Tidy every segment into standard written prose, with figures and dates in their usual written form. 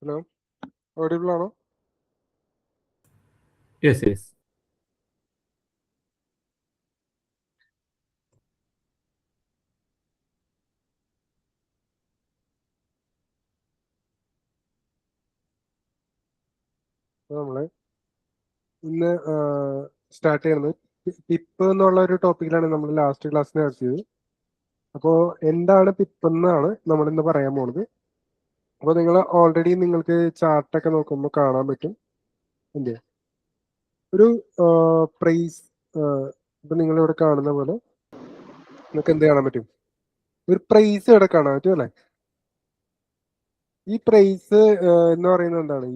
Hello, audible ആണോ? Yes yes. നമ്മള് ഇന്ന് സ്റ്റാർട്ട് ചെയ്യുന്നത് പിപ്പ് എന്നുള്ള ഒരു ടോപ്പിക്കിലാണ് നമ്മൾ ലാസ്റ്റ് ക്ലാസ്സിൽ നടത്തിയത്. അപ്പോൾ എന്താണ് പിപ്പ് എന്നാണ് നമ്മൾ ഇന്ന് പറയാൻ പോകുന്നത്. അപ്പോൾ നിങ്ങൾ ഓൾറെഡി നിങ്ങൾക്ക് ചാർട്ടൊക്കെ നോക്കുമ്പോൾ കാണാൻ പറ്റും എന്ത് ഒരു പ്രൈസ്. ഇപ്പം നിങ്ങളിവിടെ കാണുന്ന പോലെ നിങ്ങൾക്ക് എന്ത് കാണാൻ പറ്റും? ഒരു പ്രൈസ് ഇവിടെ കാണാൻ പറ്റും അല്ലേ? ഈ പ്രൈസ് എന്ന് പറയുന്നത് എന്താണ്?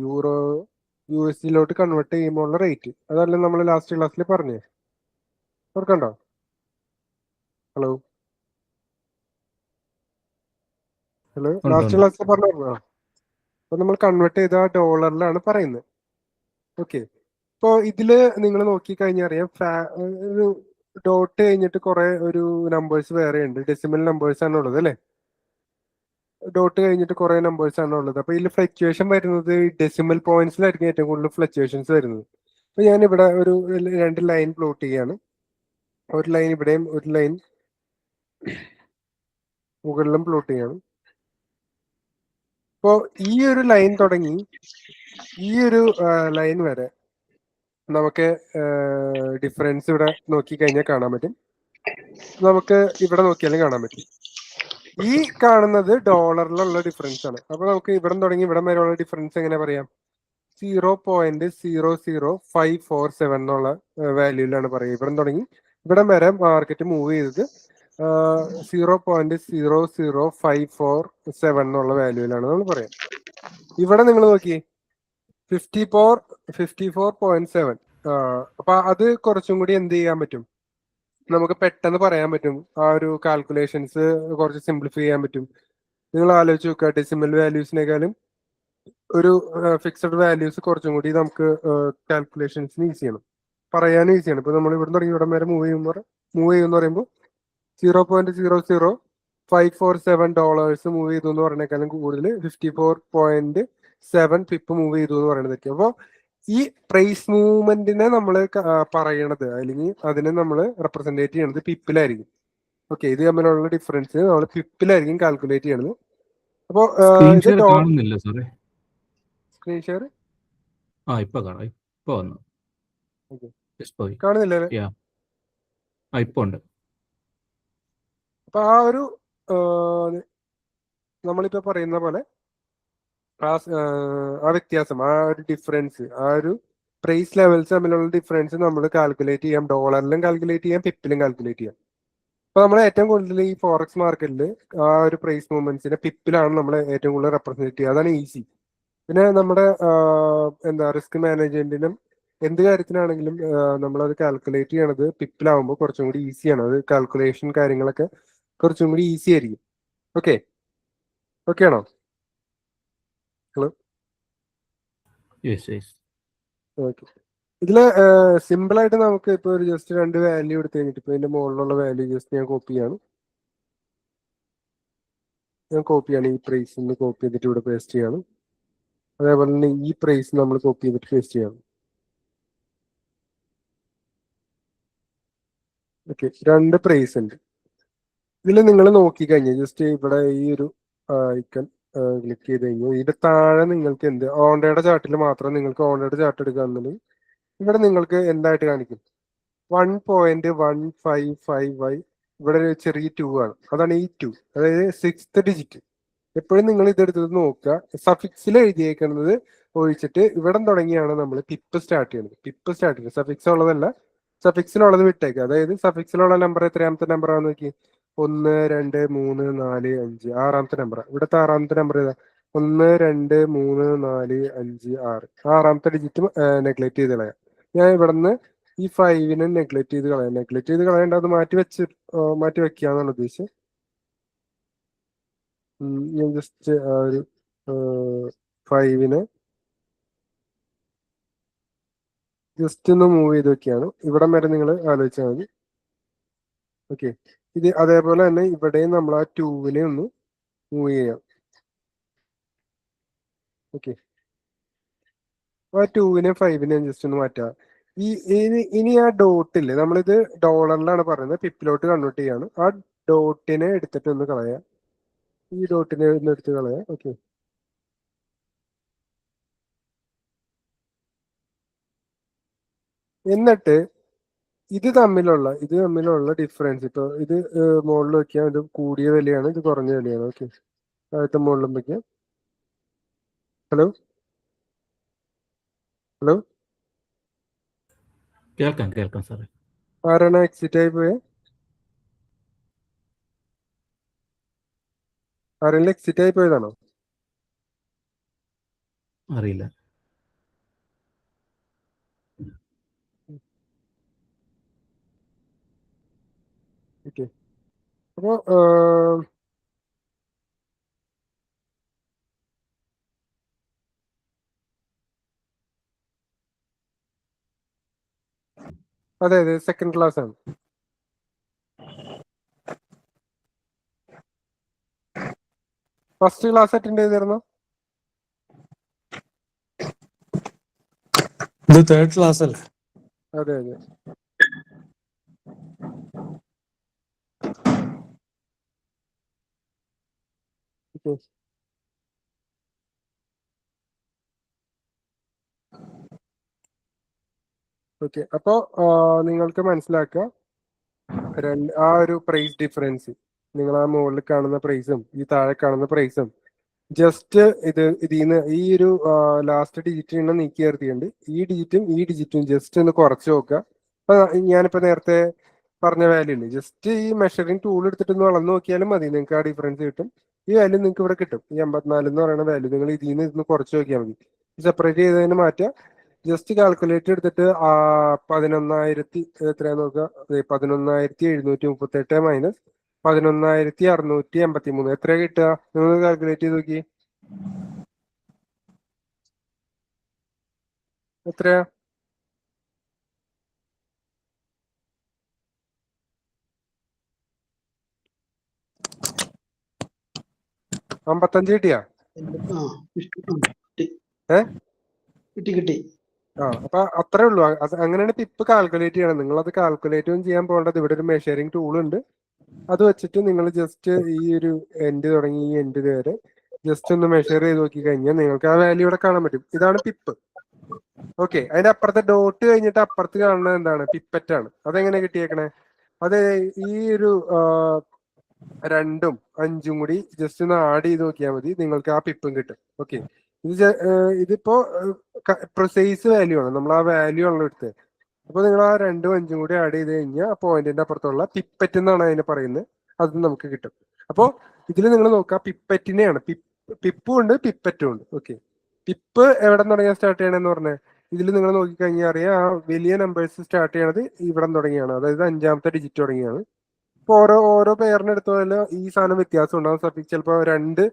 യു എസ് കൺവേർട്ട് ചെയ്യുമ്പോൾ ഉള്ള റേറ്റ്. അതല്ല നമ്മൾ ലാസ്റ്റ് ക്ലാസ്സിൽ പറഞ്ഞേ, ഓർക്കണ്ടോ? ഹലോ ലാസ്റ്റ് ഉണ്ട്. ക്ലാസ്സിൽ പറഞ്ഞു. അപ്പൊ നമ്മൾ കൺവേർട്ട് ചെയ്ത ഡോളറിലാണ് പറയുന്നത്. ഓക്കെ, ഇപ്പോൾ ഇതില് നിങ്ങൾ നോക്കിക്കഴിഞ്ഞാൽ അറിയാം, ഒരു ഡോട്ട് കഴിഞ്ഞിട്ട് കുറെ ഒരു നമ്പേഴ്സ് വേറെ ഉണ്ട്. ഡെസിമൽ നമ്പേഴ്സ് ആണ് ഉള്ളത് അല്ലേ? ഡോട്ട് കഴിഞ്ഞിട്ട് കുറെ നമ്പേഴ്സ് ആണ് ഉള്ളത്. അപ്പൊ ഇതിൽ ഫ്ലക്ച്വേഷൻ വരുന്നത് ഡെസിമൽ പോയിന്റ്സിലായിരിക്കും ഏറ്റവും കൂടുതൽ ഫ്ലക്ച്വേഷൻസ് വരുന്നത്. അപ്പൊ ഞാൻ ഇവിടെ ഒരു 2 ലൈൻ പ്ലോട്ട് ചെയ്യാണ്. ഒരു ലൈൻ ഇവിടെയും ഒരു ലൈൻ മുകളിലും പ്ലോട്ട് ചെയ്യാണ്. അപ്പോൾ ഈ ഒരു ലൈൻ തുടങ്ങി ഈ ഒരു ലൈൻ വരെ നമുക്ക് ഡിഫറൻസ് ഇവിടെ നോക്കിക്കഴിഞ്ഞാൽ കാണാൻ പറ്റും. നമുക്ക് ഇവിടെ നോക്കിയാലും കാണാൻ പറ്റും. ഈ കാണുന്നത് ഡോളറിലുള്ള ഡിഫറൻസ് ആണ്. അപ്പൊ നമുക്ക് ഇവിടെ തുടങ്ങി ഇവിടെ വരെയുള്ള ഡിഫറൻസ് എങ്ങനെ പറയാം? 0.00547 എന്നുള്ള വാല്യൂലാണ് പറയുക. ഇവിടെ തുടങ്ങി ഇവിടെ വരെ മാർക്കറ്റ് മൂവ് ചെയ്തത് 0.00547 എന്നുള്ള വാല്യൂലാണ് നമ്മൾ പറയാം. ഇവിടെ നിങ്ങൾ നോക്കി 54.7. അപ്പൊ അത് കുറച്ചും കൂടി എന്ത് ചെയ്യാൻ പറ്റും? നമുക്ക് പെട്ടെന്ന് പറയാൻ പറ്റും. ആ ഒരു കാൽക്കുലേഷൻസ് കുറച്ച് സിംപ്ലിഫൈ ചെയ്യാൻ പറ്റും. നിങ്ങൾ ആലോചിച്ച് നോക്കുക, ഡെസിമൽ വാല്യൂസിനേക്കാളും ഒരു ഫിക്സഡ് വാല്യൂസ് കുറച്ചും കൂടി നമുക്ക് കാൽക്കുലേഷൻസിന് ഈസിയാണ്, പറയാനും ഈസിയാണ്. ഇപ്പൊ നമ്മൾ ഇവിടെ തുടങ്ങി ഇവിടെ വരെ മൂവ് ചെയ്യുമെന്ന് പറയുമ്പോൾ 0.00547 മൂവ് ചെയ്തു എന്ന് പറയുന്നേക്കാളും കൂടുതൽ 54.7 പിപ്പ് മൂവ് ചെയ്തു എന്ന് പറയുന്നതൊക്കെ. അപ്പോൾ ഈ പ്രൈസ് മൂവ്മെന്റിനെ നമ്മൾ പറയണത് അല്ലെങ്കിൽ അതിനെ നമ്മൾ റെപ്രസെന്റേറ്റ് ചെയ്യണത് പിപ്പിലായിരിക്കും. ഓക്കെ, ഇത് തമ്മിലുള്ള ഡിഫറൻസ് നമ്മൾ പിപ്പിലായിരിക്കും കാൽക്കുലേറ്റ് ചെയ്യണത്. അപ്പോൾ ഇത് കാണുന്നില്ല സാറേ. സ്ക്രീൻ ഷെയർ ഇപ്പൊ കാണാം. ഇപ്പൊ വന്നു. കാണുന്നില്ലേ? ഇപ്പൊ ഉണ്ട്. അപ്പൊ ആ ഒരു നമ്മളിപ്പോ പറയുന്ന പോലെ ആ വ്യത്യാസം, ആ ഒരു ഡിഫറൻസ്, ആ ഒരു പ്രൈസ് ലെവൽസ് തമ്മിലുള്ള ഡിഫറൻസ് നമ്മൾ കാൽക്കുലേറ്റ് ചെയ്യാം. ഡോളറിലും കാൽക്കുലേറ്റ് ചെയ്യാം, പിപ്പിലും കാൽക്കുലേറ്റ് ചെയ്യാം. അപ്പൊ നമ്മൾ ഏറ്റവും കൂടുതൽ ഈ ഫോറക്സ് മാർക്കറ്റിൽ ആ ഒരു പ്രൈസ് മൂവ്മെന്റ്സിനെ പിപ്പിലാണ് നമ്മൾ ഏറ്റവും കൂടുതൽ റെപ്രസെന്റ് ചെയ്യുക. അതാണ് ഈസി. പിന്നെ നമ്മുടെ എന്താ റിസ്ക് മാനേജ്മെന്റിനും എന്ത് കാര്യത്തിനാണെങ്കിലും നമ്മളത് കാൽക്കുലേറ്റ് ചെയ്യണത് പിപ്പിലാവുമ്പോൾ കുറച്ചും കൂടി ഈസിയാണ്. അത് കാൽക്കുലേഷൻ കാര്യങ്ങളൊക്കെ കുറച്ചും കൂടി ഈസി ആയിരിക്കും. ഓക്കെ ആണോ? Hello, okay. ഇതില് സിമ്പിൾ ആയിട്ട് നമുക്ക് ഇപ്പൊ ഒരു ജസ്റ്റ് 2 വാല്യൂ എടുത്ത് കഴിഞ്ഞിട്ട് ഇപ്പൊ ഇതിന്റെ മുകളിലുള്ള വാല്യൂ ജസ്റ്റ് ഞാൻ കോപ്പി ചെയ്യാണ്. ഈ പ്രൈസ് ഒന്ന് കോപ്പി ചെയ്തിട്ട് ഇവിടെ പേസ്റ്റ് ചെയ്യാണ്. അതേപോലെ തന്നെ ഈ പ്രൈസ് നമ്മൾ കോപ്പി ചെയ്തിട്ട് പേസ്റ്റ് ചെയ്യാണ്. ഓക്കെ, 2 പ്രൈസ് ഉണ്ട്. ഇതിൽ നിങ്ങൾ നോക്കിക്കഴിഞ്ഞാൽ ജസ്റ്റ് ഇവിടെ ഈ ഒരു ഐക്കൺ ക്ലിക്ക് ചെയ്ത് കഴിഞ്ഞാൽ ഇതിന്റെ താഴെ നിങ്ങൾക്ക് എന്ത് ഓണ്ടയുടെ ചാർട്ടിൽ മാത്രം നിങ്ങൾക്ക് ഓണ്ടയുടെ ചാർട്ട് എടുക്കുകയാണെന്നുണ്ടെങ്കിൽ ഇവിടെ നിങ്ങൾക്ക് എന്തായിട്ട് കാണിക്കും? 1.155 ഇവിടെ ഒരു ചെറിയ 2 ആണ്. അതാണ് ഈ 2, അതായത് 6th ഡിജിറ്റ്. എപ്പോഴും നിങ്ങൾ ഇതെടുത്തത് നോക്കുക, സഫിക്സിൽ എഴുതിയേക്കുന്നത് ഒഴിച്ചിട്ട് ഇവിടെ തുടങ്ങിയാണ് നമ്മൾ പിപ്പ് സ്റ്റാർട്ട് ചെയ്യുന്നത്. സഫിക്സ് ഉള്ളതല്ല, സഫിക്സിലുള്ളത് വിട്ടേക്കുക. അതായത് സഫിക്സിലുള്ള നമ്പർ എത്രയാമത്തെ നമ്പർ ആണെന്ന് നോക്കി? 1 2 3 4 5 6ാമത്തെ നമ്പർ. ഇവിടുത്തെ 6ാമത്തെ നമ്പർ ഏതാ? 1 2 3 4 5 6. 6ാമത്തെ ഡിജിറ്റ് നെഗ്ലക്ട് ചെയ്ത് കളയാം. ഞാൻ ഇവിടുന്ന് ഈ 5നെ നെഗ്ലക്ട് ചെയ്ത് കളയേണ്ട, അത് മാറ്റി വെക്കാന്നാണ് ഉദ്ദേശിച്ചത്. ഞാൻ ജസ്റ്റ് ഒരു 5നെ ജസ്റ്റ് ഒന്ന് മൂവ് ചെയ്ത് വെക്കുകയാണ്. ഇവിടം വരെ നിങ്ങൾ ആലോചിച്ചാൽ മതി. ഓക്കെ, ഇത് അതേപോലെ തന്നെ ഇവിടെയും നമ്മൾ ആ 2നെ ഒന്ന് മൂവ് ചെയ്യാം. ഓക്കെ. അപ്പൊ 2-നെയും 5-നെയും ജസ്റ്റ് ഒന്ന് മാറ്റുക. ഇനി ആ ഡോട്ടില്ലേ, നമ്മളിത് ഡോളറിലാണ് പറയുന്നത്, പിപ്പിലോട്ട് കൺവേർട്ട് ചെയ്യാണ്. ആ ഡോട്ടിനെ എടുത്തിട്ട് ഒന്ന് കളയാം. ഈ ഡോട്ടിനെ ഒന്ന് എടുത്ത് കളയാം. ഓക്കെ. എന്നിട്ട് ഇത് തമ്മിലുള്ള ഡിഫറൻസ്, ഇപ്പൊ ഇത് മുകളിൽ വെക്കാം, ഇത് കൂടിയ വിലയാണ്, ഇത് കുറഞ്ഞ വിലയാണ്. ഓക്കെ. ആദ്യത്തെ മുകളിലും വെക്കാം. ഹലോ ഹലോ, കേൾക്കാം സാറേ. ആരാണ് എക്സിറ്റ് ആയി പോയെ? ആരെങ്കിലും എക്സിറ്റ് ആയി പോയതാണോ? അറിയില്ല. ഓക്കെ. അപ്പോ അതെ സെക്കൻഡ് ക്ലാസ് ആണ്. ഫസ്റ്റ് ക്ലാസ് അറ്റൻഡ് ചെയ്തിരുന്നോ? ഇത് തേർഡ് ക്ലാസ് അല്ലേ? അതെ. ഓക്കെ. അപ്പോ നിങ്ങൾക്ക് മനസ്സിലാക്കുക, ആ ഒരു പ്രൈസ് ഡിഫറൻസ്, നിങ്ങൾ ആ മുകളിൽ കാണുന്ന പ്രൈസും ഈ താഴെ കാണുന്ന പ്രൈസും ജസ്റ്റ് ഇതിന്ന് ഈ ഒരു ലാസ്റ്റ് ഡിജിറ്റ് നീക്കി നിർത്തിയുണ്ട്. ഈ ഡിജിറ്റും ജസ്റ്റ് ഒന്ന് കുറച്ച് നോക്കുക. അപ്പൊ ഞാനിപ്പോ നേരത്തെ പറഞ്ഞ വാല്യൂ ഇല്ലേ, ജസ്റ്റ് ഈ മെഷറിംഗ് ടൂൾ എടുത്തിട്ട് ഒന്ന് വളർന്നു നോക്കിയാലും മതി, നിങ്ങൾക്ക് ആ ഡിഫറൻസ് കിട്ടും. ഈ വാല്യൂ നിങ്ങൾക്ക് ഇവിടെ കിട്ടും. ഈ 54 എന്ന് പറയുന്ന വാല്യൂ നിങ്ങൾ ഇതിൽ നിന്ന് കുറച്ച് നോക്കിയാൽ മതി. സെപ്പറേറ്റ് ചെയ്തതിന് മാറ്റുക. ജസ്റ്റ് കാൽക്കുലേറ്റർ എടുത്തിട്ട് 11,000 എത്രയാന്ന് നോക്കുക. 11,738 മൈനസ് 11,683 എത്രയാ കിട്ടുക? നിങ്ങൾ കാൽക്കുലേറ്റ് ചെയ്ത് നോക്കി. എത്രയാ? 55 കിട്ടിയാ? കിട്ടി. അപ്പൊ അത്രേ ഉള്ളൂ. അങ്ങനെയാണ് പിപ്പ് കാൽക്കുലേറ്റ് ചെയ്യണം. നിങ്ങൾ അത് കാൽക്കുലേറ്റും ചെയ്യാൻ പോകേണ്ടത്. ഇവിടെ ഒരു മെഷറിംഗ് ടൂൾ ഉണ്ട്, അത് വെച്ചിട്ട് നിങ്ങൾ ജസ്റ്റ് ഈ ഒരു എൻഡ് തുടങ്ങി ഈ എൻഡ് വരെ ജസ്റ്റ് ഒന്ന് മെഷർ ചെയ്ത് നോക്കി കഴിഞ്ഞാൽ നിങ്ങൾക്ക് ആ വാല്യൂ ഇവിടെ കാണാൻ പറ്റും. ഇതാണ് പിപ്പ്. ഓക്കെ. അതിന്റെ അപ്പുറത്തെ ഡോട്ട് കഴിഞ്ഞിട്ട് അപ്പുറത്ത് കാണുന്നത് എന്താണ്? പിപ്പറ്റ് ആണ്. അതെങ്ങനെ കിട്ടിയേക്കണേ? അത് ഈ ഒരു 2ഉം 5ഉം കൂടി ജസ്റ്റ് ഒന്ന് ആഡ് ചെയ്ത് നോക്കിയാൽ മതി, നിങ്ങൾക്ക് ആ പിപ്പും കിട്ടും. ഓക്കെ. ഇതിപ്പോ പ്രിസൈസ് വാല്യൂ ആണ്, നമ്മൾ ആ വാല്യൂ ആണല്ലോ എടുത്തത്. അപ്പൊ നിങ്ങൾ ആ 2ഉം 5ഉം കൂടി ആഡ് ചെയ്ത് കഴിഞ്ഞാൽ ആ പോയിന്റിന്റെ അപ്പുറത്തുള്ള പിപ്പറ്റ് എന്നാണ് അതിനെ പറയുന്നത്, അത് നമുക്ക് കിട്ടും. അപ്പോ ഇതിൽ നിങ്ങൾ നോക്കുക, പിപ്പറ്റിനെയാണ്. പിപ്പും ഉണ്ട് പിപ്പറ്റും ഉണ്ട്. ഓക്കെ. പിപ്പ് എവിടെ തുടങ്ങിയാൽ സ്റ്റാർട്ട് ചെയ്യണമെന്ന് പറഞ്ഞാൽ ഇതിൽ നിങ്ങൾ നോക്കിക്കഴിഞ്ഞാൽ അറിയാം, ആ വലിയ നമ്പേഴ്സ് സ്റ്റാർട്ട് ചെയ്യണത് ഇവിടെ തുടങ്ങിയാണ്, അതായത് 5ാമത്തെ ഡിജിറ്റ് തുടങ്ങിയാണ്. ഇപ്പൊ ഓരോ പെയറിന് എടുത്തോലെ ഈ സാധനം വ്യത്യാസം ഉണ്ടാവും. സഫിക്സ് ചിലപ്പോൾ 2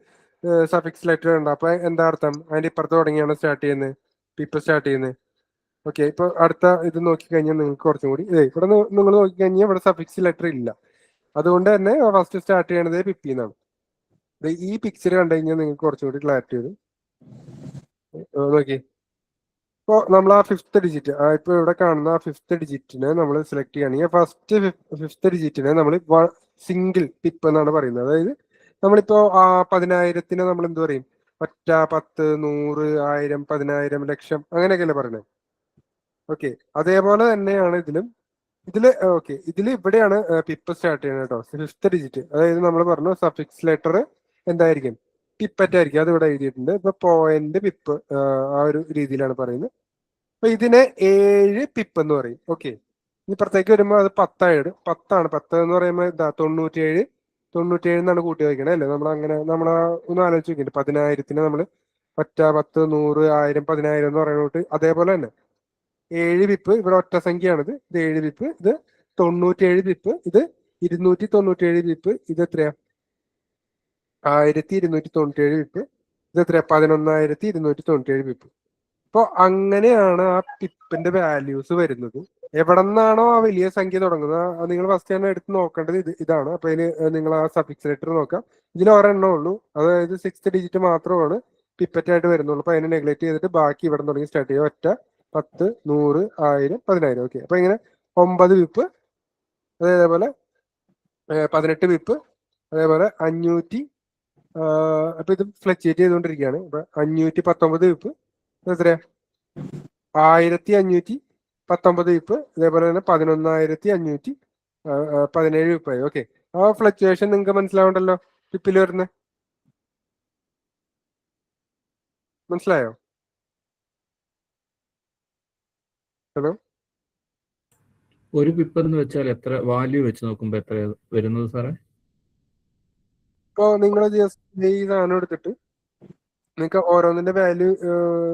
സഫിക്സ് ലെറ്റർ ഉണ്ട്. അപ്പൊ എന്താ അർത്ഥം? അതിന്റെ ഇപ്പുറത്ത് തുടങ്ങിയാണ് സ്റ്റാർട്ട് ചെയ്യുന്നത്, പിപ്പ് സ്റ്റാർട്ട് ചെയ്യുന്നത്. ഓക്കെ. ഇപ്പൊ അടുത്ത ഇത് നോക്കിക്കഴിഞ്ഞാൽ നിങ്ങൾക്ക് കുറച്ചും കൂടി ഇവിടെ നിങ്ങൾ നോക്കിക്കഴിഞ്ഞാൽ ഇവിടെ സഫിക്സ് ലെറ്റർ ഇല്ല, അതുകൊണ്ട് തന്നെ ഫസ്റ്റ് സ്റ്റാർട്ട് ചെയ്യണത് പിപ്പിന്നാണ്. ഈ പിക്ചർ കണ്ടു കഴിഞ്ഞാൽ നിങ്ങൾക്ക് കുറച്ചും കൂടി ക്ലാരിറ്റി വരും. നോക്കി. ഇപ്പൊ നമ്മൾ ആ 5th ഡിജിറ്റ്, ഇപ്പൊ ഇവിടെ കാണുന്ന ആ 5th ഡിജിറ്റിനെ നമ്മൾ സെലക്ട് ചെയ്യുകയാണെങ്കിൽ ഫസ്റ്റ് 5th ഡിജിറ്റിനെ നമ്മൾ സിംഗിൾ പിപ്പ് എന്നാണ് പറയുന്നത്. അതായത് നമ്മളിപ്പോ 10,000 നമ്മൾ എന്ത് പറയും? 10, 10, 100, 1000, 10,000, ലക്ഷം, അങ്ങനെയൊക്കെയല്ലേ പറയുന്നത്. ഓക്കെ. അതേപോലെ തന്നെയാണ് ഓക്കെ, ഇവിടെയാണ് പിപ്പ് സ്റ്റാർട്ട് ചെയ്യുന്നത് കേട്ടോ. 5th ഡിജിറ്റ്, അതായത് നമ്മൾ പറഞ്ഞു സഫിക്സ് ലെറ്റർ എന്തായിരിക്കും? പിപ്പറ്റ് ആയിരിക്കും. അത് ഇവിടെ എഴുതിയിട്ടുണ്ട്. ഇപ്പൊ പോയിന്റ് പിപ്പ് ആ ഒരു രീതിയിലാണ് പറയുന്നത്. അപ്പൊ ഇതിനെ 7 പിപ്പ് എന്ന് പറയും. ഓക്കെ. ഇപ്പുറത്തേക്ക് വരുമ്പോൾ അത് 10 10 എന്ന് പറയുമ്പോൾ 97 എന്നാണ് കൂട്ടി വയ്ക്കണേ അല്ലേ? നമ്മൾ ഒന്ന് ആലോചിച്ച് നോക്കിയിട്ട് 10,000 നമ്മൾ 10, 10, 100, 1000, 10,000 എന്ന് പറയുന്നത് അതേപോലെ തന്നെ 7 പിപ്പ്. ഇവിടെ ഒറ്റ സംഖ്യയാണിത്. ഇത് 7 പിപ്പ്. ഇത് 97 പിപ്പ്. ഇത് 297 പിപ്പ്. ഇത് എത്രയാ? 1297 പിപ്പ്. ഇത് എത്രയാ? 11,297 പിപ്പ്. അപ്പൊ അങ്ങനെയാണ് ആ പിപ്പിന്റെ വാല്യൂസ് വരുന്നത്. എവിടെ നിന്നാണോ ആ വലിയ സംഖ്യ തുടങ്ങുന്നത്, നിങ്ങൾ ഫസ്റ്റ് തന്നെ എടുത്ത് നോക്കേണ്ടത് ഇതാണ്. അപ്പൊ ഇതിന് നിങ്ങൾ ആ സഫിക്സ് ലെറ്റർ നോക്കാം. ഇതിൽ ഒരെണ്ണേ ഉള്ളൂ, അതായത് 6th ഡിജിറ്റ് മാത്രമാണ് പിപ്പറ്റായിട്ട് വരുന്നുള്ളൂ. അപ്പൊ അതിനെ നെഗ്ലക്ട് ചെയ്തിട്ട് ബാക്കി ഇവിടെ തുടങ്ങി സ്റ്റാർട്ട് ചെയ്യുക. ഒറ്റ 10, 100, 1000, 10,000. ഓക്കെ, അപ്പൊ ഇങ്ങനെ 9 വിപ്പ്, അതേപോലെ 18 വിപ്പ്, അതേപോലെ 500. അപ്പൊ ഇത് ഫ്ലക്ച്വേറ്റ് ചെയ്തുകൊണ്ടിരിക്കുകയാണ്. അപ്പൊ 519 വിപ്പ് എത്രയാ? 1519 വിപ്പ്, അതേപോലെ തന്നെ 11,517 വിപ്പായി. ഓക്കെ, ആ ഫ്ലക്ച്വേഷൻ നിങ്ങൾക്ക് മനസ്സിലാവണ്ടല്ലോ വിപ്പിൽ വരുന്നത്. മനസ്സിലായോ? ഹലോ, ഒരു പിപ്പ് എന്ന് വെച്ചാൽ എത്ര വാല്യൂ വെച്ച് നോക്കുമ്പോൾ എത്ര വരുന്നത് സാറേ? ഇപ്പൊ നിങ്ങൾ ജസ്റ്റ് ഈ സാധനം എടുത്തിട്ട് നിങ്ങൾക്ക് ഓരോന്നിന്റെ വാല്യൂ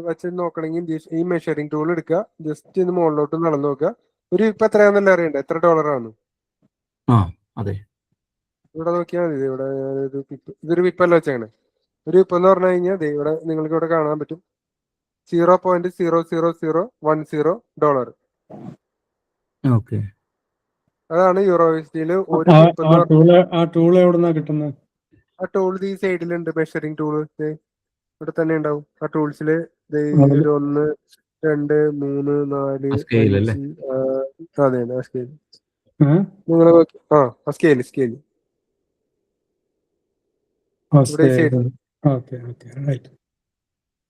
വെച്ച് നോക്കണമെങ്കിൽ ഈ മെഷറിംഗ് ടൂൾ എടുക്കുക. ജസ്റ്റ് ഇന്ന് മുകളിലോട്ട് നടന്നു നോക്കുക. ഒരു ഇപ്പൊ എത്രയാണെന്നല്ല അറിയണ്ടേ, എത്ര ഡോളറാണ്? ആ അതെ. ഇവിടെ നോക്കിയാൽ മതി. ഇവിടെ ഇതൊരു വിപ്പല്ല വെച്ചാണ്. ഒരു വിപ്പ് എന്ന് പറഞ്ഞു കഴിഞ്ഞാൽ ഇവിടെ നിങ്ങൾക്ക് ഇവിടെ കാണാൻ പറ്റും $0.00010. ഓക്കെ. അതാണ് യൂറോസിറ്റിയിൽ ഒരു ആ- വിപ്പ് എന്ന് ആ പറഞ്ഞാൽ. ടൂള് ആ ടൂള് എവിടുന്നാ കിട്ടുന്നത്? ആ ടൂൾ ഈ സൈഡിലുണ്ട്, മെഷറിംഗ് ടൂള് ഇവിടെ തന്നെ ഉണ്ടാവും. ആ ടൂൾസിൽ ഒരു 1, 2, 3, 4, സ്കെയിൽ അല്ലേ? 5. അതെ, ആ സ്കെയിൽ ഏ? നിങ്ങൾ ആ സ്കെയിൽ ഓ, ഇവിടെ ഈ സൈഡിൽ. Okay okay right.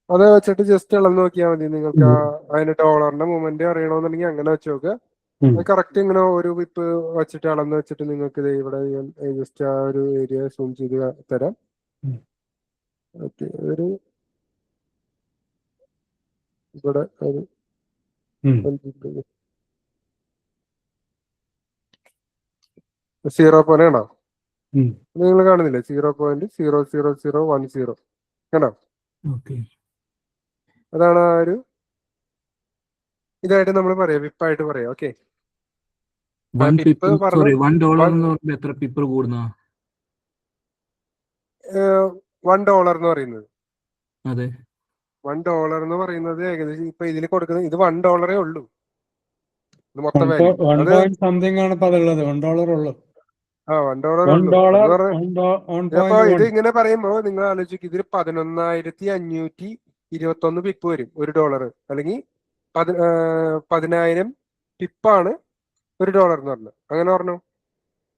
അത് വെച്ചിട്ട് ജസ്റ്റ് ഇളന്ന് നോക്കിയാൽ മതി. നിങ്ങൾക്ക് അതിന്റെ ഡോളറിന്റെ മൂവ്മെന്റ് അറിയണമെന്നുണ്ടെങ്കിൽ അങ്ങനെ വെച്ച് നോക്കുക. അത് കറക്റ്റ് ഇങ്ങനെ ഒരു വിപ്പ് വെച്ചിട്ട് അളന്ന് വെച്ചിട്ട് നിങ്ങൾക്ക് ഇവിടെ ജസ്റ്റ് ആ ഒരു ഏരിയ സൂം ചെയ്ത് തരാം. ഓക്കെ, ഒരു ഇവിടെ ഒരു 0 പോലെ ഉണ്ടോ? നിങ്ങൾ കാണുന്നില്ലേ? 0.00010 കണ്ടോ? ഓക്കെ. അതാണ് ആ ഒരു ഇതായിട്ട് നമ്മൾ പറയാം, വിപ്പായിട്ട് പറയാം. ഓക്കെ, $1 എന്ന് പറയുമ്പോൾ എത്ര പിപ്പ് കൂടുന്ന? $1 എന്ന് പറയുന്നത്. അതെ, $1 എന്ന് പറയുന്നത് ഏകദേശം ഇപ്പൊ ഇതിൽ കൊടുക്കുന്നത് ഇത് $1 ഉള്ളൂ. ഇത് മൊത്തം വാല്യൂ അത് സംതിങ് ആണ് ഇപ്പൊ അതുള്ളത്. $1 ഉള്ളു. $1 ഉള്ളൂ. അപ്പൊ ഇത് ഇങ്ങനെ പറയുമ്പോ നിങ്ങൾ ആലോചിക്കും, ഇതിൽ 11,521 പിപ്പ് വരും $1. അല്ലെങ്കിൽ 10,000 പിപ്പാണ് $1 എന്ന് പറഞ്ഞു. അങ്ങനെ പറഞ്ഞു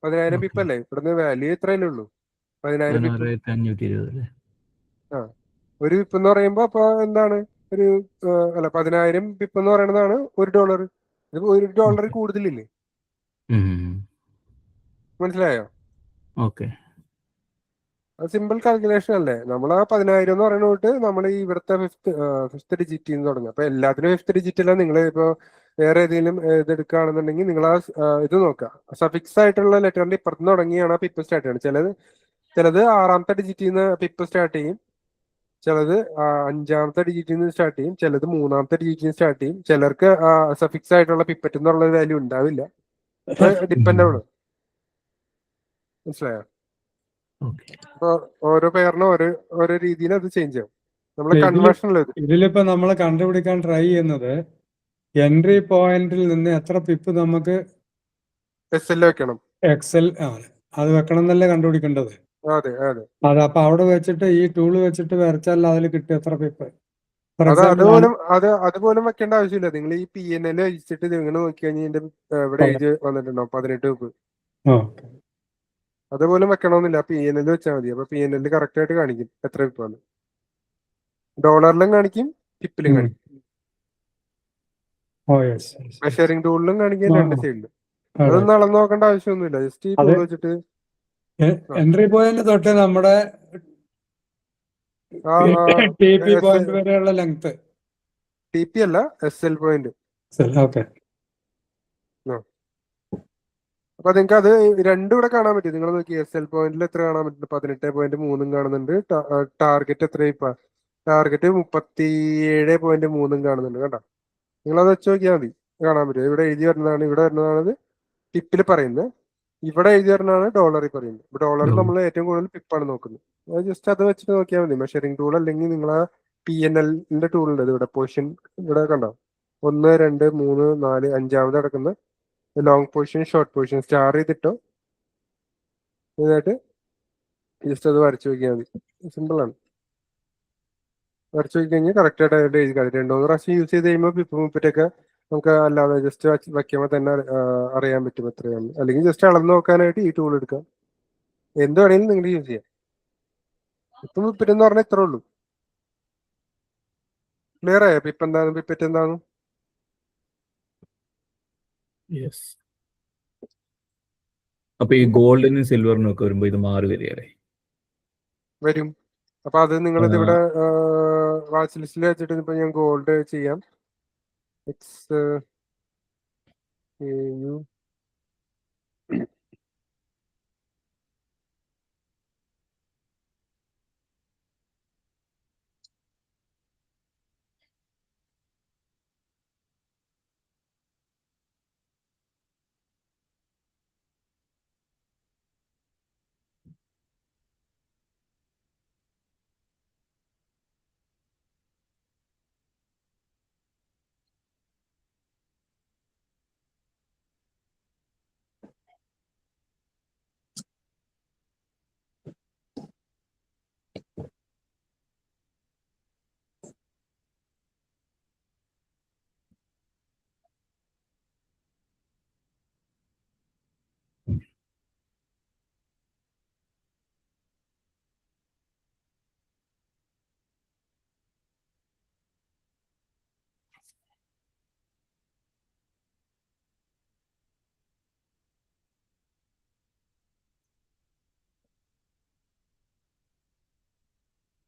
10,000 പിപ്പ് അല്ലേ? ഇവിടുന്ന് വാല്യൂ ഇത്രയല്ലേ ഉള്ളൂ, 10,000 പിപ്പ്. 16,520 അല്ലേ? ഒരു പിപ്പ് എന്ന് പറയുമ്പോ അപ്പൊ എന്താണ് ഒരു അല്ല 10,000 പിപ്പ് എന്ന് പറയുന്നതാണ് $1. ഇത് $1 കൂടുതലില്ലേ? മനസ്സിലായോ? ഓക്കെ. സിമ്പിൾ കാൽക്കുലേഷൻ അല്ലേ? നമ്മൾ ആ 10,000 എന്ന് പറയുന്ന തൊട്ട് നമ്മൾ ഈ ഇവിടുത്തെ ഫിഫ്ത്ത് ഡിജിറ്റിൽ നിന്ന് തുടങ്ങും. അപ്പൊ എല്ലാത്തിനും ഫിഫ്ത്ത് ഡിജിറ്റ് അല്ല. നിങ്ങൾ ഇപ്പൊ വേറെ ഏതെങ്കിലും ഇതെടുക്കുകയാണെന്നുണ്ടെങ്കിൽ നിങ്ങൾ ആ ഇത് നോക്കുക. സഫിക്സ് ആയിട്ടുള്ള ലെറ്ററിന്റെ ഇപ്പുറത്ത് തുടങ്ങിയാണ് ആ പിപ്പ് സ്റ്റാർട്ട് ചെയ്യുന്നത്. ചിലത് 6ാമത്തെ ഡിജിറ്റിൽ നിന്ന് പിപ്പ് സ്റ്റാർട്ട് ചെയ്യും, ചിലത് 5ാമത്തെ ഡിജിറ്റിൽ നിന്ന് സ്റ്റാർട്ട് ചെയ്യും, ചിലത് 3ാമത്തെ ഡിജിറ്റിൽ നിന്ന് സ്റ്റാർട്ട് ചെയ്യും. ചിലർക്ക് സഫിക്സ് ആയിട്ടുള്ള പിപ്പറ്റ് എന്നുള്ള വാല്യൂ ഉണ്ടാവില്ല. ഡിപ്പെൻഡ് ആണ്. മനസ്സിലായോ? അപ്പൊ ഓരോ പേരിനും ഓരോ രീതിയിൽ അത് ചേഞ്ച് ആവും. നമ്മൾ കൺവേർഷൻ ഇതിലിപ്പോ നമ്മൾ കണ്ടുപിടിക്കാൻ ട്രൈ ചെയ്യുന്നത് എൻട്രി പോയിന്റിൽ നിന്ന് എത്ര പിപ്പ് നമുക്ക് SL വെക്കണം. എക്സൽ അത് വെക്കണം എന്നല്ലേ കണ്ടുപിടിക്കേണ്ടത്? അതെ അതെ. അപ്പൊ അവിടെ വെച്ചിട്ട് ഈ ടൂള് വെച്ചിട്ട് വരച്ചാൽ അതിൽ കിട്ടും എത്ര പിപ്പ്. അതുപോലും വെക്കേണ്ട ആവശ്യമില്ല. നിങ്ങൾ ഈ PNL അയച്ചിട്ട് നിങ്ങൾ നോക്കി കഴിഞ്ഞാൽ ഇവിടെ എഴുതി വന്നിട്ടുണ്ടോ 18 പിപ്പ്. അതുപോലും വെക്കണമെന്നില്ല, PNL വെച്ചാൽ മതി. അപ്പൊ PNL കറക്റ്റ് ആയിട്ട് കാണിക്കും എത്ര പിപ്പാണ്. ഡോളറിലും കാണിക്കും, പിപ്പിലും കാണിക്കും, മെഷറിംഗ് ടൂളിലും കാണിക്കും, രണ്ട് സൈഡിലും. അതൊന്നും അളന്ന് നോക്കേണ്ട ആവശ്യമൊന്നുമില്ല. ജസ്റ്റ് ഈ ടൂൾ വെച്ചിട്ട് എൻട്രി പോയിന്റ് തൊട്ട് നമ്മുടെ TP പോയിന്റ് വരെയുള്ള ലെങ്ത്. TP അല്ല, SL പോയിന്റ്. അപ്പൊ നിങ്ങൾക്ക് അത് രണ്ടും ഇവിടെ കാണാൻ പറ്റും. നിങ്ങൾ നോക്കി SL പോയിന്റിൽ എത്ര കാണാൻ പറ്റും? 18.3 കാണുന്നുണ്ട്. ടാർഗറ്റ് എത്ര ഇപ്പൊ? ടാർഗറ്റ് 37.3 കാണുന്നുണ്ട്. കേട്ടോ, നിങ്ങളത് വെച്ച് നോക്കിയാൽ മതി, കാണാൻ പറ്റും. ഇവിടെ എഴുതി വരുന്നതാണ്, ഇവിടെ വരുന്നതാണ് പിപ്പിൽ പറയുന്നത്, ഇവിടെ എഴുതി വരുന്നതാണ് ഡോളറിൽ പറയുന്നത്. ഇപ്പൊ ഡോളറിൽ നമ്മൾ ഏറ്റവും കൂടുതൽ പിപ്പാണ് നോക്കുന്നത്. ജസ്റ്റ് അത് വെച്ചിട്ട് നോക്കിയാൽ മതി. മെഷറിംഗ് ടൂൾ അല്ലെങ്കിൽ നിങ്ങളെ PNLന്റെ ടൂൾ ഉണ്ട് ഇവിടെ. പൊസിഷൻ ഇവിടെ കണ്ടോ, 1, 2, 3, 4, 5ാമത് കിടക്കുന്ന long position, short position start ചെയ്തിട്ടോ ഇതായിട്ട് ജസ്റ്റ് അത് വരച്ചു നോക്കിയാൽ മതി. സിമ്പിൾ ആണ്. വരച്ചു നോക്കി കഴിഞ്ഞാൽ കറക്റ്റ് ആയിട്ട് എഴുതി കാര്യം 2-3 പ്രാവശ്യം യൂസ് ചെയ്ത് കഴിയുമ്പോൾ പിപ്പ് മുപ്പറ്റൊക്കെ നമുക്ക് അല്ലാതെ ജസ്റ്റ് വയ്ക്കുമ്പോൾ തന്നെ അറിയാൻ പറ്റും എത്രയാണ്. അല്ലെങ്കിൽ ജസ്റ്റ് അളന്ന് നോക്കാനായിട്ട് ഈ ടൂൾ എടുക്കാം. എന്ത് വേണമെങ്കിലും നിങ്ങൾ യൂസ് ചെയ്യാം. പിപ്പ് മുപ്പറ്റ് എന്ന് പറഞ്ഞാൽ ഇത്രേ ഉള്ളൂ. ക്ലിയർ ആയോ പിപ്പ് എന്താണ് പിപ്പറ്റ് എന്താണ്? യെസ്. അപ്പൊ ഈ ഗോൾഡിനും സിൽവറിനും ഒക്കെ വരുമ്പോ ഇത് മാറി വരികയല്ലേ? വരും. അപ്പൊ അത് നിങ്ങളിത് ഇവിടെ വാച്ച് ലിസ്റ്റിൽ വെച്ചിട്ട് ഇപ്പൊ ഞാൻ ഗോൾഡ് ചെയ്യാം.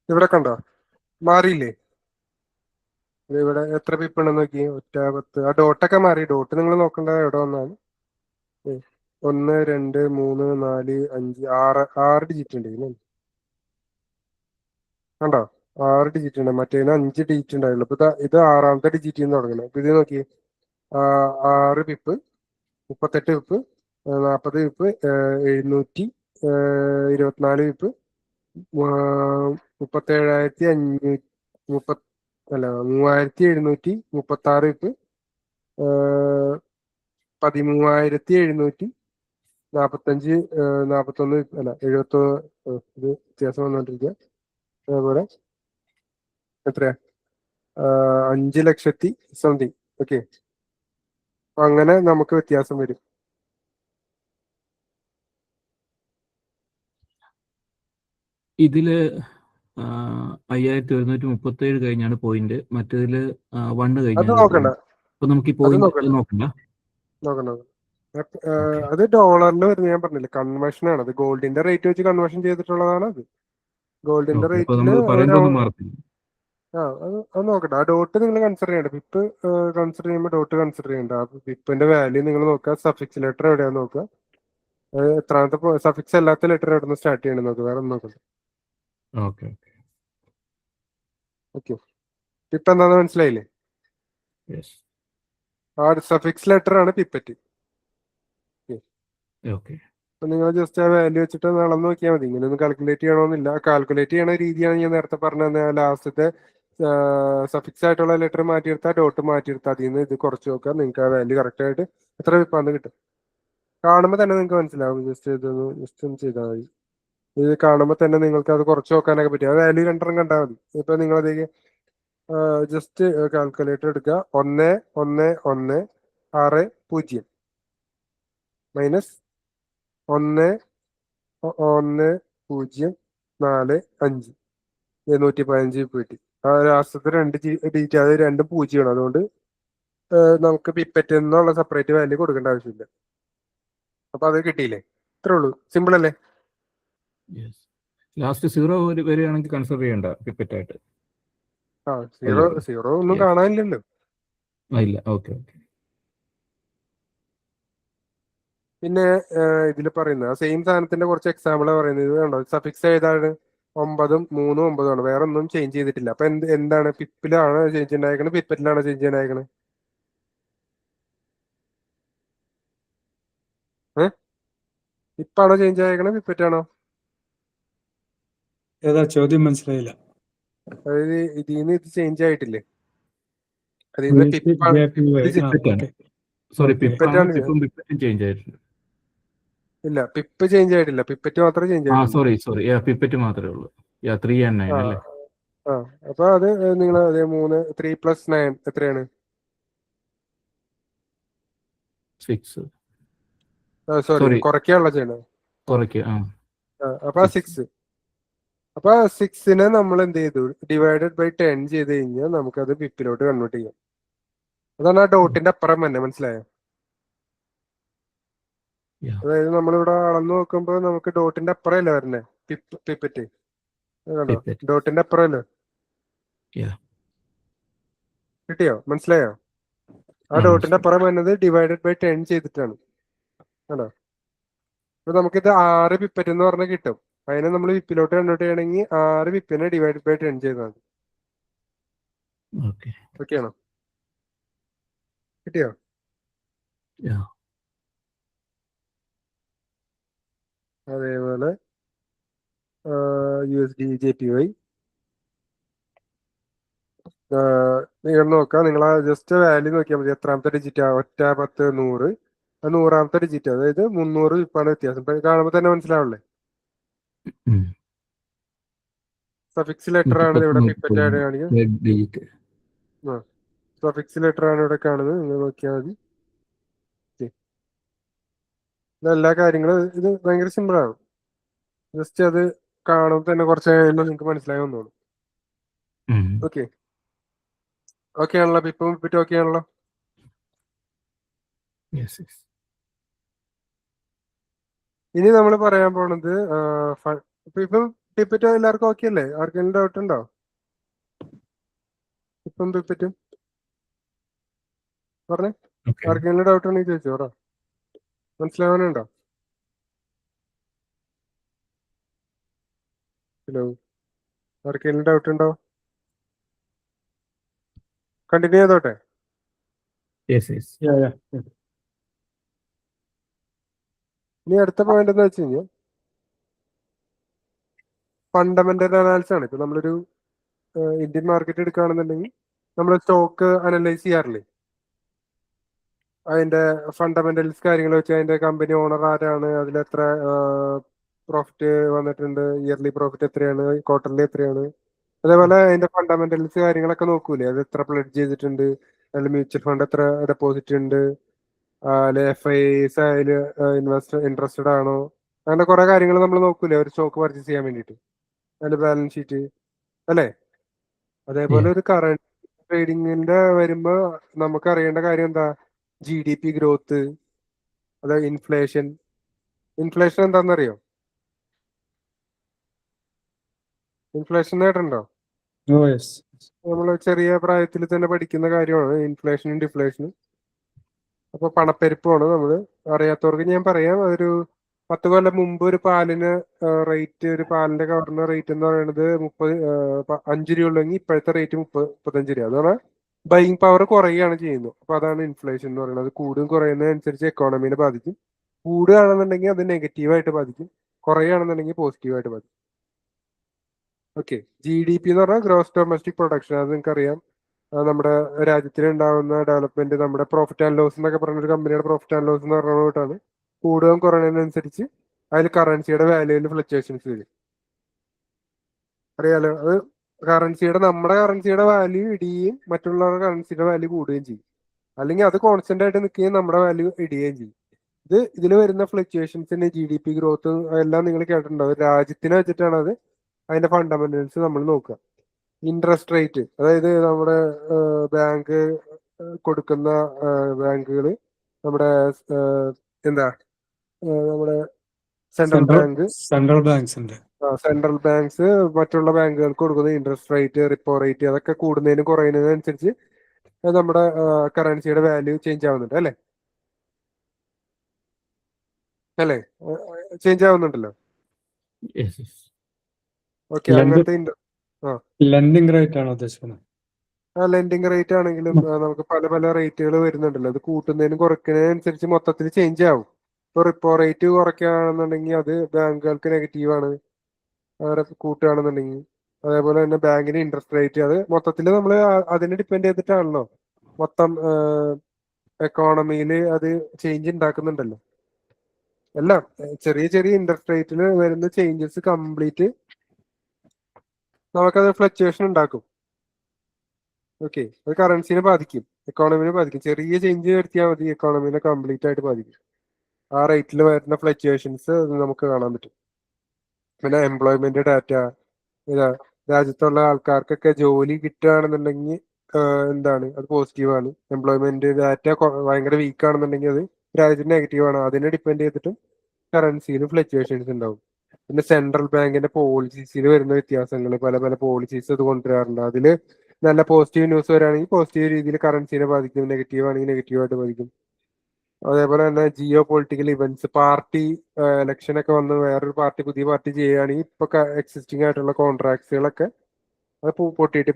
ഇവിടെ കണ്ടോ മാറിയില്ലേ? ഇവിടെ എത്ര പിപ്പ് ഉണ്ടെന്ന് നോക്കി. 1, 10. ആ ഡോട്ടൊക്കെ മാറി. ഡോട്ട് നിങ്ങൾ നോക്കേണ്ട എവിടെ വന്നാണ്. 1, 2, 3, 4, 5, 6 ഡിജിറ്റ് ഉണ്ട് ഇതിന്. കണ്ടോ 6 ഡിജിറ്റ് ഉണ്ട്. മറ്റേതിന് 5 ഡിജിറ്റ് ഉണ്ടായുള്ളൂ. ഇപ്പൊ ഇത് 6ാമത്തെ ഡിജിറ്റിൽ നിന്ന് തുടങ്ങണം. ഇപ്പൊ ഇത് നോക്കി 6 pip, 38 pip, 40 pip, 724 pip, 3736 pip, 13745 41 അല്ല 71 ഇത് വ്യത്യാസം വന്നോണ്ടിരിക്കുക. അതേപോലെ എത്രയാ 5 ലക്ഷത്തി സംതിങ്. ഓക്കെ, അങ്ങനെ നമുക്ക് വ്യത്യാസം വരും. ഇതില് 5137 കഴിഞ്ഞാണ് പോയിന്റ്, മറ്റേതില് 1 അത് കഴിഞ്ഞാണ് നോക്കണ്ട. അപ്പൊ നമുക്ക് ഈ അത് പോയിന്റ് നോക്കണ്ട. നോക്കണ്ട. നോക്കണം. അത് ഡോളറിൽ വരുന്നത് ഞാൻ പറഞ്ഞില്ല, കൺവേർഷൻ ആണ്. അത് ഗോൾഡിന്റെ റേറ്റ് വെച്ച് കൺവേർഷൻ ചെയ്തിട്ടുള്ളതാണ്. അത് ഗോൾഡിന്റെ അപ്പൊ റേറ്റില് നമ്മൾ പറയുമ്പോ ഒന്നും മാറത്തില്ല. അത് നോക്കട്ടെ. ആ ഡോട്ട് നിങ്ങൾ കൺസിഡർ ചെയ്യണ്ട. പിപ്പ് കൺസിഡർ ചെയ്യുമ്പോൾ ഡോട്ട് കൺസിഡർ ചെയ്യണ്ട. ആ പിപ്പിന്റെ വാല്യൂ നിങ്ങൾ നോക്കുക. സഫിക്സ് ലെറ്റർ എവിടെയാന്ന് നോക്കുക. എത്രാമത്തെ സഫിക്സ് അല്ലാത്ത ലെറ്റർ എവിടെ നിന്ന് സ്റ്റാർട്ട് ചെയ്യണം നോക്കുക. വേറെ ഒന്നും നോക്കണ്ട. ഓക്കെ ഓക്കെ, പിപ്പ് എന്താന്ന് മനസ്സിലായില്ലേ? ആ സഫിക്സ് ലെറ്റർ ആണ് പിപ്പറ്റ്. ഓക്കെ. അപ്പൊ നിങ്ങൾ ജസ്റ്റ് ആ വാല്യൂ വെച്ചിട്ട് അളന്ന് നോക്കിയാൽ മതി. ഇങ്ങനെ ഒന്നും കാൽക്കുലേറ്റ് ചെയ്യണമെന്നില്ല. കാൽക്കുലേറ്റ് ചെയ്യണ രീതിയാണ് ഞാൻ നേരത്തെ പറഞ്ഞത്. ലാസ്റ്റത്തെ സഫിക്സ് ആയിട്ടുള്ള ലെറ്റർ മാറ്റിയെടുത്താൽ ഡോട്ട് മാറ്റിയെടുത്താൽ അതിൽ നിന്ന് ഇത് കുറച്ച് നോക്കുക. നിങ്ങൾക്ക് ആ വാല്യൂ കറക്റ്റ് ആയിട്ട് എത്ര പിപ്പാന്ന് കിട്ടും. കാണുമ്പോൾ തന്നെ നിങ്ങൾക്ക് മനസ്സിലാവും. ജസ്റ്റ് ഒന്ന് ചെയ്താൽ മതി. ഇത് കാണുമ്പോൾ തന്നെ നിങ്ങൾക്ക് അത് കുറച്ച് നോക്കാനൊക്കെ പറ്റും. ആ വാല്യൂ രണ്ടെണ്ണം കണ്ടാൽ മതി. ഇപ്പൊ നിങ്ങളതേക്ക് ജസ്റ്റ് കാൽക്കുലേറ്റർ എടുക്കുക. 11160 മൈനസ് 11045 115 കിട്ടി. ആ ലാസ്റ്റത്തെ 2 ഡിജിറ്റ്, അത് 2 പൂജ്യമാണ്. അതുകൊണ്ട് നമുക്ക് പിപ്പറ്റ് എന്നുള്ള സെപ്പറേറ്റ് വാല്യൂ കൊടുക്കേണ്ട ആവശ്യമില്ല. അപ്പൊ അത് കിട്ടിയില്ലേ? ഇത്രേ ഉള്ളൂ. സിമ്പിൾ അല്ലേ? ലാസ്റ്റ് 0 വരികയാണെങ്കിൽ കൺസിഡർ ചെയ്യണ്ട പിപ്പറ്റ് ആയിട്ട്. സീറോ ഒന്നും കാണാനില്ലല്ലോ. ഇല്ല. ഓക്കെ. പിന്നെ ഇതിൽ പറയുന്നത് ആ സെയിം സാധനത്തിന്റെ കുറച്ച് എക്സാമ്പിളാണ് പറയുന്നത്. ഇത് കണ്ടോ, സഫിക്സ് ഏതാണ്? 9 3 9 ആണ്. വേറെ ഒന്നും ചേഞ്ച് ചെയ്തിട്ടില്ല. അപ്പൊ എന്താണ് പിപ്പിലാണ് ചേഞ്ച് ഉണ്ടായിരിക്കണത്, പിപ്പറ്റിലാണ് ചേഞ്ച് ഉണ്ടായിരിക്കണത്? പിപ്പാണോ ചേഞ്ച് ആയിരിക്കണത്, പിപ്പറ്റാണോ? ഏതാ ചോദ്യം മനസ്സിലായില്ല. അതായത് ഇതിന്ന് ഇത് ചേഞ്ച് ആയിട്ടില്ലേ? അതിന്ന് പിപ്പാണ്. സോറി, പിപ്പറ്റാണ്. പിപ്പറ്റും ചേഞ്ച് ആയിട്ടുണ്ട്. ഇല്ല, പിപ്പ് ചേഞ്ച് ആയിട്ടില്ല. പിപ്പറ്റ് മാത്രമേ ചേഞ്ച് ആയിട്ടുള്ളൂ. സോറി, പിപ്പറ്റ് മാത്രമേ ഉള്ളൂ. 3 and 9 അല്ലേ? ആ അപ്പൊ അത് നിങ്ങൾ അതേ 3 + 9 എത്രയാണ്? 6. Sorry, Sorry. കുറയ്ക്കാനുള്ള ചെയ്യണത്. കുറയ്ക്കുക. അപ്പൊ 6. അപ്പൊ 6നെ നമ്മൾ എന്ത് ചെയ്തു, ഡിവൈഡഡ് ബൈ 10 ചെയ്ത് കഴിഞ്ഞാൽ നമുക്കത് പിപ്പിലോട്ട് കൺവേർട്ട് ചെയ്യാം. അതാണ് ആ ഡോട്ടിന്റെ അപ്പുറം തന്നെ, മനസ്സിലായോ? Yeah. അതായത് നമ്മളിവിടെ അളന്ന് നോക്കുമ്പോൾ നമുക്ക് ഡോട്ടിന്റെ അപ്പുറമല്ലേ വരണേ പിപ്പറ്റ്, കണ്ടോ? Pipette. ഡോട്ടിന്റെ അപ്പുറമല്ലേ? Yeah. കിട്ടിയോ? മനസ്സിലായോ? ആ ആ, ഡോട്ടിന്റെ മനസ്സിലായി. അപ്പുറം വരുന്നത് ഡിവൈഡഡ് ബൈ 10 ചെയ്തിട്ടാണ്, കണ്ടോ? അപ്പൊ നമുക്കിത് 6 പിപ്പറ്റ് എന്ന് പറഞ്ഞാൽ കിട്ടും. അതിനെ നമ്മൾ വിപ്പിലോട്ട് കൺവേർട്ട് ചെയ്യണമെങ്കിൽ 6 വിപ്പിനെ ഡിവൈഡഡ് ബൈ 10 ചെയ്താൽ മതി. ഓക്കെ. ഓക്കെ ആണോ? കിട്ടിയോ? Yeah. അതേപോലെ USD JPY നിങ്ങൾ നോക്കാം. നിങ്ങൾ ജസ്റ്റ് വാല്യൂ നോക്കിയാൽ മതി. എത്രാമത്തെ ഡിജിറ്റാ? 1, 10, 100. 100ാമത്തെ ഡിജിറ്റ്, അതായത് 300 വിപ്പാണ് വ്യത്യാസം. ഇപ്പൊ കാണുമ്പോൾ തന്നെ മനസ്സിലാവില്ലേ? ഉം. സഫിക്സ് ലെറ്റർ ആണ് ഇവിടെ പിപ്പറ്റ് ആയിട്ട് കാണിക്കുന്നത്. ഡിജിറ്റ്. സഫിക്സ് ലെറ്റർ ആണ് ഇവിടെ കാണുന്നത്. നിങ്ങൾ നോക്കിയാൽ മതി. ഇതെല്ലാ കാര്യങ്ങളും ഇത് ഭയങ്കര സിമ്പിൾ ആണ്. ജസ്റ്റ് അത് കാണുമ്പോൾ തന്നെ കുറച്ച് കഴിയുമ്പോൾ നിങ്ങൾക്ക് മനസ്സിലായി വന്നോളൂ. ഓക്കെ ഓക്കെ ആണല്ലോ? പിപ്പും പിപ്പറ്റും ഓക്കെ ആണല്ലോ? Yes, yes. ഇനി നമ്മൾ പറയാൻ പോണത് ഇപ്പം പിപ്പറ്റ് എല്ലാവർക്കും ഓക്കെ അല്ലേ? ആർക്കെങ്കിലും ഡൗട്ട് ഉണ്ടോ? ഇപ്പം പിപ്പറ്റും പറഞ്ഞേ. Okay. ആർക്കെങ്കിലും ഡൗട്ട് ഉണ്ടെങ്കിൽ ചോദിച്ചോടാ. മനസ്സിലാവാനുണ്ടോ? ഹലോ, ആർക്കെങ്കിലും ഡൗട്ട് ഉണ്ടോ? കണ്ടിന്യൂ ചെയ്തോട്ടെ? Yes, yes. Yeah, yeah, yeah. ഇനി അടുത്ത പോയിന്റ് എന്ന് വെച്ച് കഴിഞ്ഞാൽ ഫണ്ടമെന്റൽ അനാലിസിസ് ആണ്. ഇപ്പൊ നമ്മളൊരു ഇന്ത്യൻ മാർക്കറ്റ് എടുക്കുകയാണെന്നുണ്ടെങ്കിൽ നമ്മൾ സ്റ്റോക്ക് അനലൈസ് ചെയ്യാറില്ലേ? അതിന്റെ ഫണ്ടമെന്റൽസ് കാര്യങ്ങൾ വെച്ച് അതിന്റെ കമ്പനി ഓണർ ആരാണ്, അതിലെത്ര പ്രോഫിറ്റ് വന്നിട്ടുണ്ട്, ഇയർലി പ്രോഫിറ്റ് എത്രയാണ്, ക്വാർട്ടർലി എത്രയാണ്, അതേപോലെ അതിന്റെ ഫണ്ടമെന്റൽസ് കാര്യങ്ങളൊക്കെ നോക്കൂലേ? അത് എത്ര പ്ലെഡ്ജ് ചെയ്തിട്ടുണ്ട്, അതിൽ മ്യൂച്വൽ ഫണ്ട് എത്ര ഡെപ്പോസിറ്റ് ഉണ്ട്, അല്ലെ FIs അതിൽ ഇൻട്രസ്റ്റഡ് ആണോ, അങ്ങനെ കുറെ കാര്യങ്ങൾ നമ്മൾ നോക്കൂലേ ഒരു സ്റ്റോക്ക് പർച്ചേസ് ചെയ്യാൻ വേണ്ടിയിട്ട്? അതിന്റെ ബാലൻസ് ഷീറ്റ് അല്ലേ? അതേപോലെ ഒരു കറന്റ് ട്രേഡിങ്ങിന്റെ വരുമ്പോ നമുക്ക് അറിയേണ്ട കാര്യം എന്താ? GDP ഗ്രോത്ത്, അതായത് ഇൻഫ്ലേഷൻ. ഇൻഫ്ലേഷൻ എന്താണെന്നറിയോ? ഇൻഫ്ലേഷൻ നേട്ടമുണ്ടോ? Oh, yes. നമ്മൾ ചെറിയ പ്രായത്തിൽ തന്നെ പഠിക്കുന്ന കാര്യമാണ് ഇൻഫ്ലേഷനും ഡിഫ്ലേഷനും. അപ്പൊ പണപ്പെരുപ്പമാണ്. നമ്മൾ അറിയാത്തവർക്ക് ഞാൻ പറയാം, ഒരു 10 കൊല്ലം മുമ്പ് ഒരു പാലിന് റേറ്റ്, ഒരു പാലിന്റെ കവറിന് റേറ്റ് എന്ന് പറയുന്നത് 5 രൂപ ഉള്ളെങ്കിൽ ഇപ്പോഴത്തെ റേറ്റ് 35 രൂപ. അതാണ് ബൈയിങ് പവർ കുറയുകയാണ് ചെയ്യുന്നത്. അപ്പൊ അതാണ് ഇൻഫ്ലേഷൻ എന്ന് പറയുന്നത്. കൂടും കുറയുന്നതനുസരിച്ച് എക്കോണമീനെ ബാധിക്കും. കൂടുകയാണെന്നുണ്ടെങ്കിൽ അത് നെഗറ്റീവായിട്ട് ബാധിക്കും, കുറയുകയാണെന്നുണ്ടെങ്കിൽ പോസിറ്റീവായിട്ട് ബാധിക്കും. ഓക്കെ. GDP എന്ന് പറഞ്ഞാൽ ഗ്രോസ് ഡൊമസ്റ്റിക് പ്രൊഡക്ഷൻ. അത് നിങ്ങൾക്കറിയാം. നമ്മുടെ രാജ്യത്തിന് ഉണ്ടാകുന്ന ഡെവലപ്മെന്റ്, നമ്മുടെ പ്രോഫിറ്റ് ആൻഡ് ലോസ് എന്നൊക്കെ പറഞ്ഞ ഒരു കമ്പനിയുടെ പ്രോഫിറ്റ് ആൻഡ് ലോസ് എന്ന് പറഞ്ഞിട്ടാണ്. കൂടുകയും കുറയുന്നതിനനുസരിച്ച് അതിൽ കറൻസിയുടെ വാല്യൂവിൽ ഫ്ലക്ച്വേഷൻസ് വരും. അറിയാലോ? അത് നമ്മുടെ കറൻസിയുടെ വാല്യൂ ഇടിയുകയും മറ്റുള്ളവരുടെ കറൻസിയുടെ വാല്യൂ കൂടുകയും ചെയ്യും. അല്ലെങ്കിൽ അത് കോൺസ്റ്റന്റ് ആയിട്ട് നിൽക്കുകയും നമ്മുടെ വാല്യൂ ഇടുകയും ചെയ്യും. ഇതിൽ വരുന്ന ഫ്ലക്ച്വേഷൻസിന് GDP ഗ്രോത്ത് എല്ലാം നിങ്ങൾ കേട്ടിട്ടുണ്ടാവും. രാജ്യത്തിനെ വെച്ചിട്ടാണ് അത് അതിന്റെ ഫണ്ടമെന്റൽസ് നമ്മൾ നോക്കുക. ഇൻട്രസ്റ്റ് റേറ്റ്, അതായത് നമ്മുടെ ബാങ്ക് കൊടുക്കുന്ന ബാങ്കുകൾ, നമ്മുടെ എന്താ നമ്മുടെ സെൻട്രൽ ബാങ്ക്സ് മറ്റുള്ള ബാങ്കുകൾക്ക് കൊടുക്കുന്ന ഇൻട്രസ്റ്റ് റേറ്റ്, റിപ്പോ റേറ്റ്, അതൊക്കെ കൂടുന്നതിനും കുറയുന്നതിനനുസരിച്ച് നമ്മുടെ കറൻസിയുടെ വാല്യൂ ചേഞ്ച് ആവുന്നുണ്ട് അല്ലേ? ചേഞ്ച് ആവുന്നുണ്ടല്ലോ. Yes, yes. ഓക്കെ. അങ്ങനത്തെ ലെൻഡിങ് റേറ്റ് ആണോ ഉദ്ദേശിക്കുന്നത്? ലെൻഡിങ് റേറ്റ് ആണെങ്കിലും നമുക്ക് പല പല റേറ്റുകൾ വരുന്നുണ്ടല്ലോ. അത് കൂട്ടുന്നതിനും കുറയ്ക്കുന്നതിനനുസരിച്ച് മൊത്തത്തിൽ ചേഞ്ച് ആവും. ഇപ്പൊ റിപ്പോ റേറ്റ് കുറയ്ക്കുകയാണെന്നുണ്ടെങ്കിൽ അത് ബാങ്കുകൾക്ക് നെഗറ്റീവാണ്, അവരെ കൂട്ടുകയാണെന്നുണ്ടെങ്കിൽ. അതേപോലെ തന്നെ ബാങ്കിന് ഇൻട്രസ്റ്റ് റേറ്റ്, അത് മൊത്തത്തിൽ നമ്മൾ അതിനെ ഡിപ്പെൻഡ് ചെയ്തിട്ടാണല്ലോ മൊത്തം എക്കോണമിയിൽ അത് ചേഞ്ച് ഉണ്ടാക്കുന്നുണ്ടല്ലോ. എല്ലാം ചെറിയ ചെറിയ ഇൻട്രസ്റ്റ് റേറ്റിൽ വരുന്ന ചേഞ്ചസ് കംപ്ലീറ്റ് നമുക്കത് ഫ്ലക്ച്വേഷൻ ഉണ്ടാക്കും. ഓക്കെ, അത് കറൻസിനെ ബാധിക്കും, എക്കോണമിനെ ബാധിക്കും. ചെറിയ ചേഞ്ച് വരുത്തിയാൽ മതി, എക്കോണമിനെ കംപ്ലീറ്റ് ആയിട്ട് ബാധിക്കും. ആ റേറ്റിൽ വരുന്ന ഫ്ലക്ച്വേഷൻസ് നമുക്ക് കാണാൻ പറ്റും. പിന്നെ എംപ്ലോയ്മെന്റ് ഡാറ്റ, ഇതാ രാജ്യത്തുള്ള ആൾക്കാർക്കൊക്കെ ജോലി കിട്ടുകയാണെന്നുണ്ടെങ്കിൽ എന്താണ് അത് പോസിറ്റീവാണ്. എംപ്ലോയ്മെന്റ് ഡാറ്റ ഭയങ്കര വീക്ക് ആണെന്നുണ്ടെങ്കിൽ അത് രാജ്യത്തിന് നെഗറ്റീവാണ്. അതിനെ ഡിപ്പെൻഡ് ചെയ്തിട്ടും കറൻസിയിൽ ഫ്ലക്ച്വേഷൻസ് ഉണ്ടാവും. പിന്നെ സെൻട്രൽ ബാങ്കിന്റെ പോളിസീസിൽ വരുന്ന വ്യത്യാസങ്ങൾ, പല പല പോളിസീസ് അത് കൊണ്ടുവരാറുണ്ട്. അതിൽ നല്ല പോസിറ്റീവ് ന്യൂസ് വരികയാണെങ്കിൽ പോസിറ്റീവ് രീതിയിൽ കറൻസിനെ ബാധിക്കും, നെഗറ്റീവ് ആണെങ്കിൽ നെഗറ്റീവായിട്ട് ബാധിക്കും. അതേപോലെ തന്നെ geo political events, party election ഒക്കെ വന്ന് വേറൊരു പാർട്ടി പുതിയ പാർട്ടി ചെയ്യുകയാണെങ്കിൽ ഇപ്പൊ എക്സിസ്റ്റിംഗ് ആയിട്ടുള്ള കോൺട്രാക്ട്സുകളൊക്കെ അത് പൊട്ടിയിട്ട്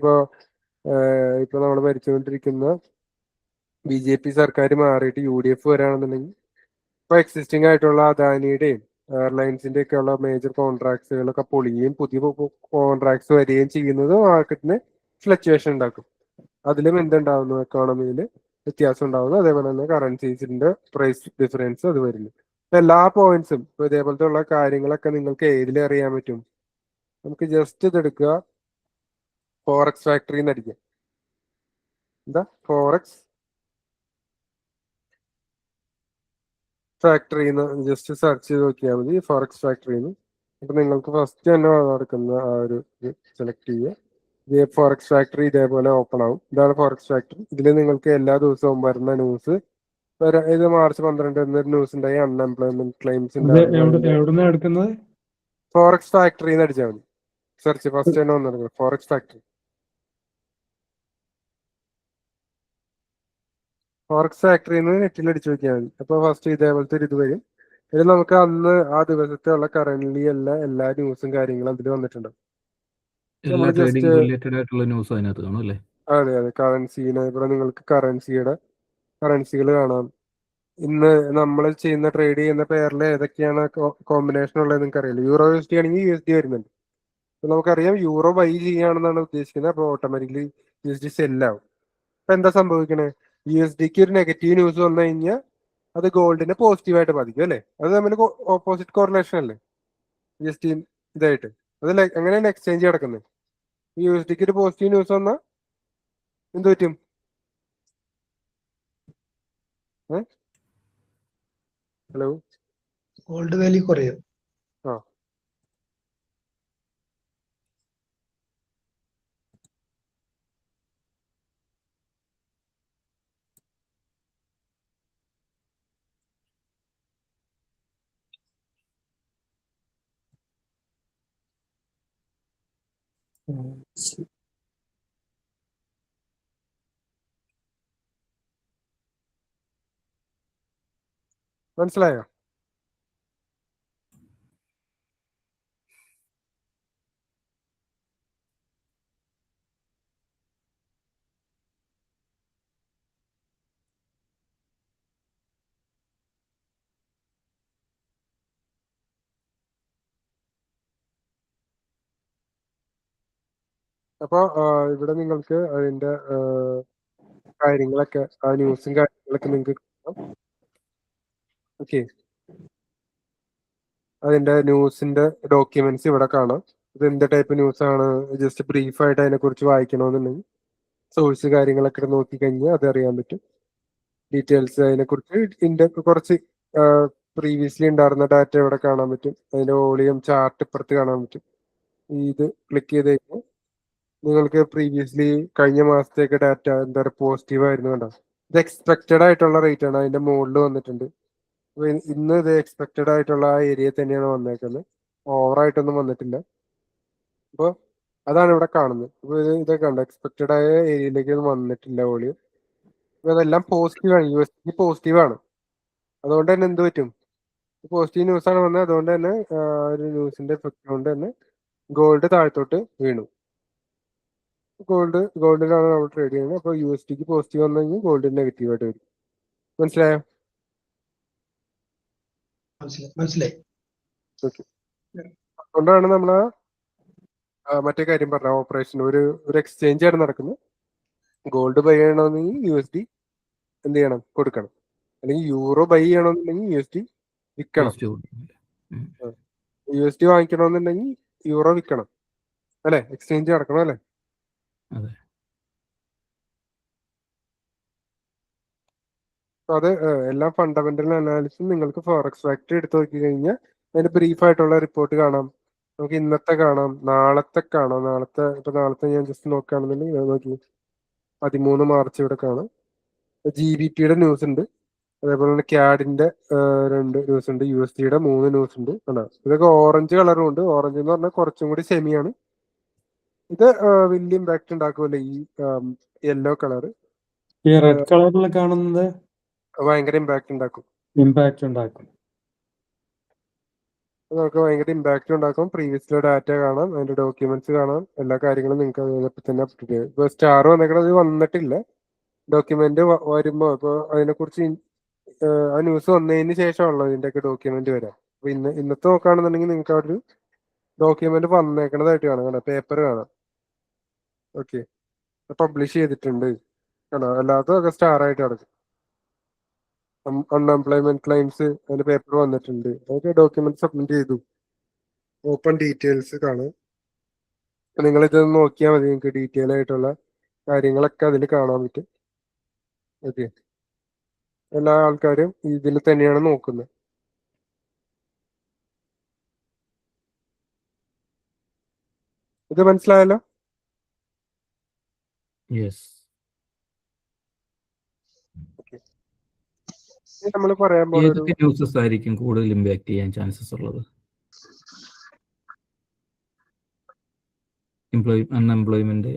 ഇപ്പൊ നമ്മൾ ഭരിച്ചുകൊണ്ടിരിക്കുന്ന BJP സർക്കാർ മാറിയിട്ട് UDF വരാണെന്നുണ്ടെങ്കിൽ ഇപ്പൊ എക്സിസ്റ്റിംഗ് ആയിട്ടുള്ള അദാനിയുടെയും എയർലൈൻസിന്റെ ഒക്കെ ഉള്ള മേജർ കോൺട്രാക്ട്സുകളൊക്കെ പൊളിയുകയും പുതിയ കോൺട്രാക്ട്സ് വരികയും ചെയ്യുന്നത് മാർക്കറ്റിന് ഫ്ലക്ച്വേഷൻ ഉണ്ടാക്കും. അതിലും എന്തുണ്ടാവുന്നു, എക്കോണമിയിൽ വ്യത്യാസം ഉണ്ടാവുന്നു. അതേപോലെ തന്നെ കറൻസീസിന്റെ പ്രൈസ് ഡിഫറൻസ് അത് വരുന്നു. എല്ലാ പോയിന്റ്സും ഇപ്പൊ ഇതേപോലത്തെ ഉള്ള കാര്യങ്ങളൊക്കെ നിങ്ങൾക്ക് ഏതിൽ അറിയാൻ പറ്റും? നമുക്ക് ജസ്റ്റ് ഇതെടുക്കുക, ഫോറക്സ് ഫാക്ടറി എന്ന് അടിക്കുക. എന്താ ഫോറക്സ് ഫാക്ടറിന്ന് ജസ്റ്റ് സെർച്ച് ചെയ്ത് നോക്കിയാൽ മതി, ഫോറക്സ് ഫാക്ടറിന്ന്. അപ്പൊ നിങ്ങൾക്ക് ഫസ്റ്റ് തന്നെ നടക്കുന്ന ആ ഒരു സെലക്ട് ചെയ്യുക. ഫോറക്സ് ഫാക്ടറി ഇതേപോലെ ഓപ്പൺ ആവും. ഇതാണ് ഫോറക്സ് ഫാക്ടറി. ഇതിൽ നിങ്ങൾക്ക് എല്ലാ ദിവസവും വരുന്ന ന്യൂസ്, ഇത് മാർച്ച് 12 എന്നൊരു ന്യൂസ് ഉണ്ടായി, അൺഎംപ്ലോയ്മെന്റ് ക്ലെയിംസ് എവിടുന്നാ എടുക്കുന്നത്? ഫോറക്സ് ഫാക്ടറി എന്ന് അടിച്ചാൽ മതി. സെർച്ച് ഫസ്റ്റ് തന്നെ വന്നിരുന്നത് ഫോറക്സ് ഫാക്ടറി. ഫോറക്സ് ഫാക്ടറിന്ന് നെറ്റിൽ അടിച്ചു നോക്കിയാൽ മതി. അപ്പൊ ഫസ്റ്റ് ഇതേപോലത്തെ ഒരു ഇത് വരും. ഇത് നമുക്ക് അന്ന് ആ ദിവസത്തെ ഉള്ള കറന്റ്ലി എല്ലാ ന്യൂസും കാര്യങ്ങളും അതിൽ വന്നിട്ടുണ്ട്. എല്ലാ നമ്മൾ ട്രേഡിംഗ് ജസ്റ്റ് റിലേറ്റഡ് ആയിട്ടുള്ള ന്യൂസ് അതിനകത്ത് കാണും അല്ലേ? അതെ കറൻസീനെ ഇവിടെ നിങ്ങൾക്ക് കറൻസികൾ കാണാം. ഇന്ന് നമ്മൾ ചെയ്യുന്ന ട്രേഡ് ചെയ്യുന്ന പേരിൽ ഏതൊക്കെയാണ് കോമ്പിനേഷൻ ഉള്ളത് നിങ്ങൾക്ക് അറിയില്ല. യൂറോ USD ആണെങ്കിൽ USD വരുന്നുണ്ട്. അപ്പൊ നമുക്കറിയാം യൂറോ ബൈ ചെയ്യുകയാണെന്നാണ് ഉദ്ദേശിക്കുന്നത്. അപ്പോൾ ഓട്ടോമാറ്റിക്കലി USD സെല്ലാവും. അപ്പൊ എന്താ സംഭവിക്കണേ? USDക്ക് ഒരു നെഗറ്റീവ് ന്യൂസ് വന്നു കഴിഞ്ഞാൽ അത് ഗോൾഡിനെ പോസിറ്റീവായിട്ട് ബാധിക്കും അല്ലേ? അത് തമ്മിൽ ഓപ്പോസിറ്റ് കോറിലേഷൻ അല്ലേ USD ഇതായിട്ട്? അതല്ല എങ്ങനെയാണ് എക്സ്ചേഞ്ച് കിടക്കുന്നത്? USDക്ക് ഒരു പോസിറ്റീവ് ന്യൂസ് വന്നാൽ എന്ത് പറ്റും? ഹലോ, ഗോൾഡ് വാല്യൂ കുറയും. ആ മനസ്സിലായോ? അപ്പൊ ഇവിടെ നിങ്ങൾക്ക് അതിന്റെ കാര്യങ്ങളൊക്കെ, ആ ന്യൂസും കാര്യങ്ങളൊക്കെ നിങ്ങൾക്ക് കാണാം. ഓക്കെ, അതിന്റെ ന്യൂസിന്റെ ഡോക്യുമെന്റ്സ് ഇവിടെ കാണാം. ഇത് എന്ത് ടൈപ്പ് ന്യൂസ് ആണ്, ജസ്റ്റ് ബ്രീഫായിട്ട് അതിനെ കുറിച്ച് വായിക്കണമെന്നുണ്ടെങ്കിൽ സോഴ്സ് കാര്യങ്ങളൊക്കെ നോക്കി കഴിഞ്ഞാൽ അത് അറിയാൻ പറ്റും. ഡീറ്റെയിൽസ് അതിനെ കുറിച്ച് കുറച്ച് പ്രീവിയസ്ലി ഉണ്ടായിരുന്ന ഡാറ്റ ഇവിടെ കാണാൻ പറ്റും. അതിന്റെ വോളിയം ചാർട്ട് ഇപ്പുറത്ത് കാണാൻ പറ്റും. ഇത് ക്ലിക്ക് ചെയ്ത് കഴിഞ്ഞാൽ നിങ്ങൾക്ക് പ്രീവിയസ്ലി കഴിഞ്ഞ മാസത്തേക്ക് ഡാറ്റ എന്താ പറയുക പോസിറ്റീവ് ആയിരുന്നു കണ്ടോ? ഇത് എക്സ്പെക്റ്റഡ് ആയിട്ടുള്ള റേറ്റ് ആണ്, അതിന്റെ മുകളിൽ വന്നിട്ടുണ്ട്. ഇന്ന് ഇത് എക്സ്പെക്റ്റഡ് ആയിട്ടുള്ള ആ ഏരിയ തന്നെയാണ് വന്നേക്കുന്നത്, ഓവറായിട്ടൊന്നും വന്നിട്ടില്ല. അപ്പോൾ അതാണ് ഇവിടെ കാണുന്നത്. ഇപ്പൊ ഇതൊക്കെ കണ്ടോ, എക്സ്പെക്റ്റഡ് ആയ ഏരിയയിലേക്ക് വന്നിട്ടില്ല വോളിയം. അപ്പൊ അതെല്ലാം പോസിറ്റീവാണ്, USD പോസിറ്റീവാണ്. അതുകൊണ്ട് തന്നെ എന്ത് പറ്റും? പോസിറ്റീവ് ന്യൂസ് ആണ് വന്നത്. അതുകൊണ്ട് തന്നെ ഒരു ന്യൂസിന്റെ എഫക്ട് കൊണ്ട് തന്നെ ഗോൾഡ് താഴത്തോട്ട് വീണു. ഗോൾഡിലാണ് നമ്മൾ ട്രേഡ് ചെയ്യുന്നത്. അപ്പോൾ USDക്ക് പോസിറ്റീവ് വന്നു കഴിഞ്ഞാൽ ഗോൾഡിന് നെഗറ്റീവ് ആയിട്ട് വരും. മനസ്സിലായോ? മനസ്സിലായി. ഓക്കെ, അതുകൊണ്ടാണ് നമ്മൾ മറ്റേ കാര്യം പറഞ്ഞ ഓപ്പറേഷൻ ഒരു എക്സ്ചേഞ്ച് ആണ് നടക്കുന്നത്. ഗോൾഡ് ബൈ ചെയ്യണമെന്നുണ്ടെങ്കിൽ USD എന്ത് ചെയ്യണം? കൊടുക്കണം. അല്ലെങ്കിൽ യൂറോ ബൈ ചെയ്യണമെന്നുണ്ടെങ്കിൽ USD വിൽക്കണം. പോസിറ്റീവ്. USD വാങ്ങിക്കണമെന്നുണ്ടെങ്കിൽ യൂറോ വിൽക്കണം. അല്ലെ? എക്സ്ചേഞ്ച് നടക്കണം അല്ലേ? അതെ. അത് എല്ലാം ഫണ്ടമെന്റൽ അനാലിസിസ് നിങ്ങൾക്ക് ഫോറക്സ് ഫാക്ടറി എടുത്ത് നോക്കി കഴിഞ്ഞാൽ അതിന്റെ ബ്രീഫ് ആയിട്ടുള്ള റിപ്പോർട്ട് കാണാം. നമുക്ക് ഇന്നത്തെ കാണാം, നാളത്തെ കാണാം. നാളത്തെ ഞാൻ ജസ്റ്റ് നോക്കുകയാണെന്നുണ്ടെങ്കിൽ നോക്കി 13 മാർച്ച് ഇവിടെ കാണാം. GBPയുടെ ന്യൂസ് ഉണ്ട്, അതേപോലെ തന്നെ ക്യാഡിന്റെ 2 ന്യൂസ് ഉണ്ട്, USDയുടെ 3 ന്യൂസ് ഉണ്ട്. ഇതൊക്കെ ഓറഞ്ച് കളറും ഉണ്ട്. ഓറഞ്ച് എന്ന് പറഞ്ഞാൽ കുറച്ചും കൂടി സെമിയാണ്. ഇത് വലിയ ഇമ്പാക്ട് ഉണ്ടാക്കുമല്ലോ ഈ യെല്ലോ കളറ്. ഈ റെഡ് കളറിൽ കാണുന്നത് ഭയങ്കര ഇമ്പാക്ട് ഉണ്ടാക്കും. ഇമ്പാക്റ്റ് ഉണ്ടാക്കും. നമുക്ക് ഭയങ്കര ഇമ്പാക്ട് ഉണ്ടാക്കും. പ്രീവിയസ്ലി ഡാറ്റ കാണാം, അതിന്റെ ഡോക്യുമെന്റ്സ് കാണാം, എല്ലാ കാര്യങ്ങളും നിങ്ങൾക്ക് അതിനെപ്പറ്റി തന്നെ അപ്ഡേറ്റ് ചെയ്യാം. ഇപ്പൊ സ്റ്റാർ വന്നേക്കണത് വന്നിട്ടില്ല. ഡോക്യുമെന്റ് വരുമ്പോ ഇപ്പൊ അതിനെക്കുറിച്ച് ആ ന്യൂസ് വന്നതിന് ശേഷമാണല്ലോ ഇതിന്റെയൊക്കെ ഡോക്യുമെന്റ് വരാം. അപ്പൊ ഇന്നത്തെ നോക്കുകയാണെന്നുണ്ടെങ്കിൽ നിങ്ങൾക്ക് ആ ഒരു ഡോക്യുമെന്റ് വന്നേക്കണതായിട്ട് കാണാം, പേപ്പർ കാണാം. ഓക്കെ, പബ്ലിഷ് ചെയ്തിട്ടുണ്ട് കാണാം. അല്ലാത്തതൊക്കെ സ്റ്റാർ ആയിട്ട് കിടക്കും. അൺഎംപ്ലോയ്മെന്റ് ക്ലെയിംസ് അതിന്റെ പേപ്പർ വന്നിട്ടുണ്ട്, അതൊക്കെ ഡോക്യുമെന്റ് സബ്മിറ്റ് ചെയ്തു. ഓപ്പൺ ഡീറ്റെയിൽസ് കാണാം. നിങ്ങൾ ഇത് നോക്കിയാൽ മതി, നിങ്ങൾക്ക് ഡീറ്റെയിൽ ആയിട്ടുള്ള കാര്യങ്ങളൊക്കെ അതിൽ കാണാൻ പറ്റും. ഓക്കെ, എല്ലാ ആൾക്കാരും ഇതിൽ തന്നെയാണ് നോക്കുന്നത്. ഇത് മനസ്സിലായല്ലോ? യെസ്. നമ്മൾ പറയാൻ പോലെ ഒരു ഏതൊക്കെ ന്യൂസസ് ആയിരിക്കും കൂടുതൽ ഇമ്പാക്ട് ചെയ്യാൻ ചാൻസസ് ഉള്ളത്? അൺഎംപ്ലോയ്മെന്റ്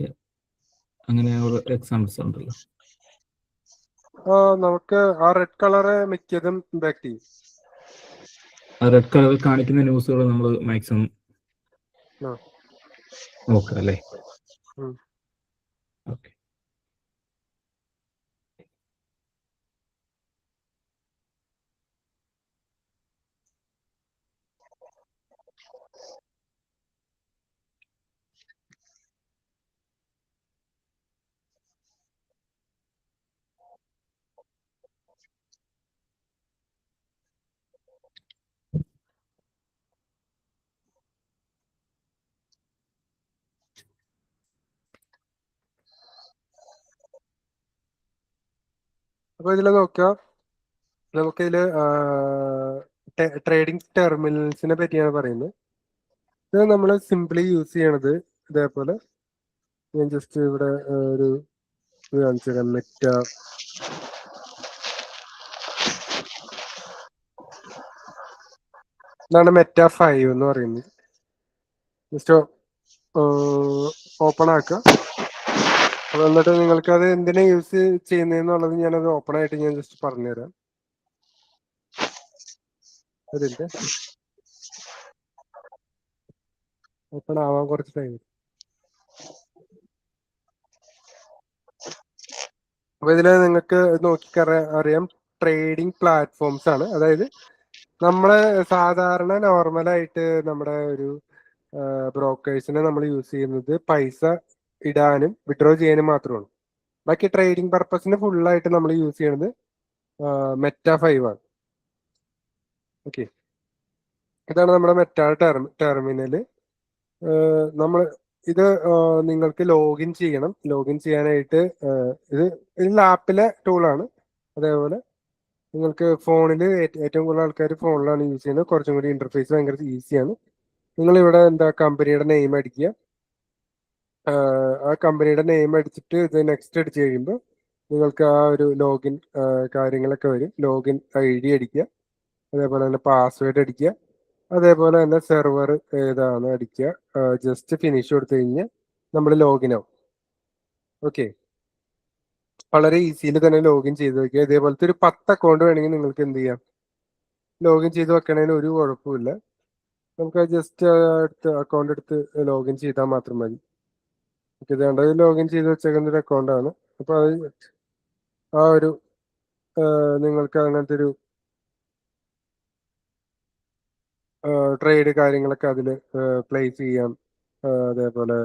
അങ്ങനെ എക്സാമ്പിൾസ് ഉണ്ടല്ലോ. നമുക്ക് ആ റെഡ് കളറ് മിക്കതും ഇമ്പാക്ട് ചെയ്യും. ആ റെഡ് കളറിൽ കാണിക്കുന്ന ന്യൂസുകൾ നമ്മൾ മാക്സിമം ആ. നോക്കാം അല്ലേ? ഉം. ഓക്കെ. അപ്പൊ ഇതിൽ നോക്കാം, നമുക്കിതില് ട്രേഡിംഗ് ടെർമിനൽസിനെ പറ്റിയാണ് പറയുന്നത്. ഇത് നമ്മൾ സിംപ്ലി യൂസ് ചെയ്യണത് ഇതേപോലെ. ഞാൻ ജസ്റ്റ് ഇവിടെ ഒരു ഇത് കാണിച്ചു തരാം. ഇതാണ് മെറ്റ 5 എന്ന് പറയുന്നത്. ജസ്റ്റ് ഓപ്പൺ ആക്കുക. അപ്പൊ എന്നിട്ട് നിങ്ങൾക്ക് അത് എന്തിനാ യൂസ് ചെയ്യുന്നതെന്നുള്ളത് ഞാനത് ഓപ്പൺ ആയിട്ട് ഞാൻ ജസ്റ്റ് പറഞ്ഞുതരാം. അതിന്റെ ഓപ്പൺ ആവാൻ കുറച്ച് ടൈം. അപ്പൊ ഇതില് നിങ്ങൾക്ക് അറിയാം, ട്രേഡിംഗ് പ്ലാറ്റ്ഫോംസ് ആണ്. അതായത് നമ്മള് സാധാരണ നോർമലായിട്ട് നമ്മുടെ ഒരു ബ്രോക്കേഴ്സിനെ നമ്മൾ യൂസ് ചെയ്യുന്നത് പൈസ ഇടാനും വിഡ്രോ ചെയ്യാനും മാത്രമാണ്. ബാക്കി ട്രേഡിംഗ് പർപ്പസിന് ഫുള്ളായിട്ട് നമ്മൾ യൂസ് ചെയ്യുന്നത് മെറ്റ 5 ആണ്. ഓക്കെ, ഇതാണ് നമ്മുടെ മെറ്റ ടെർമിനല്. നമ്മൾ ഇത് നിങ്ങൾക്ക് ലോഗിൻ ചെയ്യണം. ലോഗിൻ ചെയ്യാനായിട്ട് ഇത് ആപ്പിലെ ടൂളാണ്. അതേപോലെ നിങ്ങൾക്ക് ഫോണിൽ ഏറ്റവും കൂടുതൽ ആൾക്കാർ ഫോണിലാണ് യൂസ് ചെയ്യുന്നത്. കുറച്ചും കൂടി ഇന്റർഫേസ് ഭയങ്കര ഈസിയാണ്. നിങ്ങൾ ഇവിടെ കമ്പനിയുടെ നെയിം അടിക്കുക. ആ കമ്പനിയുടെ നെയിം അടിച്ചിട്ട് ഇത് നെക്സ്റ്റ് അടിച്ച് കഴിയുമ്പോൾ നിങ്ങൾക്ക് ആ ഒരു ലോഗിൻ കാര്യങ്ങളൊക്കെ വരും. ലോഗിൻ ID അടിക്കുക, അതേപോലെ തന്നെ പാസ്വേഡ് അടിക്കുക, അതേപോലെ തന്നെ സെർവർ ഏതാണ് അടിക്കുക. ജസ്റ്റ് ഫിനിഷ് കൊടുത്തു കഴിഞ്ഞാൽ നമ്മൾ ലോഗിൻ ആവും. ഓക്കെ, വളരെ ഈസിയിൽ തന്നെ ലോഗിൻ ചെയ്ത് വെക്കുക. ഇതേപോലത്തെ ഒരു 10 അക്കൗണ്ട് വേണമെങ്കിൽ നിങ്ങൾക്ക് എന്ത് ചെയ്യാം, ലോഗിൻ ചെയ്ത് വെക്കണതിന് ഒരു കുഴപ്പമില്ല. നമുക്ക് ജസ്റ്റ് അക്കൗണ്ട് എടുത്ത് ലോഗിൻ ചെയ്താൽ മാത്രം മതി. ഇതാണ്ട് ലോഗിൻ ചെയ്ത് വെച്ചേക്കുന്ന ഒരു അക്കൗണ്ടാണ്. അപ്പൊ അത് ആ ഒരു നിങ്ങൾക്ക് അങ്ങനത്തെ ഒരു ട്രേഡ് കാര്യങ്ങളൊക്കെ അതിൽ പ്ലേസ് ചെയ്യാം. അതേപോലെ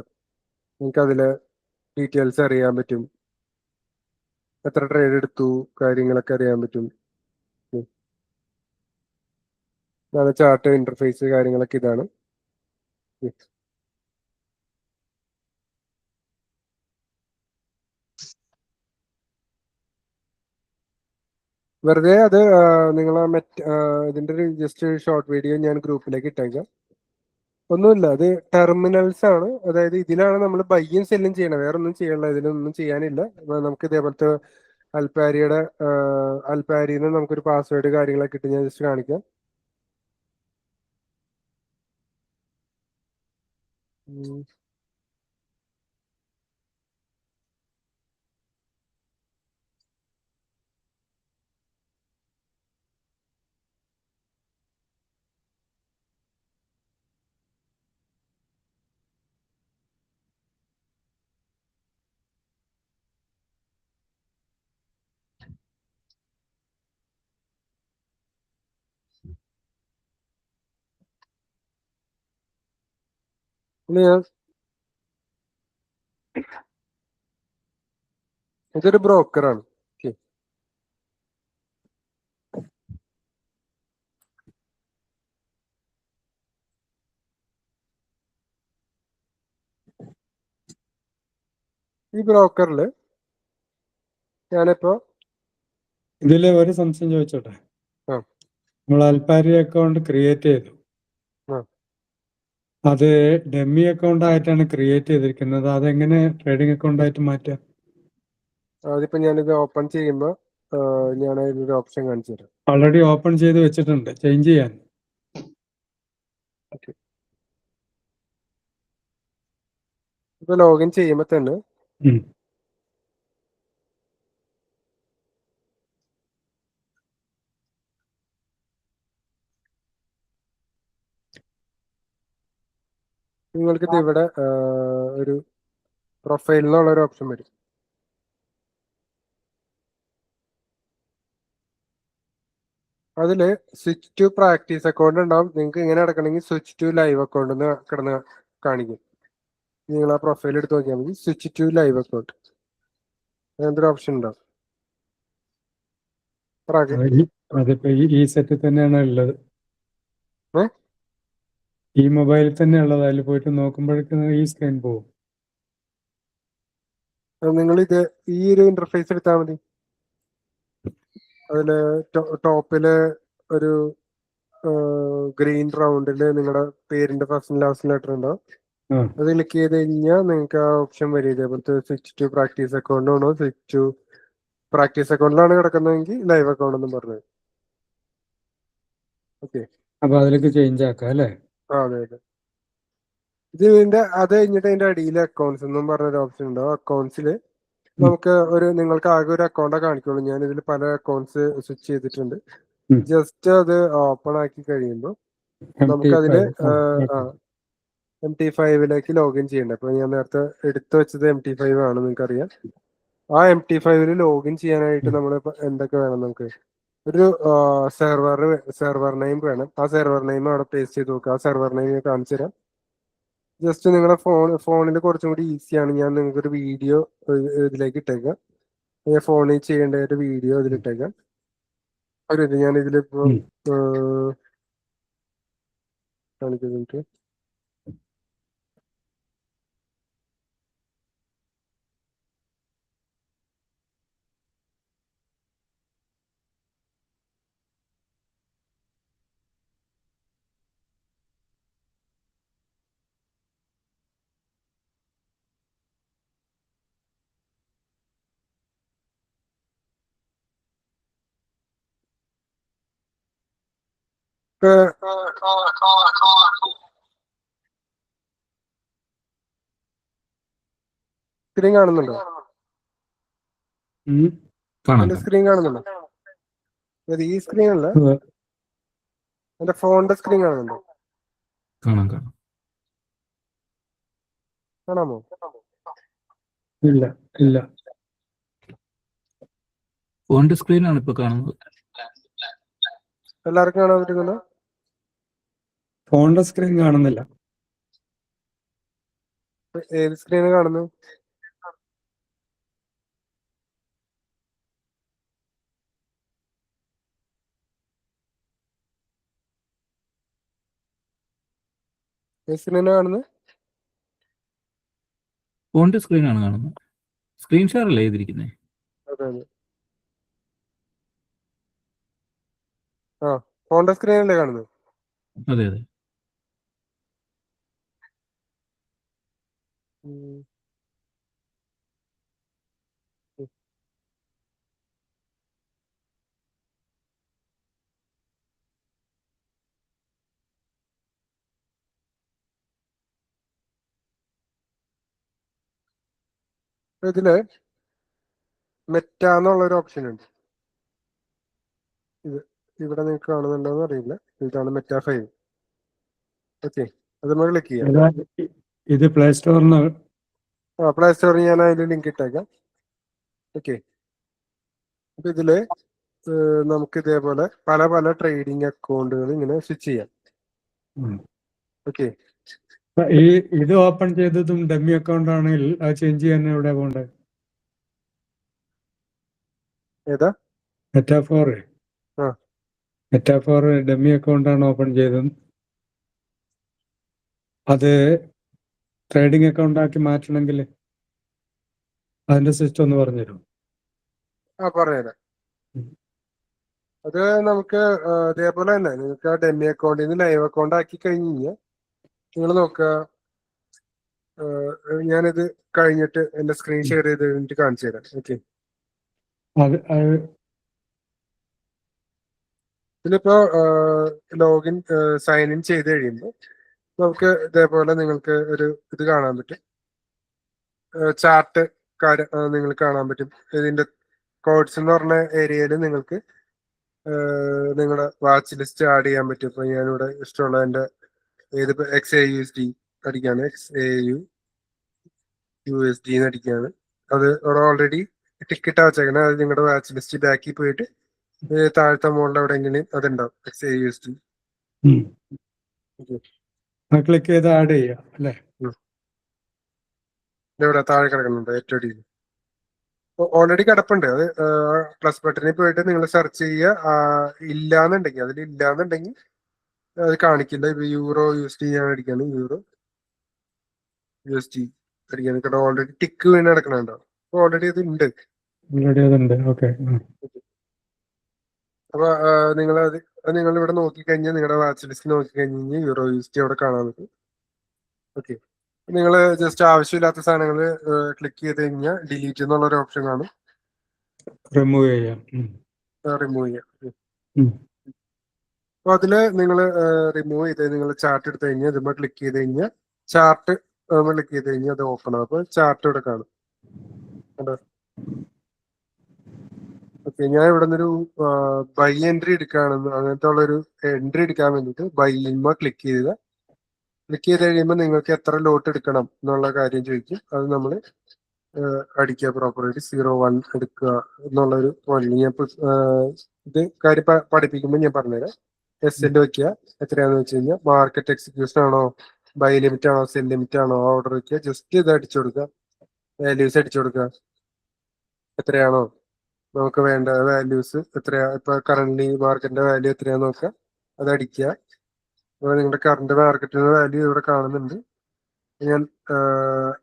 നിങ്ങൾക്ക് അതിൽ ഡീറ്റെയിൽസ് അറിയാൻ പറ്റും, എത്ര ട്രേഡ് എടുത്തു കാര്യങ്ങളൊക്കെ അറിയാൻ പറ്റും. ഇതാണ് ചാർട്ട് ഇന്റർഫേസ് കാര്യങ്ങളൊക്കെ ഇതാണ്. വെറുതെ അത് നിങ്ങൾ ഇതിന്റെ ഒരു ജസ്റ്റ് ഷോർട്ട് വീഡിയോ ഞാൻ ഗ്രൂപ്പിലേക്ക് ഇട്ടേക്കാം. ഒന്നുമില്ല, അത് ടെർമിനൽസ് ആണ്. അതായത് ഇതിലാണ് നമ്മൾ ബൈയും സെല്ലും ചെയ്യണം, വേറെ ഒന്നും ചെയ്യണില്ല, ഇതിലൊന്നും ചെയ്യാനില്ല. നമുക്ക് ഇതേപോലത്തെ അൽപാരിന്ന് നമുക്കൊരു പാസ്വേഡ് കാര്യങ്ങളൊക്കെ ഇട്ട് ഞാൻ ജസ്റ്റ് കാണിക്കാം. ഇതൊരു ബ്രോക്കറാണ്. ഈ ബ്രോക്കറിൽ ഞാനിപ്പോ ഇതില് ഒരു സംശയം ചോദിച്ചോട്ടെ? ആ. നമ്മൾ അൽപാരി അക്കൗണ്ട് ക്രിയേറ്റ് ചെയ്തു. ആ. അത് ഡെമ്മി അക്കൗണ്ട് ആയിട്ടാണ് ക്രിയേറ്റ് ചെയ്തിരിക്കുന്നത്. അതെങ്ങനെ ട്രേഡിംഗ് അക്കൗണ്ട് ആയിട്ട് മാറ്റാം? അതിപ്പോ ഞാനിത് ഓപ്പൺ ചെയ്യുമ്പോ ഞാൻ അതിലൊരു ഓപ്ഷൻ കാണിച്ചു തരാം. ഓൾറെഡി ഓപ്പൺ ചെയ്ത് വെച്ചിട്ടുണ്ട്, ചേഞ്ച് ചെയ്യാൻ. ഇപ്പൊ ലോഗിൻ ചെയ്യുമ്പോ തന്നെ നിങ്ങൾക്ക് ഇവിടെ ഒരു പ്രൊഫൈൽ എന്നുള്ള ഒരു ഓപ്ഷൻ വരും. അതില് സ്വിച്ച് ടു പ്രാക്ടീസ് അക്കൗണ്ട് ഉണ്ടാവും. നിങ്ങൾക്ക് ഇങ്ങനെ കിടക്കണമെങ്കിൽ സ്വിച്ച് ടു ലൈവ് അക്കൗണ്ട് എന്ന് കിടന്ന് കാണിക്കും. നിങ്ങൾ ആ പ്രൊഫൈൽ എടുത്ത് നോക്കിയാൽ മതി, സ്വിച്ച് ടു ലൈവ് അക്കൗണ്ട്, അങ്ങനത്തെ ഒരു ഓപ്ഷൻ ഉണ്ടാവും. അതിപ്പോ ഈ സെറ്റിൽ തന്നെയാണ് ഉള്ളത്. ഈ മൊബൈലിൽ തന്നെ ഉള്ളത്. അതിൽ പോയിട്ട് നോക്കുമ്പോഴേക്കും ഈ സ്ക്രീൻ പോകും. നിങ്ങൾ ഇത് ഈ ഒരു ഇന്റർഫേസ് എടുത്താൽ മതി. അതില് ടോപ്പില് ഒരു ഗ്രീൻ റൗണ്ടില് നിങ്ങളുടെ പേരിന്റെ ഫസ്റ്റ് ലാസ്റ്റ് ലെറ്റർ ഉണ്ടാവും. അത് ക്ലിക്ക് ചെയ്ത് കഴിഞ്ഞാൽ നിങ്ങൾക്ക് ആ ഓപ്ഷൻ വരും. ഇതേപോലത്തെ സ്വിച്ച് ടു പ്രാക്ടീസ് അക്കൗണ്ട് ആണോ, സ്വിച്ച് ടു പ്രാക്ടീസ് അക്കൗണ്ടിലാണ് കിടക്കുന്നതെങ്കിൽ ലൈവ് അക്കൗണ്ട് എന്നും പറഞ്ഞത്. ഓക്കെ, അപ്പൊ അതിലേക്ക് ചേഞ്ച് ആക്കാം അല്ലേ? അതെ അതെ. ഇതിന്റെ അത് കഴിഞ്ഞിട്ട് അതിന്റെ അടിയിൽ അക്കൗണ്ട്സ് എന്നും പറഞ്ഞൊരു ഓപ്ഷൻ ഉണ്ടാവും. അക്കൗണ്ട്സിൽ നമുക്ക് നിങ്ങൾക്ക് ആകെ ഒരു അക്കൗണ്ടേ കാണിക്കുള്ളൂ. ഞാൻ ഇതിൽ പല അക്കൗണ്ട്സ് സ്വിച്ച് ചെയ്തിട്ടുണ്ട്. ജസ്റ്റ് അത് ഓപ്പൺ ആക്കി കഴിയുമ്പോൾ നമുക്കതില് MT5 ലോഗിൻ ചെയ്യണ്ടേ. അപ്പൊ ഞാൻ നേരത്തെ എടുത്തു വെച്ചത് MT5 ആണ്, നിങ്ങൾക്കറിയാം. ആ MT5 ലോഗിൻ ചെയ്യാനായിട്ട് നമ്മൾ എന്തൊക്കെ വേണം? നമുക്ക് ഒരു സെർവർ നെയിം വേണം. ആ സെർവർ നെയിം അവിടെ പേസ്റ്റ് ചെയ്ത് നോക്കുക. ആ സെർവർ നെയിം കാണിച്ചു തരാം. ജസ്റ്റ് നിങ്ങളുടെ ഫോണിൽ കുറച്ചും കൂടി ഈസിയാണ്. ഞാൻ നിങ്ങൾക്കൊരു വീഡിയോ ഇതിലേക്ക് ഇട്ടേക്കാം. ഞാൻ ഫോണിൽ ചെയ്യേണ്ട ഒരു വീഡിയോ ഇതിലിട്ടേക്കാം. ഞാൻ ഇതിലിപ്പോ കാണിക്കുന്നുണ്ട്. സ്ക്രീൻ കാണുന്നുണ്ടോ? എന്റെ സ്ക്രീൻ കാണുന്നുണ്ടോ? ഈ സ്ക്രീൻ അല്ല, എന്റെ ഫോണിന്റെ സ്ക്രീൻ കാണുന്നുണ്ടോ? കാണാമോ? ഇല്ല ഇല്ല, ഫോണിന്റെ സ്ക്രീനാണ് ഇപ്പൊ കാണുന്നത്. എല്ലാവർക്കും കാണാൻ പറ്റുന്നുണ്ടോ? ഫോണിന്റെ സ്ക്രീൻ കാണുന്നില്ല. ഏത് സ്ക്രീന് കാണുന്നു? ഏത് സ്ക്രീനാ കാണുന്നത്? ഫോണിന്റെ സ്ക്രീനാണ് കാണുന്നത്. സ്ക്രീൻ ഷെയർ അല്ലേ ചെയ്തിരിക്കുന്നത്? അതെ അതെ. ഫോണിന്റെ സ്ക്രീനല്ലേ കാണുന്നത്? അതെ അതെ. ഉം. ഇതില് മെറ്റ എന്നുള്ളൊരു ഓപ്ഷൻ ഉണ്ട്. ഇവിടെ നിങ്ങൾക്ക് കാണുന്നുണ്ടോന്ന് അറിയില്ല. ഇതാണ് മെറ്റ 5. ഓക്കെ, അത് നമ്മൾ ക്ലിക്ക് ചെയ്യാം. ഏതാ? ഇത് പ്ലേ സ്റ്റോറിന് പ്ലേ സ്റ്റോറിൽ ഞാൻ അതിന്റെ ലിങ്ക് ഇട്ടേക്കാം. ഓക്കെ, അപ്പൊ ഇതില് നമുക്ക് ഇതേപോലെ പല പല ട്രേഡിംഗ് അക്കൗണ്ടുകൾ ഇങ്ങനെ സ്വിച്ച് ചെയ്യാം. ഓക്കെ, ഇത് ഓപ്പൺ ചെയ്തതും ഡമ്മി അക്കൗണ്ട് ആണെങ്കിൽ അത് ചേഞ്ച് ചെയ്യാൻ എവിടെ പോകണ്ടേ? ഏതാ? മെറ്റാഫോർ ആ. മെറ്റാഫോർ ഡമ്മി അക്കൗണ്ട് ആണ് ഓപ്പൺ ചെയ്തത്. അത് ട്രേഡിംഗ് അക്കൗണ്ട് ആക്കി മാറ്റണമെങ്കിൽ അതിന്റെ സിസ്റ്റം ഒന്ന് പറഞ്ഞുതരും. പറഞ്ഞുതരാം. അത് നമുക്ക് ഇതേപോലെ തന്നെ നിങ്ങൾക്ക് ആ ഡെമ്മി അക്കൗണ്ടിൽ നിന്ന് ലൈവ് അക്കൗണ്ട് ആക്കി കഴിഞ്ഞ് കഴിഞ്ഞാൽ നിങ്ങൾ നോക്കുക. ഞാനിത് കഴിഞ്ഞിട്ട് എന്റെ സ്ക്രീൻ ഷെയർ ചെയ്ത് കഴിഞ്ഞിട്ട് കാണിച്ചു തരാം. ഓക്കെ, ഇതിലിപ്പോ ലോഗിൻ സൈൻ ഇൻ ചെയ്ത് കഴിയുമ്പോൾ നമുക്ക് ഇതേപോലെ നിങ്ങൾക്ക് ഒരു ഇത് കാണാൻ പറ്റും. ചാർട്ട് നിങ്ങൾക്ക് കാണാൻ പറ്റും. ഇതിന്റെ കോഡ്സ് എന്ന് പറഞ്ഞ ഏരിയയിൽ നിങ്ങൾക്ക് നിങ്ങളുടെ വാച്ച് ലിസ്റ്റ് ആഡ് ചെയ്യാൻ പറ്റും. ഇപ്പൊ ഞാനിവിടെ ഇഷ്ടമുള്ള എന്റെ ഏത് XAUSD അടിക്കാണ്, XAUUSD അടിക്കാണ്. അത് അവിടെ ഓൾറെഡി ടിക്കറ്റ് വെച്ചേക്കണേ. അത് നിങ്ങളുടെ വാച്ച് ലിസ്റ്റ് ബാക്കിൽ പോയിട്ട് താഴത്തെ മുകളിൽ എവിടെയെങ്കിലും അതുണ്ടാവും XAUSD. ക്ലിക്ക് ചെയ്ത് ആഡ് ചെയ്യാം അല്ലേ? ഇവിടെ താഴെ കിടക്കുന്നുണ്ട് ഏറ്റവും അടിയിൽ. ഓൾറെഡി കിടപ്പുണ്ട്. അത് പ്ലസ് ബട്ടണിൽ പോയിട്ട് നിങ്ങൾ സെർച്ച് ചെയ്യുക. ഇല്ലാന്നുണ്ടെങ്കിൽ അതിലില്ലാന്നുണ്ടെങ്കിൽ അത് കാണിക്കില്ല. ഇപ്പൊ USD ഞാൻ അടിക്കാണ്. USD അടിക്കാണ്. ഇവിടെ ഓൾറെഡി ടിക്ക് വീണ് കിടക്കണുണ്ടോ? ഓൾറെഡി അത് ഉണ്ട്. ഓക്കെ. അപ്പൊ നിങ്ങൾ ഇവിടെ നോക്കിക്കഴിഞ്ഞാൽ നിങ്ങളുടെ വാച്ച് ലിസ്റ്റ് നോക്കിക്കഴിഞ്ഞാൽ USD അവിടെ കാണാൻ പറ്റും. ഓക്കെ, നിങ്ങൾ ജസ്റ്റ് ആവശ്യമില്ലാത്ത സാധനങ്ങൾ ക്ലിക്ക് ചെയ്ത് കഴിഞ്ഞാൽ ഡിലീറ്റ് എന്നുള്ള ഒരു ഓപ്ഷൻ കാണും. റിമൂവ് ചെയ്യാം. അപ്പൊ അതില് നിങ്ങൾ റിമൂവ് ചെയ്ത് നിങ്ങൾ ചാർട്ട് എടുത്തു കഴിഞ്ഞാൽ ഇതുമ്പോൾ ക്ലിക്ക് ചെയ്ത് കഴിഞ്ഞാൽ ചാർട്ട് ക്ലിക്ക് ചെയ്ത് കഴിഞ്ഞാൽ അത് ഓപ്പൺ ആവും. അപ്പൊ ചാർട്ട് ഇവിടെ കാണും. ഓക്കെ, ഞാൻ ഇവിടെ നിന്നൊരു ബൈ എൻട്രി എടുക്കുകയാണെന്ന് അങ്ങനത്തെ ഉള്ളൊരു എൻട്രി എടുക്കാൻ വേണ്ടിയിട്ട് ബൈമ ക്ലിക്ക് ചെയ്ത് കഴിയുമ്പോൾ നിങ്ങൾക്ക് എത്ര ലോട്ട് എടുക്കണം എന്നുള്ള കാര്യം ചോദിക്കും. അത് നമ്മൾ അടിക്കുക പ്രോപ്പറായിട്ട്. 01 എടുക്കുക എന്നുള്ളൊരു പോയിന്റ് ഞാൻ ഇത് കാര്യം പഠിപ്പിക്കുമ്പോൾ ഞാൻ പറഞ്ഞുതരാം. SL വെക്കുക. എത്രയാണെന്ന് വെച്ച് കഴിഞ്ഞാൽ മാർക്കറ്റ് എക്സിക്യൂഷൻ ആണോ, ബൈ ലിമിറ്റ് ആണോ, സെൽ ലിമിറ്റ് ആണോ, ഓർഡർ വെക്കുക. ജസ്റ്റ് ഇത് അടിച്ചു കൊടുക്കുക, വാല്യൂസ് അടിച്ചു കൊടുക്കുക. എത്രയാണോ നമുക്ക് വേണ്ട വാല്യൂസ്, എത്രയാ ഇപ്പൊ കറന്റ് മാർക്കറ്റിന്റെ വാല്യൂ എത്രയാന്ന് നോക്കുക, അത് അടിക്കുക. അപ്പോൾ നിങ്ങളുടെ കറന്റ് മാർക്കറ്റിന്റെ വാല്യൂ ഇവിടെ കാണുന്നുണ്ട്. ഞാൻ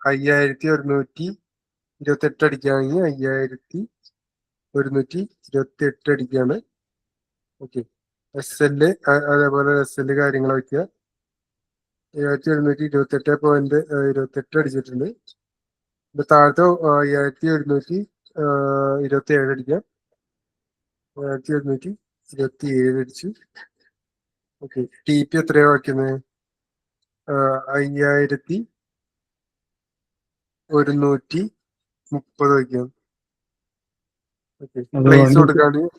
5128 അടിക്കുകയാണെങ്കിൽ 5128 അടിക്കുകയാണ്. ഓക്കെ, SL അതേപോലെ SL കാര്യങ്ങൾ വയ്ക്കുക. 5128.28 അടിച്ചിട്ടുണ്ട്. ഇത് താഴത്തെ 5127 അടിക്കാം. 5127 അടിച്ചു. ഓക്കെ, TP എത്രയാ വയ്ക്കുന്നത്? 5130 വയ്ക്കാം. ഓക്കെ, പ്ലേസ് കൊടുക്കുകയാണെങ്കിൽ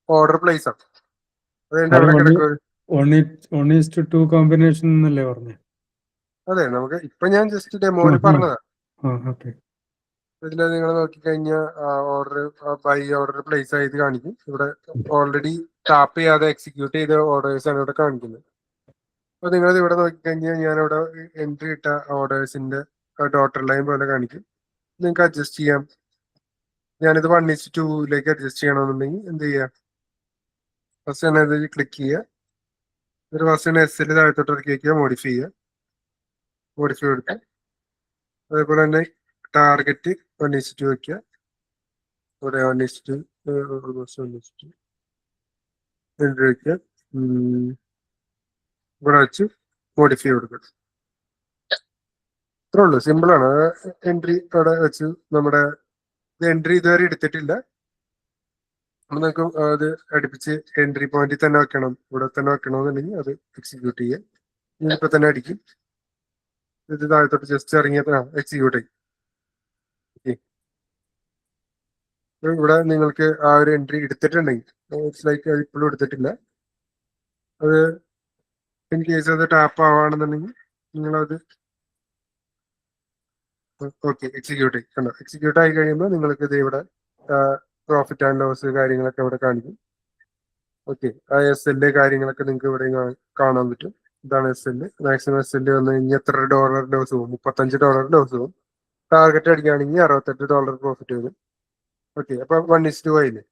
ഓർഡർ പ്ലേസ് ആണ്. അതുകൊണ്ട് അവിടെ കിടക്കുക. 1:2 കോമ്പിനേഷൻ എന്നല്ലേ പറഞ്ഞേ? അതെ, നമുക്ക് ഇപ്പൊ ഞാൻ ജസ്റ്റ് ഡെമോയിൽ പറഞ്ഞതാ. ഓക്കെ. ഇതിൽ നിങ്ങൾ നോക്കിക്കഴിഞ്ഞാൽ ബൈ ഓർഡർ പ്ലേസ് ആയിട്ട് കാണിക്കും. ഇവിടെ ഓൾറെഡി ടാപ്പ് ചെയ്യാതെ എക്സിക്യൂട്ട് ചെയ്ത ഓർഡേഴ്സ് ആണ് ഇവിടെ കാണിക്കുന്നത്. അപ്പൊ നിങ്ങൾ ഇവിടെ നോക്കിക്കഴിഞ്ഞാൽ ഞാനിവിടെ എൻട്രി ഇട്ട ഓർഡേഴ്സിന്റെ ഡോട്ടർ ലൈൻ പോലെ കാണിക്കും. നിങ്ങൾക്ക് അഡ്ജസ്റ്റ് ചെയ്യാം. ഞാനിത് 1:2 അഡ്ജസ്റ്റ് ചെയ്യണമെന്നുണ്ടെങ്കിൽ എന്ത് ചെയ്യാം? ഫസ്റ്റ് തന്നെ ഇത് ക്ലിക്ക് ചെയ്യുക. ഒരു ഫസ്റ്റ് തന്നെ SL താഴത്തോട്ട് ഇറക്കി വയ്ക്കുക, മോഡിഫൈ ചെയ്യുക. മോഡിഫൈ കൊടുക്കുക. അതേപോലെ തന്നെ ടാർഗറ്റ് 1:2 വയ്ക്കുക. ഇവിടെ 1:2 ഓൾമോസ്റ്റ് 1:2. എൻട്രി വയ്ക്കുക. ഇവിടെ വെച്ച് മോഡിഫൈ കൊടുക്കുക. ഇത്രേ ഉള്ളൂ, സിമ്പിളാണ്. എൻട്രി അവിടെ വെച്ച് നമ്മുടെ എൻട്രി ഇതുവരെ എടുത്തിട്ടില്ല. നമുക്ക് അത് അടുപ്പിച്ച് എൻട്രി പോയിന്റിൽ തന്നെ വെക്കണം, ഇവിടെ തന്നെ വെക്കണമെന്നുണ്ടെങ്കിൽ അത് എക്സിക്യൂട്ട് ചെയ്യുക. ഇപ്പൊ തന്നെ അടിക്കും. ഇത് താഴത്തോട്ട് ജസ്റ്റ് ഇറങ്ങിയത് എക്സിക്യൂട്ട് ചെയ്യും. ഇവിടെ നിങ്ങൾക്ക് ആ ഒരു എൻട്രി എടുത്തിട്ടുണ്ടെങ്കിൽ ലൈക്ക് അത് ഇപ്പോഴും എടുത്തിട്ടില്ല, അത് ഇൻ കേസ് അത് ടാപ്പ് ആവുകയാണെന്നുണ്ടെങ്കിൽ നിങ്ങളത് ഓക്കെ എക്സിക്യൂട്ട് ചെയ്യും. കണ്ടോ, എക്സിക്യൂട്ട് ആയി കഴിയുമ്പോൾ നിങ്ങൾക്ക് ഇത് ഇവിടെ പ്രോഫിറ്റ് ആൻഡ് ലോസ് കാര്യങ്ങളൊക്കെ ഇവിടെ കാണിക്കും. ഓക്കെ, ആ എസ് എല് കാര്യങ്ങളൊക്കെ നിങ്ങൾക്ക് ഇവിടെ കാണാൻ പറ്റും. ഇതാണ് S L. Maximum S L വന്നു കഴിഞ്ഞാൽ എത്ര ഡോളർ ലോസ് പോകും? $35 ലോസ് പോകും. ടാർഗറ്റ് അടിക്കുകയാണെങ്കിൽ $68 പ്രോഫിറ്റ് വരും. ഓക്കെ, അപ്പൊ 1:2 ആയില്ലേ.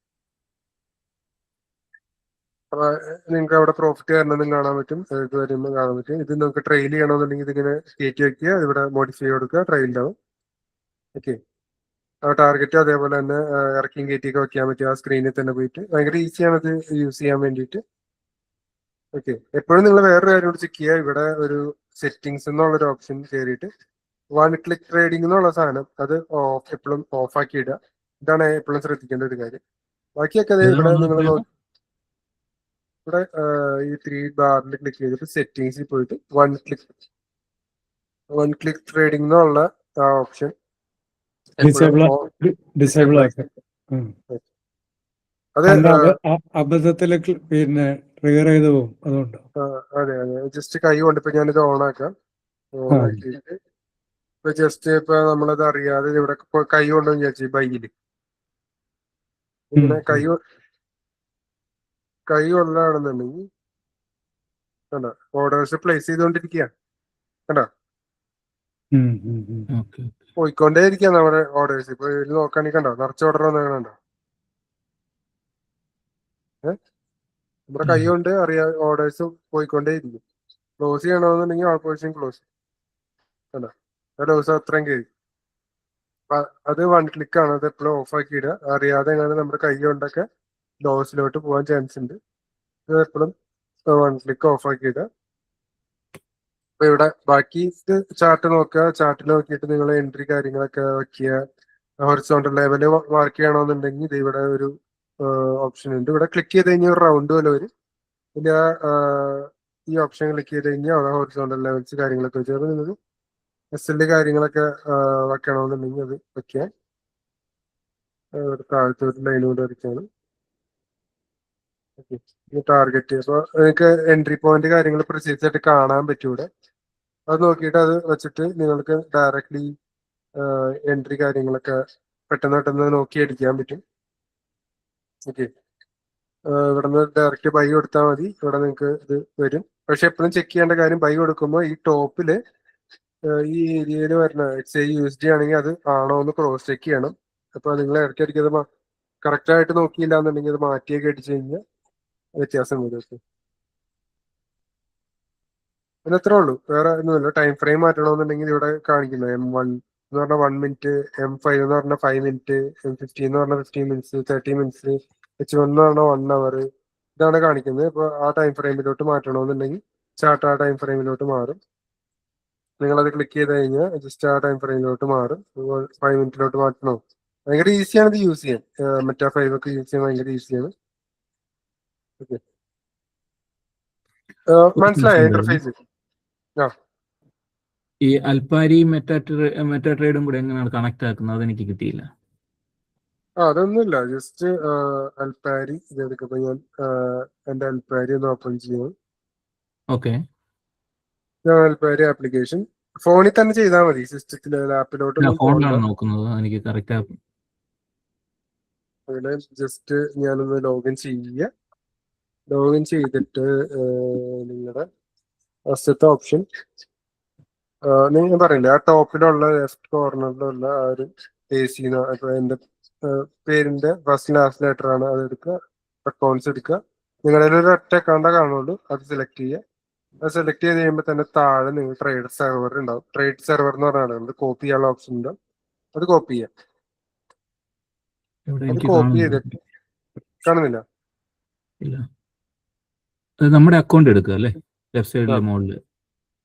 അപ്പൊ നിങ്ങൾക്ക് അവിടെ പ്രോഫിറ്റ് വരണമെന്നും കാണാൻ പറ്റും, ഇത് വരുമ്പോൾ കാണാൻ പറ്റും. ഇത് നിങ്ങൾക്ക് ട്രെയിൽ ചെയ്യണമെന്നുണ്ടെങ്കിൽ ഇതിങ്ങനെ കയറ്റി വെക്കുക, ഇവിടെ മോഡിഫൈ കൊടുക്കുക, ട്രെയിൽ ഉണ്ടാവും. ഓക്കെ, ആ ടാർഗറ്റ് അതേപോലെ തന്നെ ഇറക്കിയും കയറ്റിയൊക്കെ വെക്കാൻ പറ്റും ആ സ്ക്രീനിൽ തന്നെ പോയിട്ട്. ഭയങ്കര ഈസിയാണ് ഇത് യൂസ് ചെയ്യാൻ വേണ്ടിയിട്ട്. ഓക്കെ, എപ്പോഴും നിങ്ങൾ വേറൊരു കാര്യം കൂടി ചെക്ക് ചെയ്യുക. ഇവിടെ ഒരു സെറ്റിംഗ്സ് എന്നുള്ളൊരു ഓപ്ഷൻ കയറിയിട്ട് 1 ക്ലിക്ക് ട്രേഡിംഗ് എന്നുള്ള സാധനം അത് എപ്പോഴും ഓഫ് ആക്കി ഇടുക. ഇതാണ് എപ്പോഴും ശ്രദ്ധിക്കേണ്ട ഒരു കാര്യം. ബാക്കിയൊക്കെ ഇവിടെ നിങ്ങൾ ഇവിടെ ഈ 3 ബാറിൽ ക്ലിക്ക് ചെയ്തിട്ട് സെറ്റിംഗ്സിൽ പോയിട്ട് 1 ക്ലിക്ക് ട്രേഡിംഗ് എന്നുള്ള ആ ഓപ്ഷൻ ഡിസേബിൾ ആക്കാം. അത് അബദ്ധത്തില് പിന്നെ ട്രിഗർ ചെയ്ത് പോകും, അതുകൊണ്ട്. അതെ അതെ, ജസ്റ്റ് കൈ കൊണ്ട് ഇപ്പൊ ഞാനിത് ഓൺ ആക്കാം. ഓൺ ആക്കിയിട്ട് ഇപ്പൊ ജസ്റ്റ് ഇപ്പൊ നമ്മളത് അറിയാതെ ഇവിടെ കൈ കൊണ്ടെന്ന് വിചാരിച്ചു ബൈയില് ഇങ്ങനെ കൈ കൊള്ളാണെന്നുണ്ടെങ്കിൽ കണ്ടോ ഓർഡേഴ്സ് പ്ലേസ് ചെയ്തുകൊണ്ടിരിക്കുക. കണ്ടോ, പോയിക്കൊണ്ടേ ഇരിക്കുക നമ്മുടെ ഓർഡേഴ്സ്. ഇപ്പൊ ഇതിൽ നോക്കുകയാണെങ്കിൽ കണ്ടോ നിറച്ച ഓർഡർ വന്നോ. നമ്മുടെ കൈ കൊണ്ട് അറിയാം ഓർഡേഴ്സ് പോയിക്കൊണ്ടേ ഇരിക്കും. ക്ലോസ് ചെയ്യണമെന്നുണ്ടെങ്കിൽ ആ പോർഷൻ ക്ലോസ് കണ്ടോ, ലോസ് അത്രയും കയറി. അത് 1 ക്ലിക്കാണ്. അത് എപ്പോഴും ഓഫ് ആക്കി ഇടുക. അറിയാതെ എങ്ങനെ നമ്മുടെ കൈ കൊണ്ടൊക്കെ ലോസിലോട്ട് പോകാൻ ചാൻസ് ഉണ്ട്. ഇത് എപ്പോഴും 1 ക്ലിക്ക് ഓഫ് ആക്കി ഇടുക. അപ്പൊ ഇവിടെ ബാക്കി ചാർട്ട് നോക്കുക. ചാർട്ടിൽ നോക്കിയിട്ട് നിങ്ങൾ എൻട്രി കാര്യങ്ങളൊക്കെ വയ്ക്കുക. ഹൊറിസോണ്ടൽ ലെവല് മാർക്ക് ചെയ്യണമെന്നുണ്ടെങ്കിൽ ഇത് ഇവിടെ ഒരു ഓപ്ഷൻ ഉണ്ട്. ഇവിടെ ക്ലിക്ക് ചെയ്ത് കഴിഞ്ഞാൽ ഒരു റൗണ്ട് പോലെ വരും. പിന്നെ ഈ ഓപ്ഷൻ ക്ലിക്ക് ചെയ്ത് കഴിഞ്ഞാൽ അവിടെ ഹൊറിസോണ്ടൽ ലെവൽസ് കാര്യങ്ങളൊക്കെ വെച്ച് അപ്പോൾ നിങ്ങൾക്ക് എസ് എൽ കാര്യങ്ങളൊക്കെ വെക്കണമെന്നുണ്ടെങ്കിൽ അത് വെക്കാൻ താഴത്തെ ഒരു ലൈൻ കൊണ്ട് വരയ്ക്കാണ്. ടാർഗറ്റ് അപ്പോൾ നിങ്ങൾക്ക് എൻട്രി പോയിന്റ് കാര്യങ്ങൾ പ്രിസൈസ് ആയിട്ട് കാണാൻ പറ്റും ഇവിടെ. അത് നോക്കിയിട്ട് അത് വെച്ചിട്ട് നിങ്ങൾക്ക് ഡയറക്ട്ലി എൻട്രി കാര്യങ്ങളൊക്കെ പെട്ടെന്ന് നോക്കി അടിക്കാൻ പറ്റും. ഓക്കെ, ഇവിടെ നിന്ന് ഡയറക്റ്റ് ബൈ കൊടുത്താൽ മതി. ഇവിടെ നിങ്ങൾക്ക് ഇത് വരും. പക്ഷെ എപ്പോഴും ചെക്ക് ചെയ്യേണ്ട കാര്യം, ബൈ കൊടുക്കുമ്പോൾ ഈ ടോപ്പില് ഈ ഏരിയയിൽ വരുന്ന USD ആണെങ്കിൽ അത് ആണോ എന്ന് ക്രോസ് ചെക്ക് ചെയ്യണം. അപ്പൊ നിങ്ങൾ ഇടയ്ക്കിടയ്ക്ക് അത് കറക്റ്റ് ആയിട്ട് നോക്കിയില്ല എന്നുണ്ടെങ്കിൽ അത് മാറ്റിയൊക്കെ അടിച്ചു കഴിഞ്ഞാൽ വ്യത്യാസം വരും. പിന്നെ അത്രേ ഉള്ളൂ, വേറെ ഒന്നുമില്ല. ടൈം ഫ്രെയിം മാറ്റണമെന്നുണ്ടെങ്കിൽ ഇവിടെ കാണിക്കുന്നത് M1 എന്ന് പറഞ്ഞാൽ 1 മിനിറ്റ്, M5 എന്ന് പറഞ്ഞാൽ 5 മിനിറ്റ്, M15 എന്ന് പറഞ്ഞാൽ 15 മിനിറ്റ്സ്, 30 മിനിറ്റ്സ്, H1 എന്ന് പറഞ്ഞാൽ 1 അവർ. ഇതാണ് കാണിക്കുന്നത്. ഇപ്പൊ ആ ടൈം ഫ്രെയിമിലോട്ട് മാറ്റണമെന്നുണ്ടെങ്കിൽ ചാർട്ട് ആ ടൈം ഫ്രെയിമിലോട്ട് മാറും. നിങ്ങളത് ക്ലിക്ക് ചെയ്ത് കഴിഞ്ഞാൽ ജസ്റ്റ് ആ ടൈം ഫ്രെയിമിലോട്ട് മാറും. 5 മിനിറ്റിലോട്ട് മാറ്റണോ, ഭയങ്കര ഈസിയാണ് ഇത് യൂസ് ചെയ്യാൻ. മറ്റേ 5 ഒക്കെ യൂസ് ചെയ്യാൻ ഭയങ്കര ഈസിയാണ്. ഓക്കെ, മനസ്സിലായോ ഇന്റർഫേസ്? ഈ അൽപാരി മെറ്റാ ട്രേഡും കൂടെ എങ്ങനെയാണ് കണക്ട് ആക്കുന്നത്? അതെനിക്ക് കിട്ടിയില്ല. അതൊന്നുമില്ല, ജസ്റ്റ് അൽപാരി ഇതെടുക്കുമ്പോ ഞാൻ എന്റെ അൽപാരി ഒന്ന് ഓപ്പൺ ചെയ്യുന്നു. ഓക്കെ, അൽപാരി ആപ്ലിക്കേഷൻ ഫോണിൽ തന്നെ ചെയ്താൽ മതി, സിസ്റ്റത്തിൽ ലാപ്പിലോട്ടൊന്നും ഫോണിലാണ് നോക്കുന്നത്. എനിക്ക് കറക്റ്റ് അങ്ങനെ ജസ്റ്റ് ഞാനൊന്ന് ലോഗിൻ ചെയ്യുക. ലോഗിൻ ചെയ്തിട്ട് നിങ്ങളുടെ ഫസ്റ്റത്തെ ഓപ്ഷൻ നിങ്ങൾ പറയില്ലേ ആ ടോപ്പിലുള്ള ലെഫ്റ്റ് കോർണറിലുള്ള ആ ഒരു AC ഇപ്പൊ എന്റെ പേരിന്റെ ഫസ്റ്റ് ലാസ്റ്റ് ലെറ്റർ ആണ്, അത് എടുക്കുക. അക്കൗണ്ട്സ് എടുക്കുക. നിങ്ങളുടെ ഒരു ഒറ്റ അക്കൗണ്ടാ കാണുള്ളൂ, അത് സെലക്ട് ചെയ്യുക. അത് സെലക്ട് ചെയ്ത് കഴിയുമ്പോൾ തന്നെ താഴെ നിങ്ങൾ ട്രേഡ് സെർവർ ഉണ്ടാവും. ട്രേഡ് സെർവർ എന്ന് പറഞ്ഞാൽ കോപ്പി ചെയ്യാനുള്ള ഓപ്ഷൻ ഉണ്ട്, അത് കോപ്പി ചെയ്യാം. അത് കോപ്പി ചെയ്തിട്ട് കാണുന്നില്ല. അത് നമ്മുടെ അക്കൗണ്ട് എടുക്കുക അല്ലേ? ലെഫ്റ്റ് സൈഡിൽ ആ. മുകളിൽ.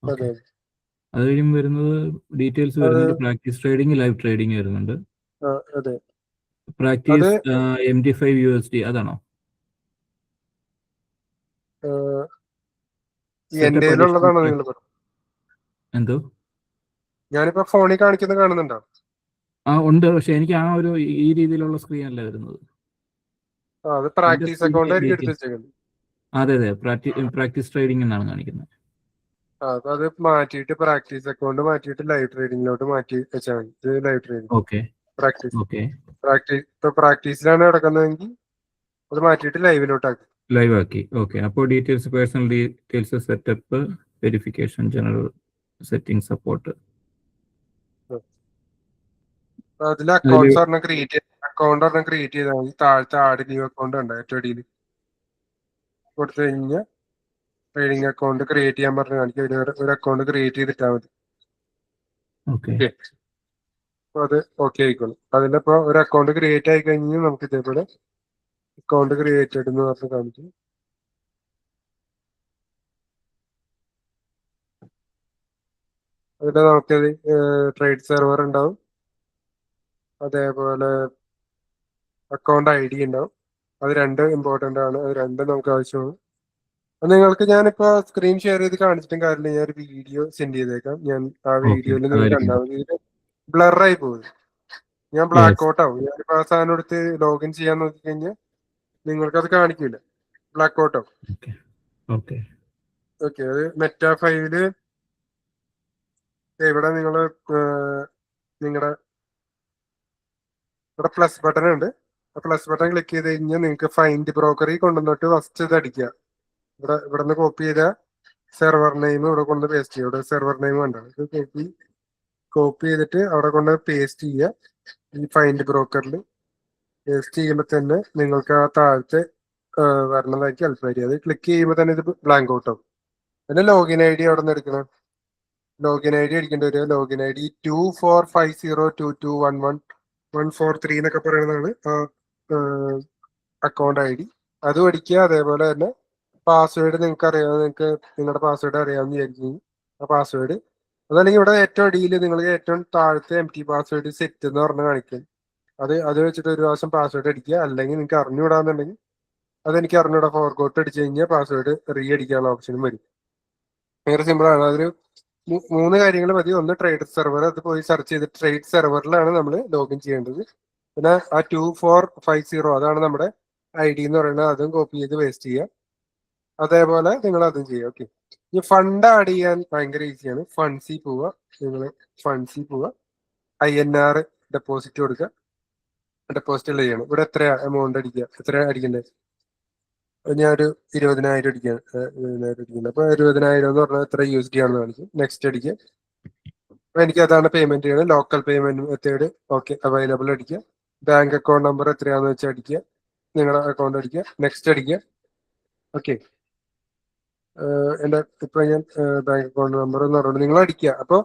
ഓക്കെ. അതെ അത് കഴിയുമ്പോൾ വരുന്നത് ഡീറ്റെയിൽസ് അത് വരുന്നുണ്ട്. പ്രാക്ടീസ് ട്രേഡിംഗ്, ലൈവ് ട്രേഡിംഗ് വരുന്നുണ്ട്. അതെ പ്രാക്ടീസ് MT5 USD അതാണോ? എന്റെ ഉള്ളതാണോ നിങ്ങൾ പറഞ്ഞത്? എന്തോ? ഞാനിപ്പോ ഫോണിൽ കാണിക്കുന്നത് കാണുന്നുണ്ടോ? ഉണ്ട്. പക്ഷെ എനിക്ക് ആ ഒരു ഈ രീതിയിലുള്ള സ്ക്രീൻ അല്ല വരുന്നത്. അത് പ്രാക്ടീസ് അക്കൗണ്ട് ആയിരിക്കും എടുത്ത് വെച്ചേക്കുന്നത്. അതെ അതെ, പ്രാക്ടീസ് ട്രേഡിംഗ് എന്നാണ് കാണിക്കുന്നത്. അത് മാറ്റിയിട്ട് പ്രാക്ടീസ് അക്കൗണ്ട് മാറ്റിയിട്ട് ലൈവ് ട്രേഡിങ്ങിലോട്ട് മാറ്റി വെച്ചാൽ മതി. ഇത് live trading okay practice okay. ഇപ്പൊ പ്രാക്ടീസിലാണ് നടക്കുന്നതെങ്കിൽ അത് മാറ്റിയിട്ട് ലൈവിലോട്ടാക്കി. ലൈവ് ആക്കി. ഓക്കെ. അപ്പോൾ details, personal details, setup, verification, general setting, support. അതിൽ അക്കൗണ്ട് ഒരെണ്ണം ക്രിയേറ്റ് ചെയ്താൽ മതി. താഴത്തെ ആഡ് ന്യൂ അക്കൗണ്ട് ഉണ്ട് ഏറ്റവും അടിയിൽ കൊടുത്തു കഴിഞ്ഞാൽ ട്രേഡിംഗ് അക്കൗണ്ട് ക്രിയേറ്റ് ചെയ്യാൻ പറഞ്ഞ് കാണിക്കും. ഒരു അക്കൗണ്ട് ക്രിയേറ്റ് ചെയ്തിട്ടാൽ മതി. ഓക്കെ. അപ്പൊ അത് ഓക്കെ ആയിക്കോളും. അതിലിപ്പോ ഒരു അക്കൗണ്ട് ക്രിയേറ്റ് ആയി കഴിഞ്ഞാൽ നമുക്ക് ഇതേപോലെ അക്കൗണ്ട് ക്രിയേറ്റഡ് എന്ന് പറഞ്ഞ് കാണിക്കും. അതിൽ നമുക്ക് ട്രേഡ് സെർവർ ഉണ്ടാവും, അതേപോലെ അക്കൗണ്ട് ID ഉണ്ടാവും. അത് രണ്ടും ഇമ്പോർട്ടന്റ് ആണ്. അത് രണ്ടും നമുക്ക് ആവശ്യമാണ്. അത് നിങ്ങൾക്ക് ഞാനിപ്പോ സ്ക്രീൻ ഷെയർ ചെയ്ത് കാണിച്ചിട്ടും കാര്യമില്ല. ഞാൻ ഒരു വീഡിയോ സെൻഡ് ചെയ്തേക്കാം. ഞാൻ ആ വീഡിയോയിൽ നിങ്ങൾ അതായിരിക്കും. കണ്ടാൽ മതി. ബ്ലറായി പോകും. ഞാൻ ബ്ലാക്ക് ഔട്ട് ആവും. ഞാനിപ്പോ ആ സാധനം എടുത്ത് ലോഗിൻ ചെയ്യാൻ നോക്കി കഴിഞ്ഞാൽ നിങ്ങൾക്കത് കാണിക്കില്ല, ബ്ലാക്ക് ഔട്ട് ആവും. ഓക്കെ. അത് മെറ്റാ ഫയല് ഇവിടെ നിങ്ങളുടെ ഇവിടെ പ്ലസ് ബട്ടൺ ഉണ്ട്. ആ പ്ലസ് ബട്ടൺ ക്ലിക്ക് ചെയ്ത് കഴിഞ്ഞാൽ നിങ്ങൾക്ക് ഫൈൻഡ് ബ്രോക്കറിൽ കൊണ്ടുവന്നിട്ട് ഫസ്റ്റ് ഇത് അടിക്കുക. ഇവിടെ നിന്ന് കോപ്പി ചെയ്ത സെർവർ നെയിം ഇവിടെ കൊണ്ട് പേസ്റ്റ് ചെയ്യുക. ഇവിടെ സെർവർ നെയിം കണ്ടാണ്. ഇത് കോപ്പി ചെയ്തിട്ട് അവിടെ കൊണ്ട് പേസ്റ്റ് ചെയ്യുക. ഈ ഫൈൻഡ് ബ്രോക്കറിൽ പേസ്റ്റ് ചെയ്യുമ്പോൾ തന്നെ നിങ്ങൾക്ക് ആ താഴത്തെ വരണതായിരിക്കും അൽഫാരി. അത് ക്ലിക്ക് ചെയ്യുമ്പോൾ തന്നെ ഇത് ബ്ലാങ്ക് ഔട്ട് ആവും. പിന്നെ ലോഗിൻ ID അവിടെ നിന്ന് എടുക്കണം. ലോഗിൻ ID അടിക്കേണ്ടി വരിക. ലോഗിൻ ID 245022114143 എന്നൊക്കെ പറയുന്നതാണ് അക്കൗണ്ട് ID. അതും അടിക്കുക. അതേപോലെ തന്നെ പാസ്വേഡ് നിങ്ങൾക്ക് നിങ്ങളുടെ പാസ്വേഡ് അറിയാമെന്ന് വിചാരിക്കും. ആ പാസ്വേഡ് അതല്ലെങ്കിൽ ഇവിടെ ഏറ്റവും അടിയിൽ നിങ്ങൾക്ക് ഏറ്റവും താഴത്തെ MT പാസ്വേഡ് സെറ്റ് എന്ന് പറഞ്ഞ് കാണിക്കും. അത് വെച്ചിട്ട് ഒരു പ്രാവശ്യം പാസ്വേഡ് അടിക്കുക. അല്ലെങ്കിൽ നിങ്ങൾക്ക് അറിഞ്ഞുവിടാന്നുണ്ടെങ്കിൽ അതെനിക്ക് അറിഞ്ഞൂടാ ഫോർഗോട്ട് അടിച്ചു കഴിഞ്ഞാൽ പാസ്വേഡ് അടിക്കാനുള്ള ഓപ്ഷനും വരും. ഭയങ്കര സിമ്പിൾ ആണ്. അതൊരു 3 കാര്യങ്ങൾ മതി. ഒന്ന് ട്രേഡ് സെർവർ, അത് പോയി സെർച്ച് ചെയ്ത് ട്രേഡ് സെർവറിലാണ് നമ്മൾ ലോഗിൻ ചെയ്യേണ്ടത്. പിന്നെ ആ 2450 അതാണ് നമ്മുടെ ID എന്ന് പറയുന്നത്. അതും കോപ്പി ചെയ്ത് പേസ്റ്റ് ചെയ്യുക. അതേപോലെ നിങ്ങൾ അതും ചെയ്യുക. ഓക്കെ. ഈ ഫണ്ട് ആഡ് ചെയ്യാൻ ഭയങ്കര ഈസിയാണ്. ഫണ്ട്സിൽ പോവുക. INR ഡെപ്പോസിറ്റ് കൊടുക്കുക. ഡെപ്പോസിറ്റ് ചെയ്യണം. ഇവിടെ എത്ര എമൗണ്ട് അടിക്കുക, എത്ര അടിക്കണ്ടേ? ഞാനൊരു 20,000 അടിക്കുകയാണ്. 20,000 അടിക്കുന്നത്. അപ്പൊ 20,000 എന്ന് പറഞ്ഞാൽ എത്ര USD ആണെന്ന് കാണിക്കും. നെക്സ്റ്റ് അടിക്കുക. അപ്പൊ എനിക്ക് അതാണ് പേയ്മെന്റ് ചെയ്യണം. Local payment method okay available അടിക്കുക. ബാങ്ക് അക്കൗണ്ട് നമ്പർ എത്രയാണെന്ന് വെച്ചാൽ അടിക്കുക. നിങ്ങളുടെ അക്കൗണ്ട് അടിക്കുക. നെക്സ്റ്റ് അടിക്കുക. ഓക്കെ. എന്റെ ഇപ്പൊ ഞാൻ ബാങ്ക് അക്കൗണ്ട് നമ്പർ എന്ന് പറഞ്ഞിട്ട് നിങ്ങൾ അടിക്കുക. അപ്പൊ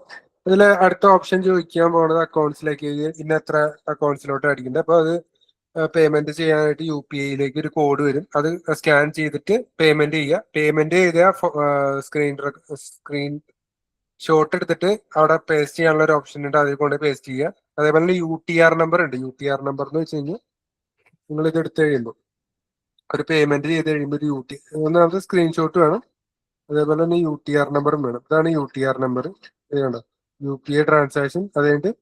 ഇതിൽ അടുത്ത ഓപ്ഷൻ ചോദിക്കാൻ പോകുന്നത് അക്കൗണ്ട്സിലേക്ക് ഇന്ന എത്ര അക്കൗണ്ട്സിലോട്ട് അടിക്കണ്ടേ. അപ്പൊ അത് പേയ്മെന്റ് ചെയ്യാനായിട്ട് UPIയിലേക്ക് ഒരു കോഡ് വരും. അത് സ്കാൻ ചെയ്തിട്ട് പേയ്മെന്റ് ചെയ്യുക. പേയ്മെന്റ് ചെയ്ത സ്ക്രീൻ ഷോട്ട് എടുത്തിട്ട് അവിടെ പേസ്റ്റ് ചെയ്യാനുള്ള ഒരു ഓപ്ഷൻ ഉണ്ട്. അതിൽ കൊണ്ട് പേസ്റ്റ് ചെയ്യുക. അതേപോലെ UTR നമ്പർ ഉണ്ട്. UTR നമ്പർ എന്ന് വെച്ച് കഴിഞ്ഞാൽ നിങ്ങൾ ഇത് എടുത്ത് കഴിയുമ്പോൾ ഒരു പേയ്മെന്റ് ചെയ്ത് കഴിയുമ്പോൾ ഒരു ഒന്നാമത് സ്ക്രീൻഷോട്ട് വേണം. അതേപോലെ തന്നെ UTR നമ്പറും വേണം. ഇതാണ് UTR നമ്പർ. ഇത് കണ്ടോ, UPI ട്രാൻസാക്ഷൻ. അത് കഴിഞ്ഞിട്ട്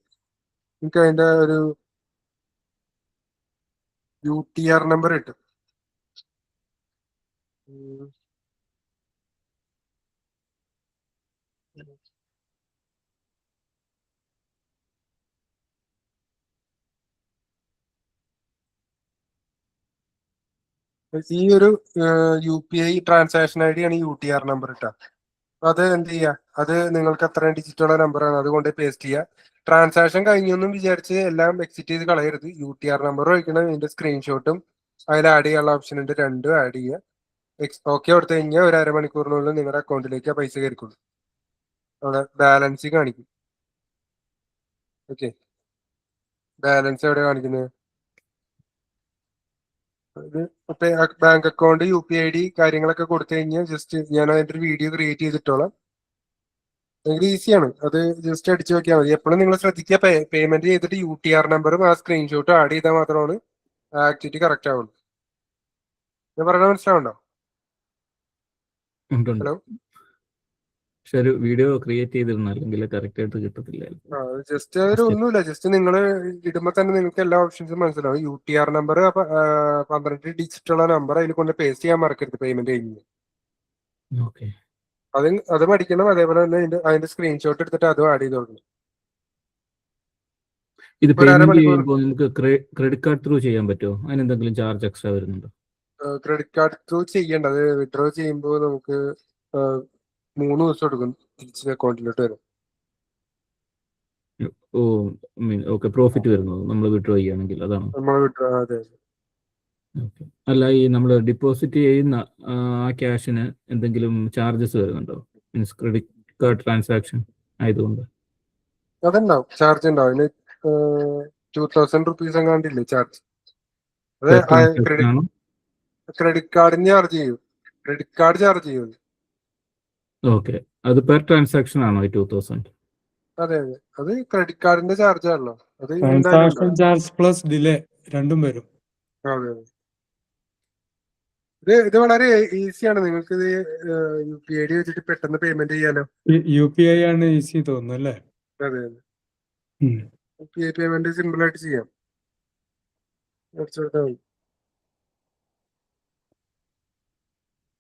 നിങ്ങൾക്ക് അതിന്റെ ഒരു UTR നമ്പർ കിട്ടും. ഈ ഒരു UPI ട്രാൻസാക്ഷൻ ID ആണ് UTR നമ്പർ ഇട്ടാ. അത് എന്ത് ചെയ്യുക, അത് നിങ്ങൾക്ക് എത്ര ഡിജിറ്റുള്ള നമ്പറാണ് അതുകൊണ്ട് പേസ്റ്റ് ചെയ്യുക. ട്രാൻസാക്ഷൻ കഴിഞ്ഞൊന്നും വിചാരിച്ച് എല്ലാം എക്സിറ്റ് ചെയ്ത് കളയരുത്. UTR നമ്പർ വയ്ക്കണം. ഇതിന്റെ സ്ക്രീൻഷോട്ടും അതിൽ ആഡ് ചെയ്യാനുള്ള ഓപ്ഷൻ ഉണ്ട്. രണ്ടും ആഡ് ചെയ്യുക. ഓക്കെ കൊടുത്തു കഴിഞ്ഞാൽ ഒരു അരമണിക്കൂറിനുള്ളിൽ നിങ്ങളുടെ അക്കൗണ്ടിലേക്ക് ആ പൈസ കയറിക്കൊള്ളു. അവിടെ ബാലൻസ് കാണിക്കും. ഓക്കെ. ബാലൻസ് എവിടെ കാണിക്കുന്നത്? ഇത് ബാങ്ക് അക്കൗണ്ട് UPI ID കാര്യങ്ങളൊക്കെ കൊടുത്തു കഴിഞ്ഞാൽ ജസ്റ്റ് ഞാൻ അതിന്റെ ഒരു വീഡിയോ ക്രിയേറ്റ് ചെയ്തിട്ടോളാം. ഭയങ്കര ഈസിയാണ്. അത് ജസ്റ്റ് അടിച്ചു നോക്കിയാൽ മതി. എപ്പോഴും നിങ്ങൾ ശ്രദ്ധിക്കുക, പേയ്മെന്റ് ചെയ്തിട്ട് UTR നമ്പറും ആ സ്ക്രീൻഷോട്ടും ആഡ് ചെയ്താൽ മാത്രമാണ് ആക്ടിവിറ്റി കറക്റ്റ് ആവുള്ളൂ. ഞാൻ പറഞ്ഞ മനസ്സിലാവുണ്ടോ? ഉണ്ട്. ഹലോ. പക്ഷെ ഒരു വീഡിയോ ക്രിയേറ്റ് ചെയ്തിരുന്നു, അല്ലെങ്കിൽ കറക്റ്റ് ആയിട്ട് കിട്ടത്തില്ല. ജസ്റ്റ് ഒരു ഒന്നുമില്ല, ജസ്റ്റ് നിങ്ങൾ ഇടുമ്പോ തന്നെ നിങ്ങൾക്ക് എല്ലാ ഓപ്ഷൻസും മനസ്സിലാവും. UTR നമ്പർ 12 ഡിജിറ്റ് ഉള്ള നമ്പർ അതിൽ കൊണ്ട് പേസ്റ്റ് ചെയ്യാൻ മറക്കരുത് പേയ്മെന്റ് കഴിഞ്ഞ്. ഓക്കെ. അത് പഠിക്കണം. അതേപോലെ തന്നെ അതിന്റെ സ്ക്രീൻഷോട്ട് എടുത്തിട്ട് അതും ആഡ് ചെയ്ത് കൊടുക്കണം. ഇത് ഇപ്പൊ ഒരു പേയ്മെന്റ് അരമണിക്കൂർ ചെയ്യുമ്പോൾ നമുക്ക് ക്രെഡിറ്റ് കാർഡ് ത്രൂ ചെയ്യാൻ പറ്റുമോ? അതിന് എന്തെങ്കിലും ചാർജ് എക്സ്ട്രാ വരുന്നുണ്ടോ? ക്രെഡിറ്റ് കാർഡ് ത്രൂ ചെയ്യേണ്ട. അത് വിഡ്രോ ചെയ്യുമ്പോൾ നമുക്ക് 3 ദിവസം എടുക്കും തിരിച്ച് അക്കൗണ്ടിലോട്ട് വരും. ഓ, ഓക്കെ. പ്രോഫിറ്റ് വരുന്നത് നമ്മൾ വിഡ്രോ ചെയ്യുകയാണെങ്കിൽ അതാണ്. നമ്മൾ വിഡ്രോ. അതെ. ഓക്കെ. അല്ല, ഈ നമ്മൾ ഡിപ്പോസിറ്റ് ചെയ്യുന്ന ആ ക്യാഷിന് എന്തെങ്കിലും ചാർജസ് വരുന്നുണ്ടോ? മീൻസ് ക്രെഡിറ്റ് കാർഡ് ട്രാൻസാക്ഷൻ ആയതുകൊണ്ട്. അതുണ്ടാവും, ചാർജ് ഉണ്ടാവും. അതിന് 2000 റുപ്പീസ് എങ്ങാണ്ടില്ലേ ചാർജ്? അത് ട്രാൻസാക്ഷൻ ആണോ? ക്രെഡിറ്റ് കാർഡിന് ചാർജ് ചെയ്യും. ക്രെഡിറ്റ് കാർഡ് ചാർജ് ചെയ്യും. ഓക്കെ. അത് പെർ ട്രാൻസാക്ഷൻ ആണോ ഈ 2000? അതെ. അത് ക്രെഡിറ്റ് കാർഡിന്റെ ചാർജ് ആണല്ലോ. അത് എന്തായാലും ട്രാൻസാക്ഷൻ ഉണ്ടാവും. ചാർജ് പ്ലസ് ഡിലേ രണ്ടും വരും. അതെ. ഇത് വളരെ ഈസിയാണ്. നിങ്ങൾക്ക് ഇത് UPI ID വെച്ചിട്ട് പെട്ടെന്ന് പേയ്മെന്റ് ചെയ്യാലോ. UPI ആണ് ഈസി തോന്നുന്നു അല്ലേ? അതെ. UPI പേയ്മെന്റ് സിമ്പിൾ ആയിട്ട് ചെയ്യാം.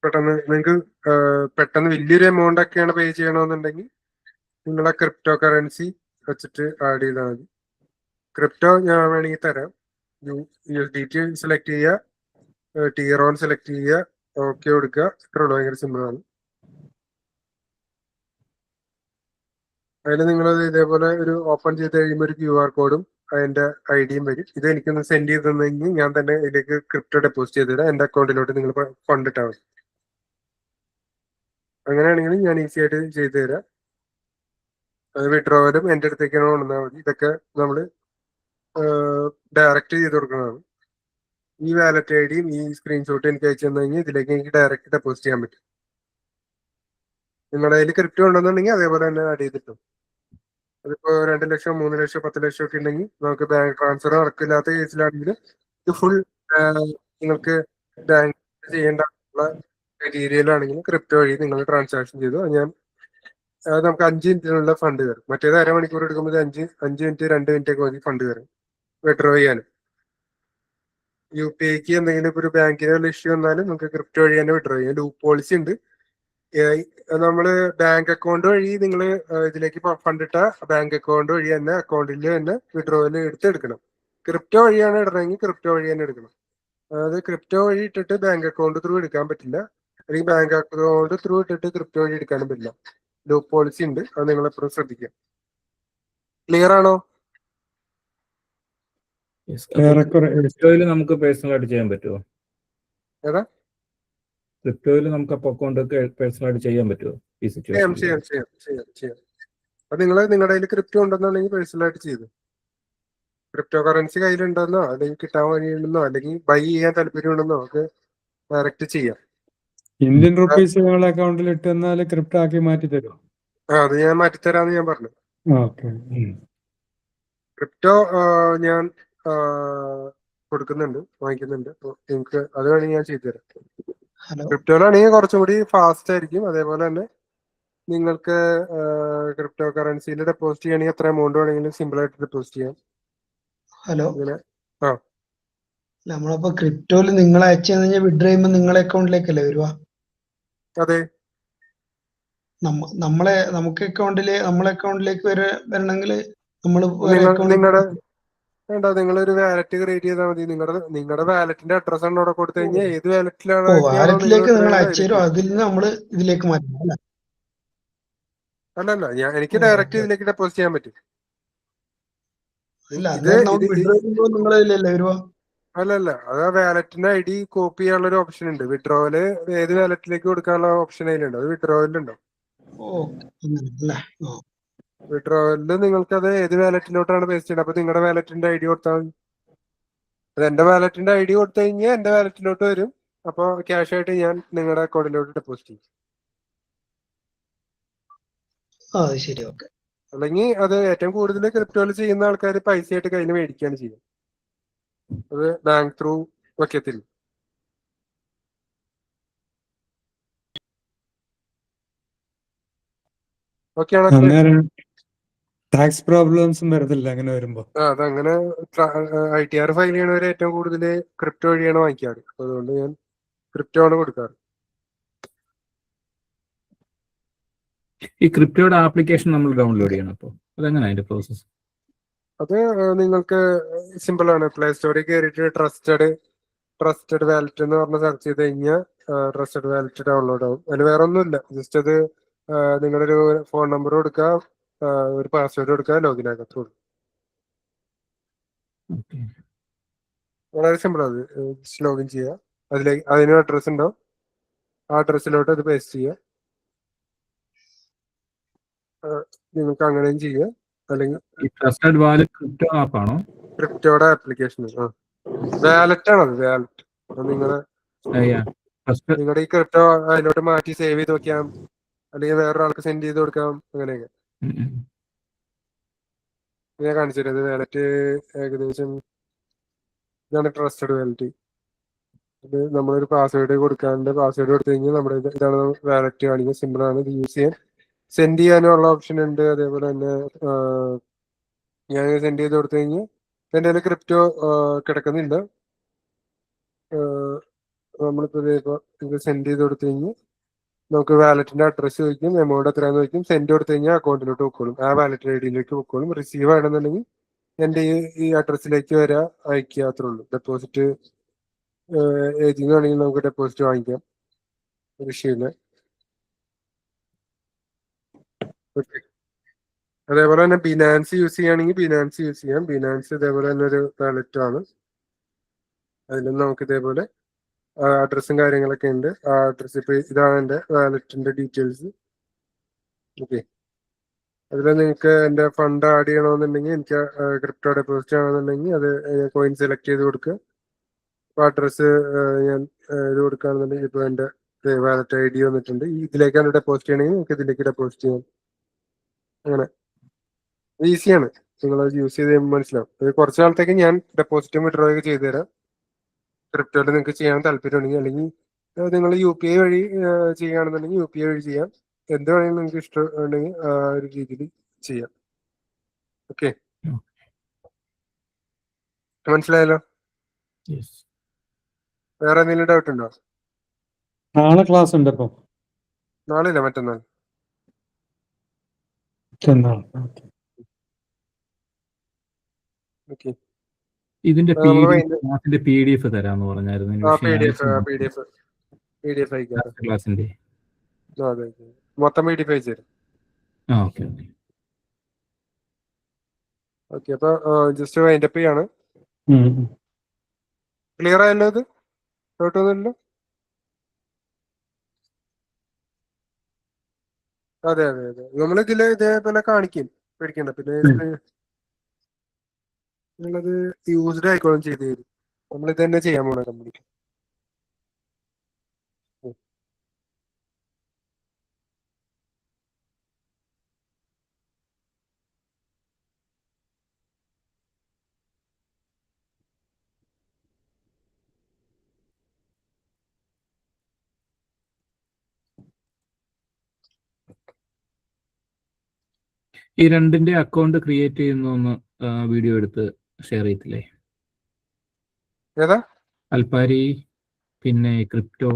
പെട്ടെന്ന് നിങ്ങൾക്ക് പെട്ടെന്ന് വലിയൊരു എമൗണ്ട് ഒക്കെയാണ് പേ ചെയ്യണമെന്നുണ്ടെങ്കിൽ നിങ്ങളെ ക്രിപ്റ്റോ കറൻസി വെച്ചിട്ട് ആഡ് ചെയ്താൽ മതി. ക്രിപ്റ്റോ ഞാൻ വേണമെങ്കിൽ തരാം. USDT സെലക്ട് ചെയ്യുക, TRON സെലക്ട് ചെയ്യുക, ഓക്കെ കൊടുക്കുക. ഇത്രേ ഉള്ളൂ. ഭയങ്കര സിമ്പിൾ ആണ്. അതിൽ നിങ്ങൾ ഇതേപോലെ ഒരു ഓപ്പൺ ചെയ്ത് കഴിയുമ്പോൾ ഒരു QR കോഡും അതിന്റെ ID-യും വരും. ഇത് എനിക്കൊന്ന് സെൻഡ് ചെയ്ത് തന്നെങ്കിൽ ഞാൻ തന്നെ ഇതിലേക്ക് ക്രിപ്റ്റോ ഡെപ്പോസിറ്റ് ചെയ്തിടാം. എന്റെ അക്കൗണ്ടിലോട്ട് നിങ്ങൾ ഫണ്ട് ഇട്ടാൽ മതി. അങ്ങനെയാണെങ്കിൽ ഞാൻ ഈസി ആയിട്ട് ചെയ്തു തരാം. അത് വിഡ്രോവലും എൻ്റെ അടുത്തേക്കാണ് കൊണ്ടുവന്നാൽ മതി. ഇതൊക്കെ നമ്മൾ ഡയറക്റ്റ് ചെയ്ത് കൊടുക്കുന്നതാണ്. ഈ വാലറ്റ് ID-യും ഈ സ്ക്രീൻഷോട്ട് എനിക്ക് അയച്ചു തന്നു കഴിഞ്ഞാൽ ഇതിലേക്ക് എനിക്ക് ഡയറക്റ്റ് ഡെപ്പോസിറ്റ് ചെയ്യാൻ പറ്റും. നിങ്ങളുടെ കയ്യിൽ ക്രിപ്റ്റോ ഉണ്ടെന്നുണ്ടെങ്കിൽ അതേപോലെ തന്നെ ആഡ് ചെയ്തിട്ടും. അതിപ്പോ 2 ലക്ഷം 3 ലക്ഷം 10 ലക്ഷം ഒക്കെ ഉണ്ടെങ്കിൽ നമുക്ക് ബാങ്ക് ട്രാൻസ്ഫർ നടക്കില്ലാത്ത കേസിലാണെങ്കിൽ ഇത് ഫുൾ നിങ്ങൾക്ക് ബാങ്ക് ചെയ്യേണ്ട രീതിയിലാണെങ്കിൽ ക്രിപ്റ്റോ വഴി നിങ്ങൾ ട്രാൻസാക്ഷൻ ചെയ്തു ഞാൻ നമുക്ക് 5 മിനിറ്റിനുള്ള ഫണ്ട് കയറും. മറ്റേത് അരമണിക്കൂർ എടുക്കുമ്പോൾ 5 മിനിറ്റ് 2 മിനിറ്റ് ഒക്കെ മതി ഫണ്ട് കയറും വിഡ്രോ ചെയ്യാനും. UPI-ക്ക് എന്തെങ്കിലും ഒരു ബാങ്കിന് വല്ല ഇഷ്യൂ വന്നാലും നമുക്ക് ക്രിപ്റ്റോ വഴി തന്നെ വിഡ്രോ ചെയ്യാം. ലൂപ്പ് പോളിസി ഉണ്ട്. നമ്മള് ബാങ്ക് അക്കൗണ്ട് വഴി നിങ്ങൾ ഇതിലേക്ക് ഫണ്ട് ഇട്ട ബാങ്ക് അക്കൗണ്ട് വഴി തന്നെ അക്കൗണ്ടിൽ തന്നെ വിഡ്രോവൽ എടുക്കണം. ക്രിപ്റ്റോ വഴിയാണ് ഇടണമെങ്കിൽ ക്രിപ്റ്റോ വഴി തന്നെ എടുക്കണം. അതായത് ക്രിപ്റ്റോ വഴി ഇട്ടിട്ട് ബാങ്ക് അക്കൗണ്ട് ത്രൂ എടുക്കാൻ പറ്റില്ല, അല്ലെങ്കിൽ ബാങ്ക് അക്കൗണ്ട് ത്രൂ ഇട്ടിട്ട് ക്രിപ്റ്റോ വഴി എടുക്കാനും പറ്റില്ല. ലൂപ്പ് പോളിസി ഉണ്ട്. അത് നിങ്ങൾ എപ്പോഴും ശ്രദ്ധിക്കുക. ക്ലിയർ ആണോ? ക്രിപ്റ്റോയിൽ നമുക്ക് പേഴ്സണൽ ആയിട്ട് ചെയ്യാൻ പറ്റുമോ? ഏതാ? ക്രിപ്റ്റോയിൽ നമുക്ക് അപ്പോൾ അക്കൗണ്ട് ഒക്കെ പേഴ്സണൽ ആയിട്ട് ചെയ്യാൻ പറ്റുമോ ഈ ചെയ്യാം. സിറ്റുവേഷൻ? അത് നിങ്ങളുടെ കയ്യിൽ ക്രിപ്റ്റോ ഉണ്ടെന്നുണ്ടെങ്കിൽ പേഴ്സണൽ ആയിട്ട് ചെയ്തു. ക്രിപ്റ്റോ കറൻസി കയ്യിലുണ്ടെന്നോ അല്ലെങ്കിൽ കിട്ടാൻ വഴിയുണ്ടെന്നോ അല്ലെങ്കിൽ ബൈ ചെയ്യാൻ താല്പര്യമുണ്ടെന്നോ ഒക്കെ ഡയറക്റ്റ് ചെയ്യാം. ഇന്ത്യൻ റുപ്പീസ് നിങ്ങളുടെ അക്കൗണ്ടിൽ ഇട്ട് തന്നാൽ ക്രിപ്റ്റോ ആക്കി മാറ്റി തരുമോ? അത് ഞാൻ മാറ്റിത്തരാന്ന് ഞാൻ പറഞ്ഞു. ഓക്കെ. ക്രിപ്റ്റോ ഞാൻ കൊടുക്കുന്നുണ്ട്, വാങ്ങിക്കുന്നുണ്ട്. അപ്പോൾ നിങ്ങൾക്ക് അത് വേണമെങ്കിൽ ഞാൻ ചെയ്തു തരാം. ഹലോ ക്രിപ്റ്റോയിലാണെങ്കിൽ കുറച്ചും കൂടി ഫാസ്റ്റ് ആയിരിക്കും. അതേപോലെ തന്നെ നിങ്ങൾക്ക് ക്രിപ്റ്റോ കറൻസിയിൽ ഡെപ്പോസിറ്റ് ചെയ്യണമെങ്കിൽ എത്ര എമൗണ്ട് വേണമെങ്കിലും സിമ്പിൾ ആയിട്ട് ഡെപ്പോസിറ്റ് ചെയ്യാം. ഹലോ ഇങ്ങനെ നമ്മളപ്പോ ക്രിപ്റ്റോയിൽ നിങ്ങൾ അയച്ചു കഴിഞ്ഞാൽ വിഡ്രോ ചെയ്യുമ്പോൾ നിങ്ങളെ അക്കൗണ്ടിലേക്കല്ലേ വരുവാ? അതെ. നമ്മളെ നമ്മളെ അക്കൗണ്ടിലേക്ക് വരണമെങ്കിൽ നമ്മൾ നിങ്ങളുടെ വേണ്ട, നിങ്ങളൊരു വാലറ്റ് ക്രിയേറ്റ് ചെയ്താൽ മതി. നിങ്ങളുടെ വാലറ്റിന്റെ അഡ്രസ് ആണ് അവിടെ കൊടുത്തു കഴിഞ്ഞാൽ ഏത് വാലറ്റിലാണോ വാലറ്റിലേക്ക് നിങ്ങൾ അയച്ചു തരും, അതിൽ നിന്ന് നമ്മൾ ഇതിലേക്ക് മാറ്റണം. അല്ലല്ല, എനിക്ക് ഡയറക്റ്റ് ഇതിലേക്ക് ഡെപ്പോസിറ്റ് ചെയ്യാൻ പറ്റും. അല്ലല്ല, അത് ആ വാലറ്റിന്റെ ID കോപ്പി ചെയ്യാനുള്ള ഒരു ഓപ്ഷൻ ഉണ്ട്. വിഡ്രോവല് ഏത് വാലറ്റിലേക്ക് കൊടുക്കാനുള്ള ഓപ്ഷൻ അതിലുണ്ട്. അത് വിഡ്രോവലുണ്ടാവും. വിഡ്രോവലില് നിങ്ങൾക്ക് അത് ഏത് വാലറ്റിലോട്ടാണ് പേസ്റ്റ് ചെയ്യുന്നത് അപ്പൊ നിങ്ങളുടെ വാലറ്റിന്റെ ID കൊടുത്താൽ മതി. അത് എന്റെ വാലറ്റിന്റെ ID കൊടുത്തു കഴിഞ്ഞാൽ എന്റെ വാലറ്റിലോട്ട് വരും. അപ്പോൾ ക്യാഷ് ആയിട്ട് ഞാൻ നിങ്ങളുടെ അക്കൗണ്ടിലോട്ട് ഡെപ്പോസിറ്റ് ചെയ്യും. അത് ശരി, ഓക്കെ. അല്ലെങ്കിൽ അത് ഏറ്റവും കൂടുതൽ ക്രിപ്റ്റോയിൽ ചെയ്യുന്ന ആൾക്കാർ പൈസയായിട്ട് കയ്യിൽ മേടിക്കുകയാണ് ചെയ്യുക. അത് ബാങ്ക് ത്രൂ വയ്ക്കത്തില്ല. ഓക്കെയാണോ? അന്നേരം ടാക്സ് പ്രോബ്ലംസും വരുന്നില്ല അങ്ങനെ വരുമ്പോ. അതങ്ങനെ ITR ഫയൽ ചെയ്യണവരെ ഏറ്റവും കൂടുതൽ ക്രിപ്റ്റോ വഴിയാണ് വാങ്ങിക്കാറ്. അപ്പൊ അതുകൊണ്ട് ഞാൻ ക്രിപ്റ്റോ ആണ് കൊടുക്കാറ്. ഈ ക്രിപ്റ്റോയുടെ ആപ്ലിക്കേഷൻ നമ്മൾ ഡൗൺലോഡ് ചെയ്യണം. അപ്പോൾ അതെങ്ങനെ അതിന്റെ പ്രോസസ്? അത് നിങ്ങൾക്ക് സിമ്പിൾ ആണ്. പ്ലേ സ്റ്റോറിൽ കയറിയിട്ട് ട്രസ്റ്റഡ് വാലറ്റ് എന്ന് പറഞ്ഞ് സെർച്ച് ചെയ്ത് കഴിഞ്ഞാൽ ട്രസ്റ്റഡ് വാലറ്റ് ഡൗൺലോഡ് ആവും. അതിൽ വേറെ ഒന്നുമില്ല. ജസ്റ്റ് അത് നിങ്ങളുടെ ഒരു ഫോൺ നമ്പർ കൊടുക്കുക, ഒരു പാസ്വേഡ് കൊടുക്കുക, ലോഗിൻ ആക്കത്തുള്ളൂ. ഓക്കെ. വളരെ സിമ്പിൾ അത്. ജസ്റ്റ് ലോഗിൻ ചെയ്യുക. അതിന് അഡ്രസ് ഉണ്ടാവും. ആ അഡ്രസ്സിലോട്ട് അത് പേസ്റ്റ് ചെയ്യുക. നിങ്ങൾക്ക് അങ്ങനെയും ചെയ്യുക. അല്ലെങ്കിൽ ഈ ട്രസ്റ്റഡ് വാലറ്റ് ക്രിപ്റ്റോ ആപ്പാണോ? ക്രിപ്റ്റോയുടെ ആപ്ലിക്കേഷൻ. വാലറ്റ് ആണത്. വാലറ്റ് നിങ്ങളുടെ ഈ ക്രിപ്റ്റോ അതിലോട്ട് മാറ്റി സേവ് ചെയ്ത് വെക്കാം, അല്ലെങ്കിൽ വേറൊരാൾക്ക് സെൻഡ് ചെയ്ത് കൊടുക്കാം. അങ്ങനെയൊക്കെ ഞാൻ കാണിച്ചു തരാം. വാലറ്റ് ഏകദേശം ഇതാണ് ട്രസ്റ്റഡ് വാലറ്റ്. ഇത് നമ്മളൊരു പാസ്വേഡ് കൊടുക്കാണ്ട് പാസ്വേഡ് കൊടുത്തു കഴിഞ്ഞാൽ നമ്മുടെ ഇതാണ് വാലറ്റ് കാണിക്കുക. സിമ്പിൾ ആണ്. ഇത് യൂസ് ചെയ്യാൻ. സെൻഡ് ചെയ്യാനുള്ള ഓപ്ഷൻ ഉണ്ട്. അതേപോലെ തന്നെ ഞാൻ സെൻഡ് ചെയ്ത് കൊടുത്തു കഴിഞ്ഞാൽ എൻ്റെ കയ്യിൽ ക്രിപ്റ്റോ കിടക്കുന്നില്ല. നമ്മളിപ്പോൾ ഇത് സെൻഡ് ചെയ്ത് കൊടുത്തു കഴിഞ്ഞാൽ നമുക്ക് വാലറ്റിന്റെ അഡ്രസ്സ് ചോദിക്കും, എമൗണ്ട് എത്രയാന്ന് ചോദിക്കും. സെൻഡ് കൊടുത്തു കഴിഞ്ഞാൽ അക്കൗണ്ടിലോട്ട് പൊക്കോളും, ആ വാലറ്റ് ID-യിലേക്ക് പൊക്കോളും. റിസീവ് ആണെന്നുണ്ടെങ്കിൽ എൻ്റെ ഈ അഡ്രസ്സിലേക്ക് വരെ അയക്കുക. അത്രേ ഉള്ളൂ. ഡെപ്പോസിറ്റ് ഏതിൽ നിന്നാണെങ്കിൽ നമുക്ക് ഡെപ്പോസിറ്റ് വാങ്ങിക്കാം. വിഷയമില്ല. ഓക്കെ. അതേപോലെ തന്നെ ബിനാൻസ് യൂസ് ചെയ്യുകയാണെങ്കിൽ ബിനാൻസ് യൂസ് ചെയ്യാം. ബിനാൻസ് ഇതേപോലെ തന്നെ ഒരു വാലറ്റ് ആണ്. അതിലും നമുക്ക് ഇതേപോലെ അഡ്രസ്സും കാര്യങ്ങളൊക്കെ ഉണ്ട്. ആ അഡ്രസ്സ് ഇപ്പൊ ഇതാണ് എൻ്റെ വാലറ്റിന്റെ ഡീറ്റെയിൽസ്. ഓക്കെ. അതിൽ നിങ്ങൾക്ക് എൻ്റെ ഫണ്ട് ആഡ് ചെയ്യണമെന്നുണ്ടെങ്കിൽ, എനിക്ക് ക്രിപ്റ്റോ ഡെപ്പോസിറ്റ് ചെയ്യണമെന്നുണ്ടെങ്കിൽ അത് കോയിൻ സെലക്ട് ചെയ്ത് കൊടുക്കുക. അപ്പോൾ അഡ്രസ്സ് ഞാൻ ഇത് കൊടുക്കുകയാണെന്നുണ്ടെങ്കിൽ ഇപ്പോൾ എൻ്റെ വാലറ്റ് ID വന്നിട്ടുണ്ട്. ഇതിലേക്കാണ് ഡെപ്പോസിറ്റ് ചെയ്യണമെങ്കിൽ നിങ്ങൾക്ക് ഇതിലേക്ക് ഡെപ്പോസിറ്റ് ചെയ്യാം. അങ്ങനെ ഈസിയാണ്. നിങ്ങളത് യൂസ് ചെയ്ത് കഴിയുമ്പോൾ മനസ്സിലാവും. അത് കുറച്ച് നാളത്തേക്ക് ഞാൻ ഡെപ്പോസിറ്റും വിഡ്രോ ഒക്കെ ചെയ്തു തരാം. ക്രിപ്റ്റോയിൽ നിങ്ങൾക്ക് ചെയ്യാൻ താല്പര്യമുണ്ടെങ്കിൽ, അല്ലെങ്കിൽ നിങ്ങൾ UPI വഴി ചെയ്യുകയാണെന്നുണ്ടെങ്കിൽ UPI വഴി ചെയ്യാം. എന്ത് വേണമെങ്കിലും നിങ്ങൾക്ക് ഇഷ്ടം ഉണ്ടെങ്കിൽ ആ ഒരു രീതിയിൽ ചെയ്യാം. ഓക്കെ, മനസ്സിലായല്ലോ? വേറെ എന്തെങ്കിലും ഡൗട്ട് ഉണ്ടോ? നാളെ ക്ലാസ് ഉണ്ട്. അപ്പൊ നാളെ ഇല്ല, മറ്റന്നാൾ. ഓക്കെ. ഇതിന്റെ PDF തരാന്ന് പറഞ്ഞായിരുന്നു. PDF അയക്കാം. ക്ലാസിന്റെ അതെ, മൊത്തം PDF അയച്ചു തരും. ഓക്കെ. ഓക്കെ. അപ്പൊ ജസ്റ്റ് വൈൻഡപ്പ് ചെയ്യാണ്. ക്ലിയർ ആയല്ലോ? ഇത് ഡൗട്ട് ഒന്നുമില്ലല്ലോ? അതെ. നമ്മളിതില് ഇതേപോലെ കാണിക്കും, പേടിക്കണ്ട. പിന്നെ നിങ്ങളത് യൂസ്ഡ് ആയിക്കോളും ചെയ്ത് തരും. നമ്മളിത് തന്നെ ചെയ്യാൻ പോണ കമ്പനിക്ക്. ഈ രണ്ടിന്റെ അക്കൗണ്ട് ക്രിയേറ്റ് ചെയ്യുന്ന വീഡിയോ എടുത്ത് ഷെയർ ചെയ്തില്ലേ? ഏതാ? അൽപാരി പിന്നെ ക്രിപ്റ്റോ.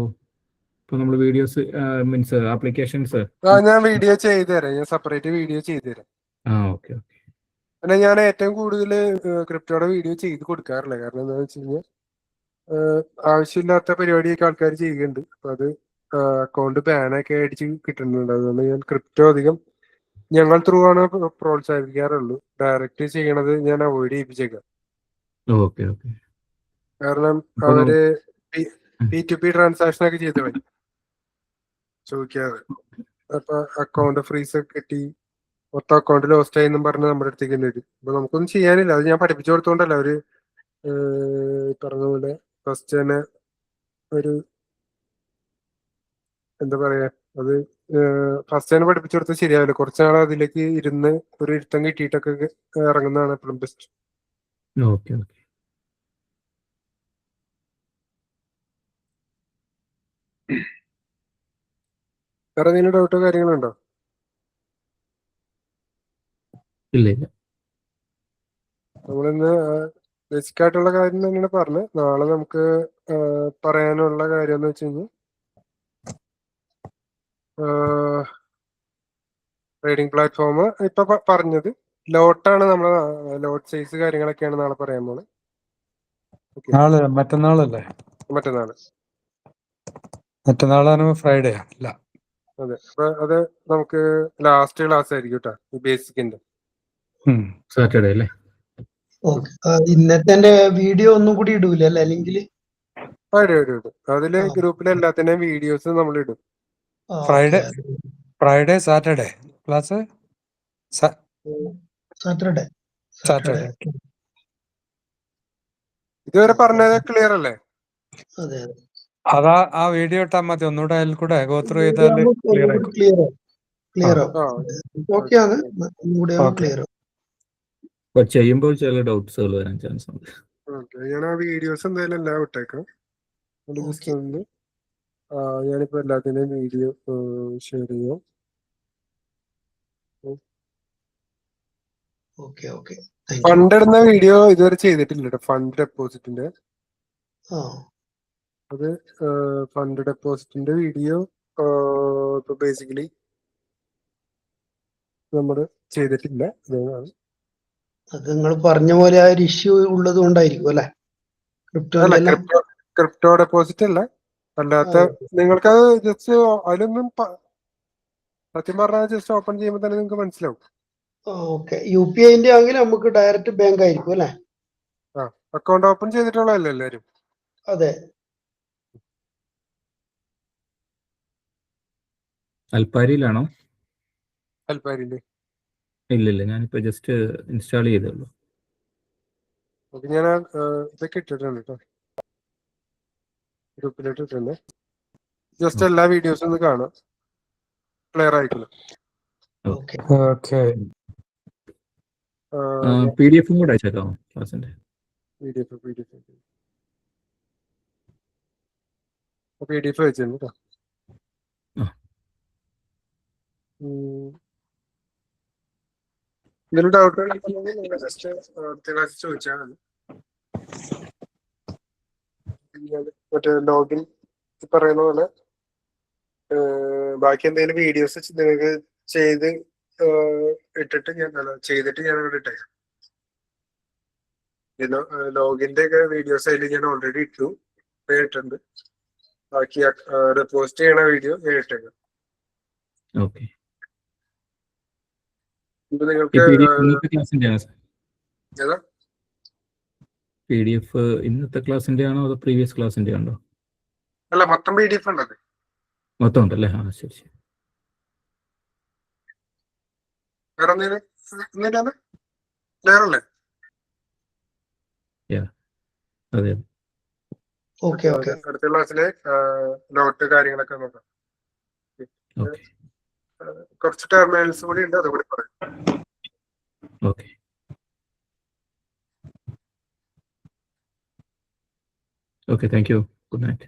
ഇപ്പൊ നമ്മൾ വീഡിയോസ് മീൻസ് ആപ്ലിക്കേഷൻസ് ഞാൻ വീഡിയോ ചെയ്തു തരാം. ഞാൻ സെപ്പറേറ്റ് വീഡിയോ ചെയ്തു തരാം. ഓക്കെ. പിന്നെ ഞാൻ ഏറ്റവും കൂടുതൽ ക്രിപ്റ്റോയുടെ വീഡിയോ ചെയ്ത് കൊടുക്കാറില്ല. കാരണം എന്താണെന്ന് വെച്ച് കഴിഞ്ഞാൽ ആവശ്യമില്ലാത്ത പരിപാടിയൊക്കെ ആൾക്കാർ ചെയ്യുന്നുണ്ട്. അപ്പൊ അത് അക്കൗണ്ട് ബാനൊക്കെ അടിച്ച് കിട്ടുന്നുണ്ട്. അതുകൊണ്ട് ഞാൻ ക്രിപ്റ്റോ അധികം ഞങ്ങൾ ത്രൂ ആണ് പ്രോത്സാഹിപ്പിക്കാറുള്ളൂ. ഡയറക്റ്റ് ചെയ്യണത് ഞാൻ അവോയ്ഡ് ചെയ്യിപ്പിച്ചേക്കാം. കാരണം അവര് P2P ട്രാൻസാക്ഷൻ ഒക്കെ ചെയ്ത് കളയും ചോദിക്കാതെ. അപ്പൊ അക്കൗണ്ട് ഫ്രീസ് കിട്ടി, മൊത്തം അക്കൗണ്ട് ലോസ്റ്റ് ആയി എന്നും പറഞ്ഞ് നമ്മുടെ അടുത്തേക്ക് വരും. അപ്പൊ നമുക്കൊന്നും ചെയ്യാനില്ല. അത് ഞാൻ പഠിപ്പിച്ചു കൊടുത്തോണ്ടല്ല. അവര് പറഞ്ഞ പോലെ ഫസ്റ്റ് തന്നെ ഒരു എന്താ പറയാ, അത് ഫസ്റ്റ് തന്നെ പഠിപ്പിച്ചു കൊടുത്താൽ ശരിയാവില്ല. കുറച്ചാൾ അതിലേക്ക് ഇരുന്ന് ഒരു ഇരുത്തം കിട്ടിയിട്ടൊക്കെ ഇറങ്ങുന്നതാണ് എപ്പോഴും ബെസ്റ്റ്. Okay okay. വേറെ എന്തെങ്കിലും ഡൗട്ടോ കാര്യങ്ങളുണ്ടോ? ഇല്ല ഇല്ല. നമ്മളിന്ന് ബേസിക് ആയിട്ടുള്ള കാര്യം തന്നെയാണ് പറഞ്ഞത്. നാളെ നമുക്ക് പറയാനുള്ള കാര്യം എന്ന് വെച്ച് കഴിഞ്ഞാൽ ട്രേഡിംഗ് പ്ലാറ്റ്ഫോം ഇപ്പൊ പറഞ്ഞത് ലോട്ടാണ്. നമ്മളെ ലോട്ട് സൈസ് കാര്യങ്ങളൊക്കെയാണ് നാളെ പറയാൻ പോകുന്നത്. മറ്റന്നാളല്ലേ? മറ്റന്നാളാണ് ഫ്രൈഡേ അല്ല? അതെ. അപ്പൊ അത് നമുക്ക് ലാസ്റ്റ് ക്ലാസ് ആയിരിക്കും കേട്ടോ, ഈ ബേസിക്കിന്റെ. സാറ്റർഡേ അല്ലേ? ഇന്നത്തെ വീഡിയോ ഒന്നും കൂടി ഇടൂല അല്ലെ? അല്ലെങ്കിൽ ഇടും. അതില് ഗ്രൂപ്പിലെ എല്ലാത്തിന്റെയും വീഡിയോസ് നമ്മൾ ഇടും. Friday Saturday class? സാറ്റർഡേ. ഇതുവരെ പറഞ്ഞത് ക്ലിയർ അല്ലേ? അതെ. അതാ ആ വീഡിയോ ഇട്ടാൽ മതി. ഒന്നുകൂടെ അതിൽ കൂടെ ഗോത്രൂ ചെയ്താൽ ക്ലിയർ ആയിരിക്കും. ക്ലിയർ ഓക്കെയാണ്. ക്ലിയർ. ചെയ്യുമ്പോൾ ചില ഡൗട്ട്സുകൾ വരാൻ ചാൻസ് ഉണ്ട്. ഞാൻ ആ വീഡിയോസ് എന്തായാലും എല്ലാം വിട്ടേക്കാം. ഞാനിപ്പോ എല്ലാത്തിന്റെയും വീഡിയോ ഷെയർ ചെയ്യാം. ഫണ്ട് ഇടുന്ന വീഡിയോ ഇതുവരെ ചെയ്തിട്ടില്ല കേട്ടോ. ഫണ്ട് ഡെപ്പോസിറ്റിന്റെ അത് ഫണ്ട് ഡെപ്പോസിറ്റിന്റെ വീഡിയോ ഇപ്പൊ ബേസിക്കലി നമ്മള് ചെയ്തിട്ടില്ല. അത് നിങ്ങൾ പറഞ്ഞ പോലെ ആ ഒരു ഇഷ്യൂ ഉള്ളത് കൊണ്ടായിരിക്കും അല്ലെ? ക്രിപ്റ്റോ ഡെപ്പോസിറ്റ് അല്ല, അല്ലാത്ത നിങ്ങൾക്കത് ജസ്റ്റ് അതിലൊന്നും സത്യം പറഞ്ഞാൽ ജസ്റ്റ് ഓപ്പൺ ചെയ്യുമ്പോൾ തന്നെ നിങ്ങൾക്ക് മനസ്സിലാവും. UPI ആണെങ്കിൽ നമുക്ക് ഡയറക്റ്റ് ബാങ്ക് ആയിരിക്കും അല്ലെ? അക്കൗണ്ട് ഓപ്പൺ ചെയ്തിട്ടുള്ളതല്ലേ എല്ലാരും? അതെ. അൽപ്പാരിയിലാണോ? അൽപ്പാരിയില് ഇല്ലില്ല, ഞാനിപ്പോ ജസ്റ്റ് ഇൻസ്റ്റാൾ ചെയ്തേ ഉള്ളൂ. ഞാൻ ഇതൊക്കെ ഇട്ടിട്ടുണ്ട് കേട്ടോ, ഗ്രൂപ്പിലിട്ട് ഇട്ടിട്ടുണ്ട്. ജസ്റ്റ് എല്ലാ വീഡിയോസും ഒന്ന് കാണാം, ക്ലിയർ ആയിക്കണം. PDF കൂടെ അയച്ചേക്കാമോ ക്ലാസിന്റെ? PDF വെച്ചിട്ടുണ്ട് കേട്ടോ. എന്തെങ്കിലും ഡൗട്ട് ജസ്റ്റ് ചോദിച്ചാൽ മതി. മറ്റേ ലോഗിൻ പറയുന്ന പോലെ ബാക്കി എന്തെങ്കിലും വീഡിയോസ് നിങ്ങൾക്ക് ചെയ്തിട്ട് ഞാൻ ഇവിടെ ഇട്ടേക്കാം. ലോഗിന്റെ ഒക്കെ വീഡിയോസ് അതിൽ ഞാൻ ഓൾറെഡി ഇട്ടിട്ടുണ്ട്. ബാക്കി പോസ്റ്റ് ചെയ്യണ വീഡിയോ ഞാൻ ഇട്ടേക്കാം. നിങ്ങൾക്ക് PDF ഇന്നത്തെ ക്ലാസിന്റെ ആണോ അതോ പ്രീവിയസ് ക്ലാസിന്റെ ആണോ? അല്ല, മൊത്തം PDF ഉണ്ടത്. മൊത്തം ഉണ്ടല്ലേ? ശരി ശരി. വേറെ എന്തെങ്കിലും ക്ലിയർ അല്ലേ? അതെ. അടുത്ത ക്ലാസ്സിലെ നോട്ട് കാര്യങ്ങളൊക്കെ നോക്കാം. കുറച്ച് ടെർമിനൽസ് കൂടി ഉണ്ട്, അതുകൂടി പറയാം. Okay, thank you. Good night.